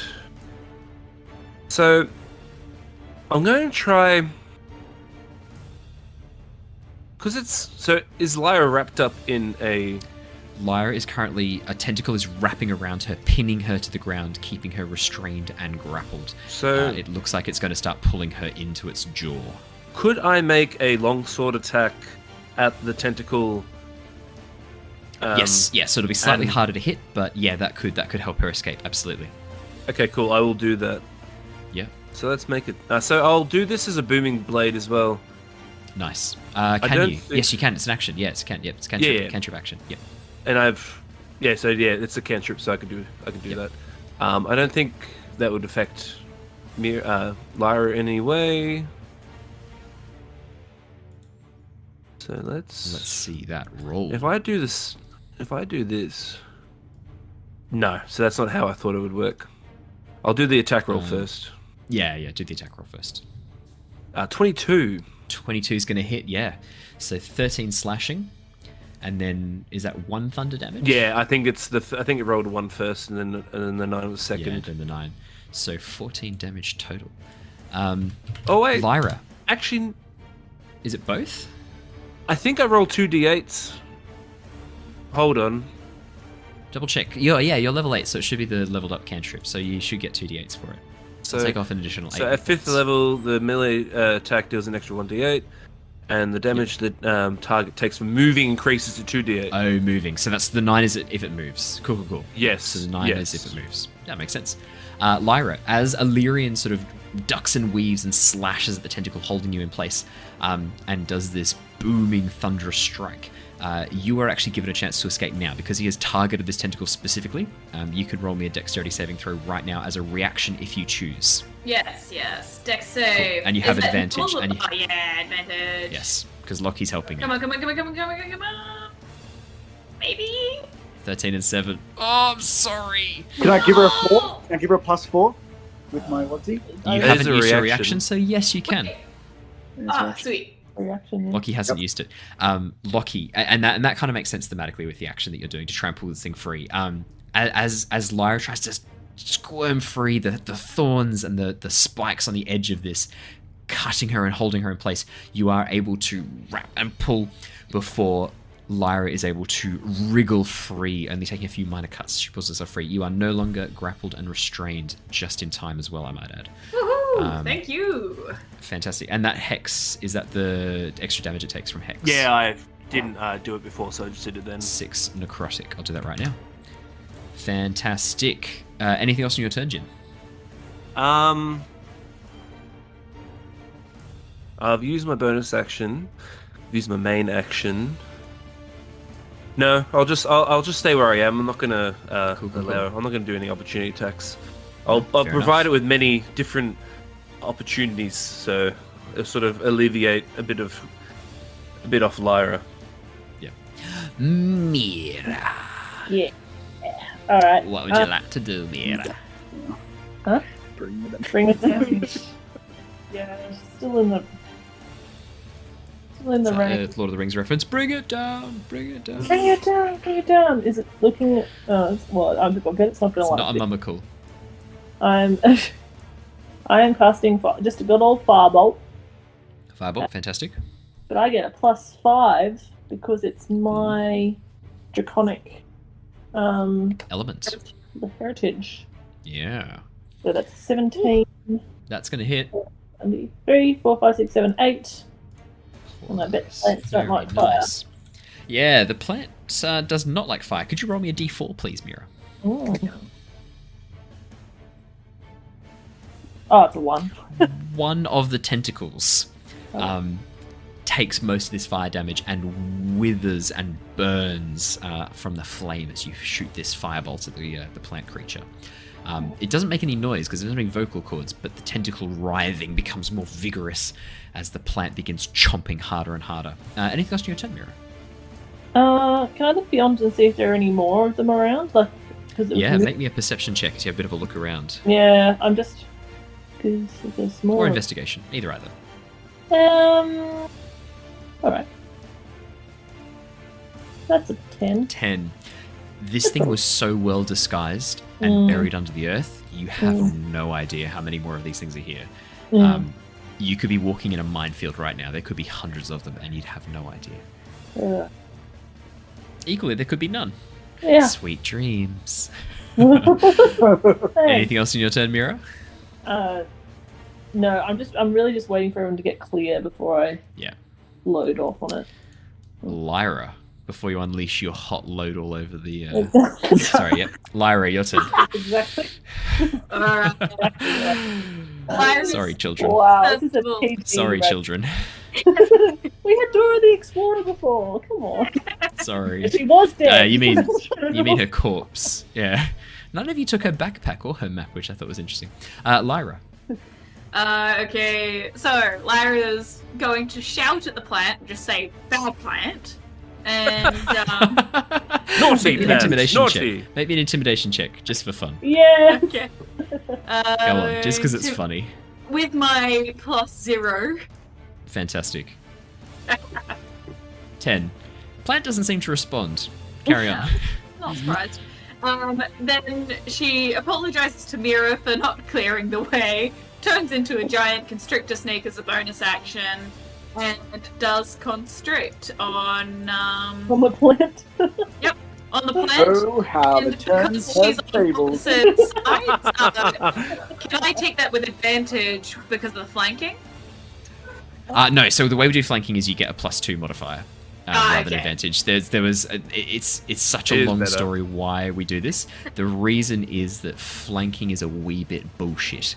So I'm going to try. Because it's. So is Lyra wrapped up in a. Lyra is currently, a tentacle is wrapping around her, pinning her to the ground, keeping her restrained and grappled. So It looks like it's going to start pulling her into its jaw. could I make a longsword attack at the tentacle? Yes, so it'll be slightly and- harder to hit, but yeah, that could help her escape, absolutely. Okay, cool. I will do that. Yeah, So let's make it. So I'll do this as a booming blade as well. nice. don't Can you? think- Yes, you can. It's an action. Yeah, it's a cantrip, Yeah. cantrip action. Yep. And it's a cantrip, so I can do Yep. that. I don't think that would affect Lyra in any way. So Let's see that roll. If I do this, no. So that's not how I thought it would work. I'll do the attack roll first. Yeah, do the attack roll first. 22. 22 is going to hit, yeah. So 13 slashing, and then is that 1 thunder damage? Yeah, I think it's I think it rolled a 1 first, and then the 9 was Yeah, second. and then the 9. So 14 damage total. Oh wait, Lyra, actually, is it both? I think I rolled 2 d8s. Hold on. Double check. You're level 8, so it should be the leveled up cantrip, so you should get 2d8s for it. So take off an additional 8. So at 5th level, the melee attack deals an extra 1d8, and the damage that target takes from moving increases to 2d8. Oh, moving. So that's the 9 is if it moves. Cool. Yes. So the 9 yes. is if it moves. That makes sense. Lyra, as Illyrian sort of ducks and weaves and slashes at the tentacle, holding you in place, and does this booming, thunderous strike, you are actually given a chance to escape now because he has targeted this tentacle specifically. You could roll me a dexterity saving throw right now as a reaction if you choose. Yes. Dex save. And you have Is that advantage, normal? and you- Oh, yeah, advantage. Yes, because Lockie's helping you. Come on. Maybe. 13 and 7. Oh, I'm sorry. Can I give her a 4? Can I give her a +4 with my what's he? You That haven't is a used your reaction. reaction, so yes, you can. Ah, sweet. Reaction. Yeah. Lockie hasn't used it. Lockie, and that kind of makes sense thematically with the action that you're doing to try and pull this thing free. As Lyra tries to squirm free, the thorns and the spikes on the edge of this, cutting her and holding her in place, you are able to wrap and pull before Lyra is able to wriggle free, only taking a few minor cuts. She pulls herself free. You are no longer grappled and restrained, just in time as well, I might add. Woohoo! Thank you. Fantastic. And that hex, is that the extra damage it takes from hex? Yeah, I didn't do it before, so I just did it then. 6 necrotic. I'll do that right now. Fantastic. Anything else on your turn, Jin? I've used my bonus action. I've used my main action. No, I'll just stay where I am. I'm not gonna Cool. I'm not gonna do any opportunity attacks. I'll Fair provide enough. it with many different opportunities, so it'll sort of alleviate a bit off Lyra. Yeah. Mira. Yeah. All right. What would you like to do, Mira? Bring it in. Bring it down. Yeah, she's still in the It's range. Lord of the Rings reference. Bring it down. Bring it down. Bring it down. Bring it down. Is it looking at? Well, I bet it's not going It's to not a like. mummical. I am casting just a good old firebolt, Firebolt, fantastic. but I get a +5 because it's my draconic Elements. the heritage. Yeah. So that's 17, That's going to hit. 3, 4, 5, 6, 7, 8. And I bet plants don't Very like fire. nice. Yeah, the plant does not like fire. Could you roll me a d4, please, Mira? Oh, it's a 1. One of the tentacles takes most of this fire damage and withers and burns from the flame as you shoot this firebolt at the plant creature. It doesn't make any noise because it doesn't make vocal cords, but the tentacle writhing becomes more vigorous as the plant begins chomping harder and harder. Anything else on your turn, Mira? Can I look beyond and see if there are any more of them around? Like, cause it Yeah, was make me a perception check as you have a bit of a look around. Yeah, I'm just because there's more. Or investigation, either. Alright. That's a 10. 10. This thing was so well disguised and buried under the earth, you have no idea how many more of these things are here. You could be walking in a minefield right now. There could be hundreds of them, and you'd have no idea. Equally, there could be none. Yeah. Sweet dreams. Thanks. Anything else in your turn, Mira? No, I'm really just waiting for everyone to get clear before I Yeah. load off on it. Lyra, before you unleash your hot load all over the... Exactly. Sorry, yep. Lyra, your turn. Exactly. Alright. Lyra's- Sorry, children. Wow, this is a Cool. PG Sorry, rate. children. We had Dora the Explorer before. Come on. Sorry. She was dead. You mean her corpse? Yeah. None of you took her backpack or her map, which I thought was interesting. Lyra. Okay, so Lyra's going to shout at the plant and just say, "Bad plant." And, Naughty Make me an plant, intimidation naughty. check. Make me an intimidation check, just for fun. Yeah. okay. Go on, just because it's funny. With my +0. Fantastic. 10. Plant doesn't seem to respond. Carry on. Not surprised. Then she apologizes to Mira for not clearing the way, turns into a giant constrictor snake as a bonus action, and does constrict on From the plant. on the plant. Oh, how the And turns because she's have on tables. opposite sides, can I take that with advantage because of the flanking? No, so the way we do flanking is you get a +2 modifier. Rather than okay. advantage. It's such It a is long better. story why we do this. The reason is that flanking is a wee bit bullshit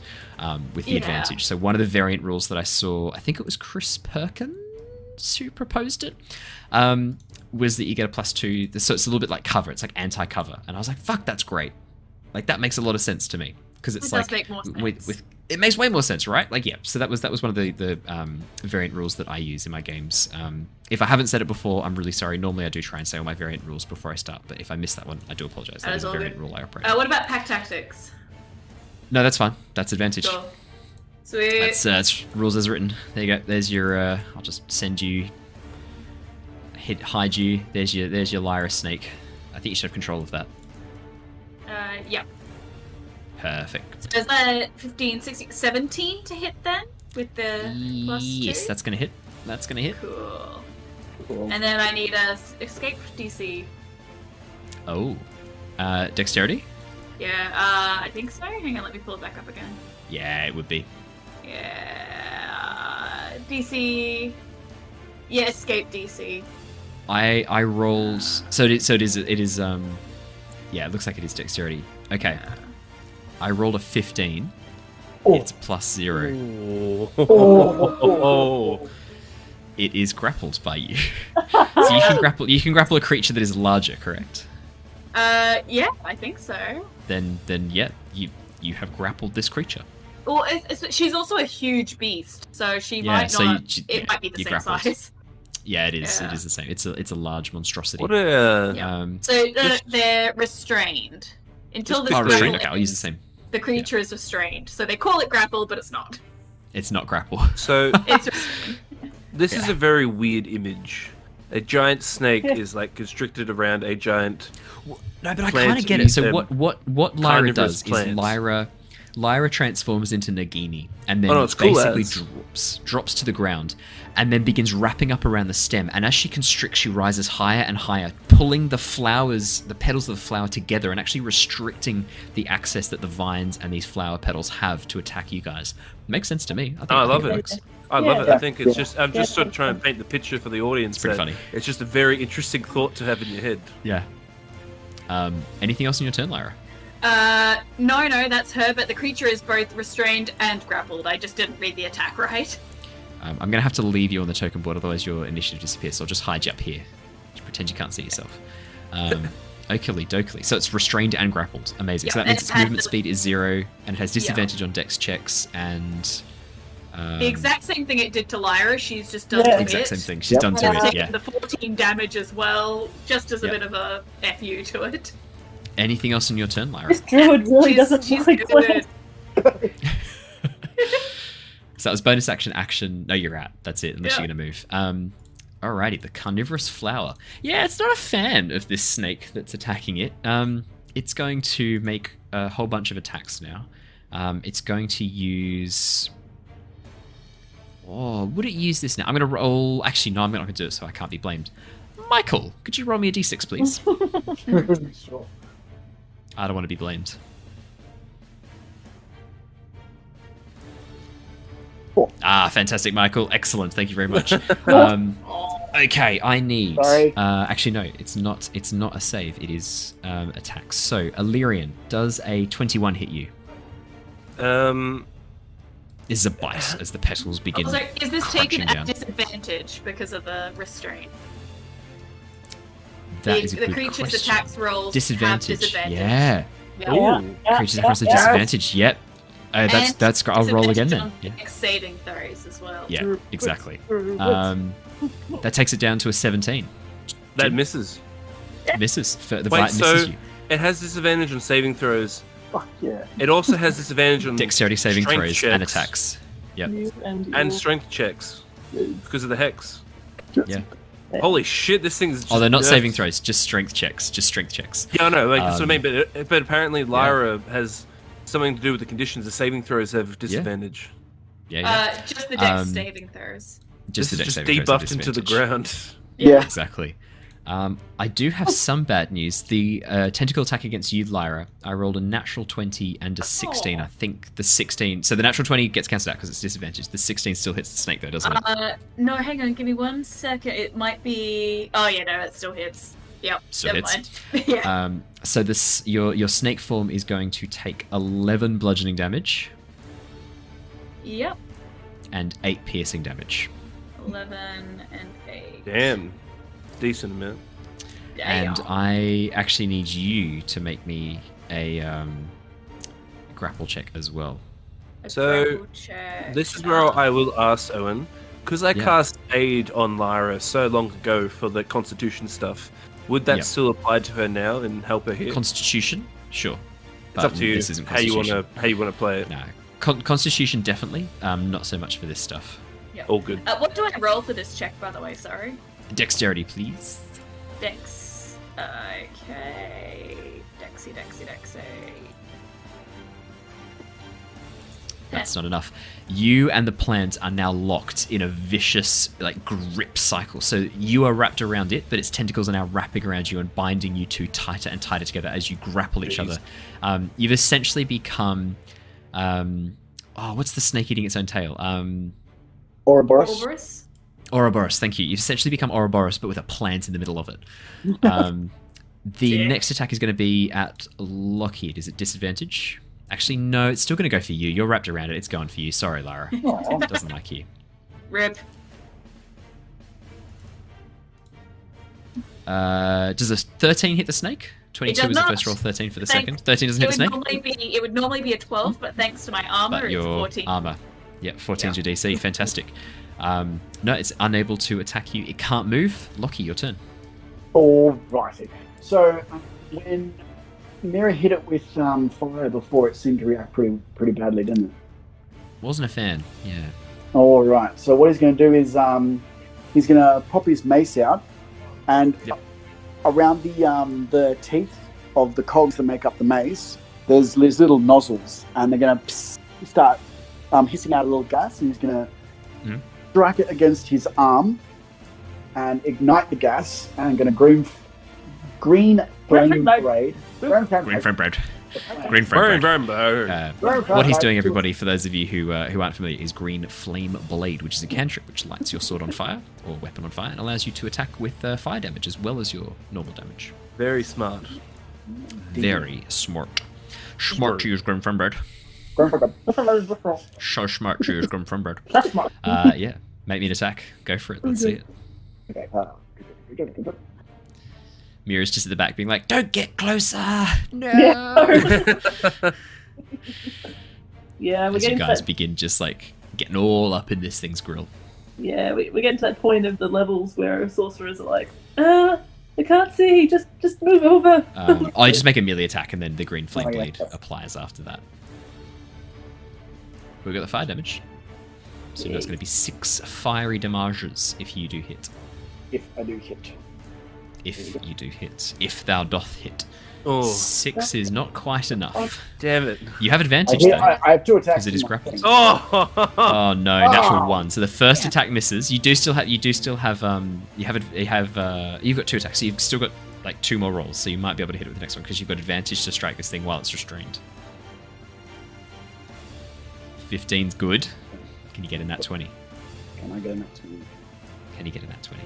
with the Yeah. advantage. So one of the variant rules that I saw, I think it was Chris Perkins who proposed it, was that you get a +2. So it's a little bit like cover. It's like anti-cover. And I was like, fuck, that's great. Like that makes a lot of sense to me. Because it's It does like make more sense. with it makes way more sense, right? Like, yeah. So that was one of the variant rules that I use in my games. If I haven't said it before, I'm really sorry. Normally, I do try and say all my variant rules before I start, but if I miss that one, I do apologize. That That is is a all variant good. rule I operate. What about pack tactics? No, that's fine. That's advantage. Sure. Sweet. That's rules as written. There you go. There's your. I'll just send you. Hide you. There's your Lyra snake. I think you should have control of that. Yep. Perfect. So is that 15, 16, 17 to hit then? With the plus 2? Yes, that's gonna hit. That's gonna hit. Cool. Cool. And then I need a escape DC. Oh. Dexterity? Yeah, I think so. Hang on, let me pull it back up again. Yeah, it would be. Yeah. DC. Yeah, escape DC. I rolled. So it is. Yeah, it looks like it is dexterity. Okay. I rolled a 15. Oh. It's plus 0. Oh. It is grappled by you. So you can grapple a creature that is larger, correct? Yeah, I think so. Then yeah, you have grappled this creature. Well, she's also a huge beast, so she Yeah, might so not. you- It might be the you same grappled. size. Yeah, it is. Yeah. It is the same. It's a large monstrosity. What a Yeah. So they're restrained until the Oh, Just restraint. grapple Okay, I'll use the ends, same. The creature is restrained, so they call it grapple, but it's not. It's not grapple. so. It's restrained. This is a very weird image. A giant snake is like constricted around a giant. No, but I Plant kind of get it. So eat what Lyra carnivorous does plants. is Lyra transforms into Nagini, and then Oh, no, it's cool basically as. drops to the ground, and then begins wrapping up around the stem. And as she constricts, she rises higher and higher, pulling the petals of the flower together, and actually restricting the access that the vines and these flower petals have to attack you guys. Makes sense to me. I love think it. works. I love it. Yeah. I think it's just. I'm just sort of trying to paint the picture for the audience. It's pretty that funny. It's just a very interesting thought to have in your head. Yeah. Anything else in your turn, Lyra? No, that's her, but the creature is both restrained and grappled. I just didn't read the attack right. I'm going to have to leave you on the token board, otherwise your initiative disappears. So I'll just hide you up here. Just pretend you can't see yourself. Okily dokily. So it's restrained and grappled. Amazing. So Yeah, that means and its it has movement the- speed is 0, and it has disadvantage on dex checks, and... The exact same thing it did to Lyra. She's just done to exact it. same thing. She's Yep. done And to I've it, taken yeah. the 14 damage as well, just as a Yep. bit of a FU to it. Anything else in your turn, Lyra? This druid really doesn't she's like good. So that was bonus action. No, you're out. That's it, unless Yeah. you're going to move. Alrighty, the carnivorous flower. Yeah, it's not a fan of this snake that's attacking it. It's going to make a whole bunch of attacks now. It's going to use... Oh, would it use this now? I'm going to roll... Actually, no, I'm not going to do it, so I can't be blamed. Michael, could you roll me a d6, please? Sure. I don't want to be blamed. Cool. Ah, fantastic, Michael. Excellent. Thank you very much. Oh, Okay, I need. Sorry. Actually, no, it's not. It's not a save. It is attacks. So, Illyrian, does a 21 hit you? This is a bite as the petals begin. so is this taken crunching at down. disadvantage because of the restraint? That is a the good creature's question. attacks rolls Disadvantage. have disadvantage. Yeah, Yeah. Ooh. creatures across a disadvantage. Yep. And That's. I'll roll again then. disadvantage on Yeah. dex saving throws as well. Yeah. Exactly. That takes it down to a 17. That misses. Misses. The Wait, bite so misses you. it has disadvantage on saving throws. Fuck yeah. It also has disadvantage on Dexterity saving strength throws checks and attacks. Yep. and strength checks because of the hex. Yeah. Holy shit, this thing's just Oh, they're not nerfed. saving throws. Just strength checks. Yeah, Yeah, I know. Like, that's what I mean. But apparently Lyra has something to do with the conditions. The saving throws have disadvantage. Yeah. Just the dex Um, saving throws. Just the This dex is just saving throws have debuffed into the disadvantage. ground. Yeah. Exactly. I do have some bad news. The tentacle attack against you, Lyra, I rolled a natural 20 and a 16. Oh. I think the 16... So the natural 20 gets cancelled out because it's disadvantaged. The 16 still hits the snake though, doesn't it? No, hang on, give me 1 second. It might be. Oh yeah, no, it still hits. Yep. Still never hits. mind. Yeah. So this your snake form is going to take 11 bludgeoning damage Yep. and 8 piercing damage. 11 and 8. Damn. Decent amount. And I actually need you to make me a grapple check as well. So, This is where I will ask Owen, because I Yeah. cast Aid on Lyra so long ago for the Constitution stuff. Would that Yep. still apply to her now and help her here? Constitution? Sure. It's up to you This isn't how you Constitution. want to play it. No. Constitution definitely. Not so much for this stuff. Yep. All good. What do I roll for this check, by the way? Sorry. Dexterity, please. Dex. Okay. Dexy. That's not enough. You and the plant are now locked in a vicious grip cycle. So you are wrapped around it, but its tentacles are now wrapping around you and binding you two tighter and tighter together as you grapple each other. You've essentially become what's the snake eating its own tail? Ouroboros. Ouroboros, thank you. You've essentially become Ouroboros, but with a plant in the middle of it. The next attack is going to be at Lockie. Is it disadvantage? Actually, no, it's still going to go for you. You're wrapped around it. It's going for you. Sorry, Lyra. It doesn't like you. Rip. Does a 13 hit the snake? 22 is the first roll, 13 for the second. 13 doesn't hit the snake? It would normally be a 12, but thanks to my armor, But it's your 14. armor. Yep, 14 is your DC. Fantastic. No, it's unable to attack you. It can't move. Lockie, your turn. Alrighty. So when Mira hit it with fire before, it seemed to react pretty badly, didn't it? Wasn't a fan. Yeah. All right. So what he's going to do is he's going to pop his mace out, and around the teeth of the cogs that make up the mace, there's these little nozzles, and they're going to start hissing out a little gas, and he's going to strike it against his arm and ignite the gas, and going to green flame braid. Green flame bread. What he's doing, everybody, for those of you who aren't familiar, is Green Flame Blade, which is a cantrip which lights your sword on fire or weapon on fire and allows you to attack with fire damage as well as your normal damage. Very smart. Very smart. Smart to use Green Flame Bread. So smart to use Green Flame Bread. Yeah, make me an attack. Go for it. Let's see it. Okay. Mira's just at the back being like, don't get closer! No! Yeah, we're As you getting guys to that, begin just getting all up in this thing's grill. yeah, we're getting to that point of the levels where sorcerers are like, I can't see, just move over. I just make a melee attack and then the Green Flame yeah. Blade applies after that. We've got the fire damage. So that's going to be 6 fiery damages if you do hit. If I do hit. If you do hit. If thou doth hit. Oh, 6 is not quite enough. damn it. You have advantage I though, have 2 attacks. because it is grappled. Oh! Oh no, natural 1. So the first attack misses. You've got 2 attacks, so you've still got 2 more rolls, so you might be able to hit it with the next one because you've got advantage to strike this thing while it's restrained. 15's good. Can you get in that 20? Can I get in that 20? Can you get in that 20?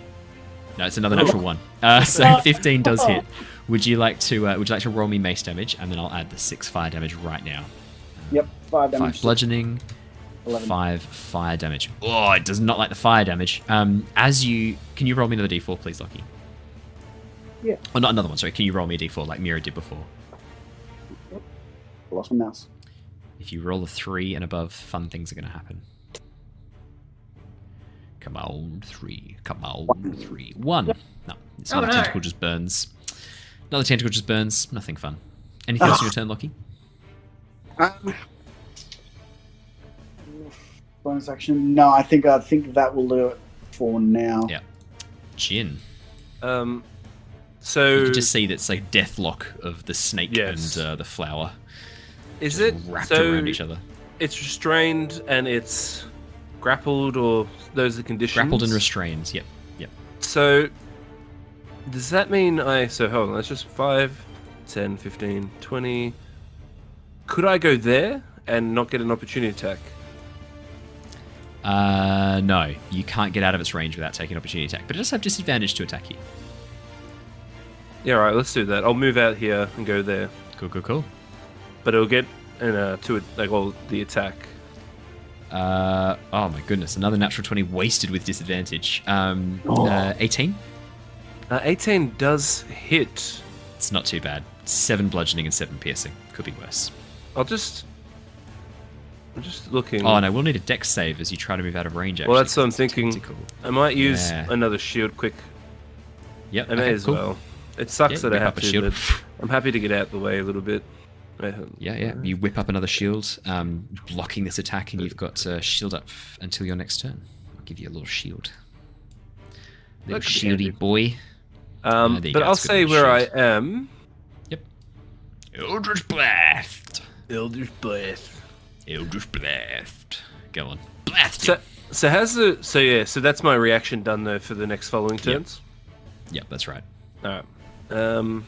No, it's another natural 1. So 15 does hit. Would you like to roll me mace damage, and then I'll add the 6 fire damage right now. Yep, 5 damage. 5 bludgeoning, 11. 5 fire damage. Oh, it does not like the fire damage. Can you roll me another d4, please, Lockie? Yeah. Oh, not another one. Sorry. Can you roll me a d4 like Mira did before? Yep. I lost my mouse. If you roll a 3 and above, fun things are going to happen. Come on, 3. Come on, 3. 1. No, it's another tentacle just burns. Another tentacle just burns. Nothing fun. Anything else on your turn, Lockie? Bonus action? No, I think that will do it for now. Yeah. Jin. So You can just see that's deathlock of the snake and the flower. is just it wrapped so around each other? It's restrained and it's grappled, or those are the conditions? Grappled and restrained. Yep. So does that mean so hold on, that's just 5, 10, 15, 20. Could I go there and not get an opportunity attack? No, you can't get out of its range without taking an opportunity attack, but it does have disadvantage to attack you. Yeah, alright, let's do that. I'll move out here and go there. Cool. But it'll get the attack. Oh my goodness, another natural 20 wasted with disadvantage. 18? 18 does hit. It's not too bad. 7 bludgeoning and 7 piercing. Could be worse. I'm just looking. Oh no, we'll need a dex save as you try to move out of range, actually. Well, that's what I'm It's thinking. tactical. I might use Yeah. another shield quick. Yep, I may okay, as cool. well. It sucks Yeah, that I whip have up a to, shield. but I'm happy to get out the way a little bit. Yeah. You whip up another shield, blocking this attack, and you've got shield up until your next turn. I'll give you a little shield. Little shieldy boy. But I'll say where I am. Yep. Eldritch Blast. Eldritch Blast. Eldritch Blast. Go on. Blast. So that's my reaction done though for the next following turns. Yep, that's right. All right.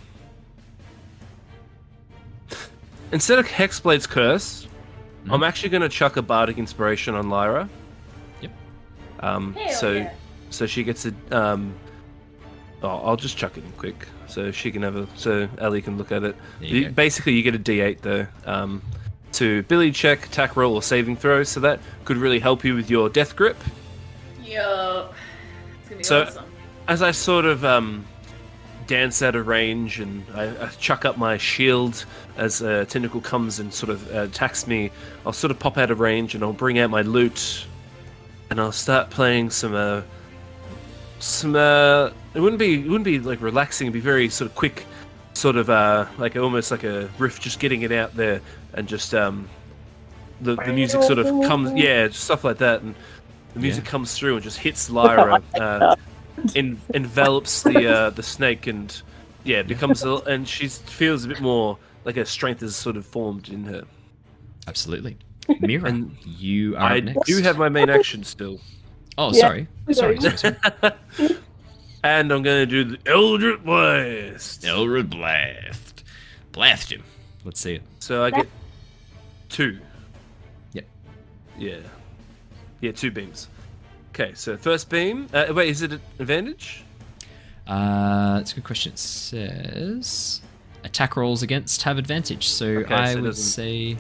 Instead of Hexblade's Curse, I'm actually going to chuck a Bardic Inspiration on Lyra. Yep. So she gets a. I'll just chuck it in quick, so she can have a. So Ellie can look at it. Basically, you get a D8 though, to ability check, attack roll, or saving throw. So that could really help you with your Death Grip. Yup. It's gonna be So, awesome. as I sort of dance out of range and I chuck up my shield as a tentacle comes and sort of attacks me, I'll sort of pop out of range and I'll bring out my lute and I'll start playing some it wouldn't be like relaxing, it'd be very sort of quick, sort of like almost like a riff, just getting it out there and just the music sort of comes, just stuff like that, and the music comes through and just hits Lyra, envelops the snake, and becomes and she feels a bit more like her strength is sort of formed in her. Absolutely. Mira, And you are I up next. do have my main action still. Oh, Yeah. sorry. And I'm going to do the Eldritch Blast. Eldritch Blast. Blast him. Let's see it. So I get 2. Yep. Yeah, 2 beams. Okay, so first beam. Wait, is it an advantage? That's a good question. It says attack rolls against have advantage. So Okay, I so it would doesn't- say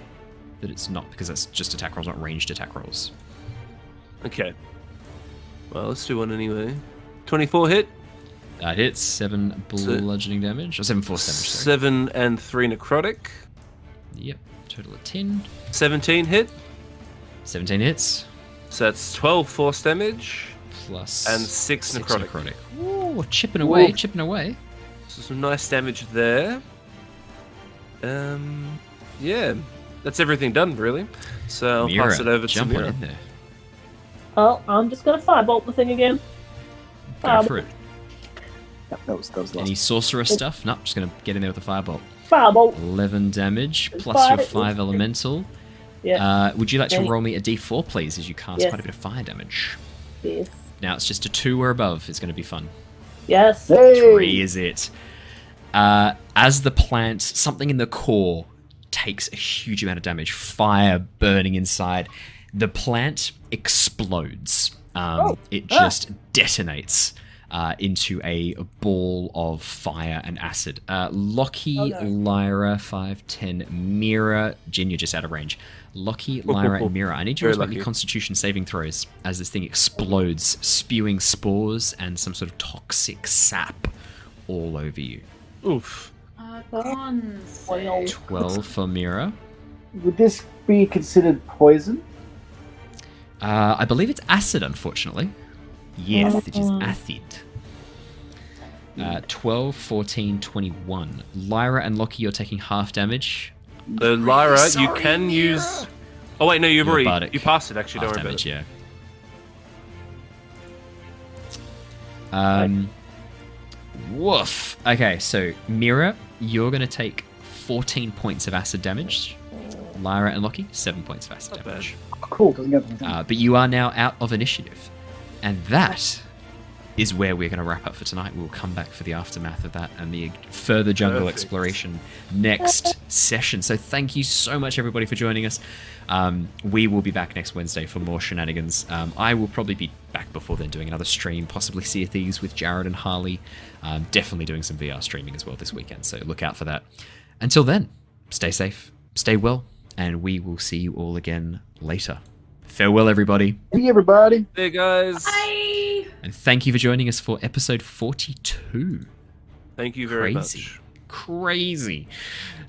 that it's not, because that's just attack rolls, not ranged attack rolls. Okay. Well, let's do one anyway. 24 hit. That hits 7 bludgeoning damage, or 7 force damage. Sorry. 7 and 3 necrotic. Yep. Total of 10. 17 hit. 17 hits. So that's 12 force damage. Plus And 6 necrotic. Ooh, chipping away. So some nice damage there. Yeah. That's everything done, really. So I'll Mira, pass it over to jump on Mira. in there. Oh, I'm just gonna firebolt the thing again. Go for it. Yep, that was last. Any sorcerer stuff? Nope, just going to get in there with a firebolt. Firebolt. 11 damage, It's plus your fire- 5 elemental. Yeah. Would you like to Any- roll me a d4, please, as you cast Yes. quite a bit of fire damage? Yes. Now it's just a 2 or above. It's going to be fun. Yes. Hey! 3 is it. As the plant, something in the core takes a huge amount of damage. Fire burning inside. The plant explodes. It just detonates into a ball of fire and acid. Lockie, Lyra, 5, 10, Mira. Jin, you're just out of range. Lockie, Lyra, and Mira. I need you Very to make me lucky. constitution saving throws as this thing explodes, spewing spores and some sort of toxic sap all over you. Oof. Cons. Well, 12 for Mira. Would this be considered poison? I believe it's acid, unfortunately. Yes, it is acid. 12, 14, 21. Lyra and Lockie, you're taking half damage. So Lyra, you Sorry, can Mira. use. Oh wait, no, you've Your already bardic. you passed it. Actually, Half don't worry damage, about yeah. Woof. Okay, so Mira, you're going to take 14 points of acid damage. Lyra and Lockie, 7 points of acid Not bad. damage. Cool, doesn't get anything. But you are now out of initiative. And that is where we're going to wrap up for tonight. We'll come back for the aftermath of that and the further jungle Perfect. exploration next session. So thank you so much, everybody, for joining us. We will be back next Wednesday for more shenanigans. I will probably be back before then doing another stream, possibly Sea of Thieves with Jared and Harley. Definitely doing some VR streaming as well this weekend, so look out for that. Until then, stay safe, stay well, and we will see you all again later. Farewell, everybody. Hey, everybody. Hey guys. Bye. And thank you for joining us for episode 42. Thank you very Crazy. much. Crazy.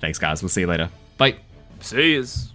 Thanks, guys. We'll see you later. Bye. See yous.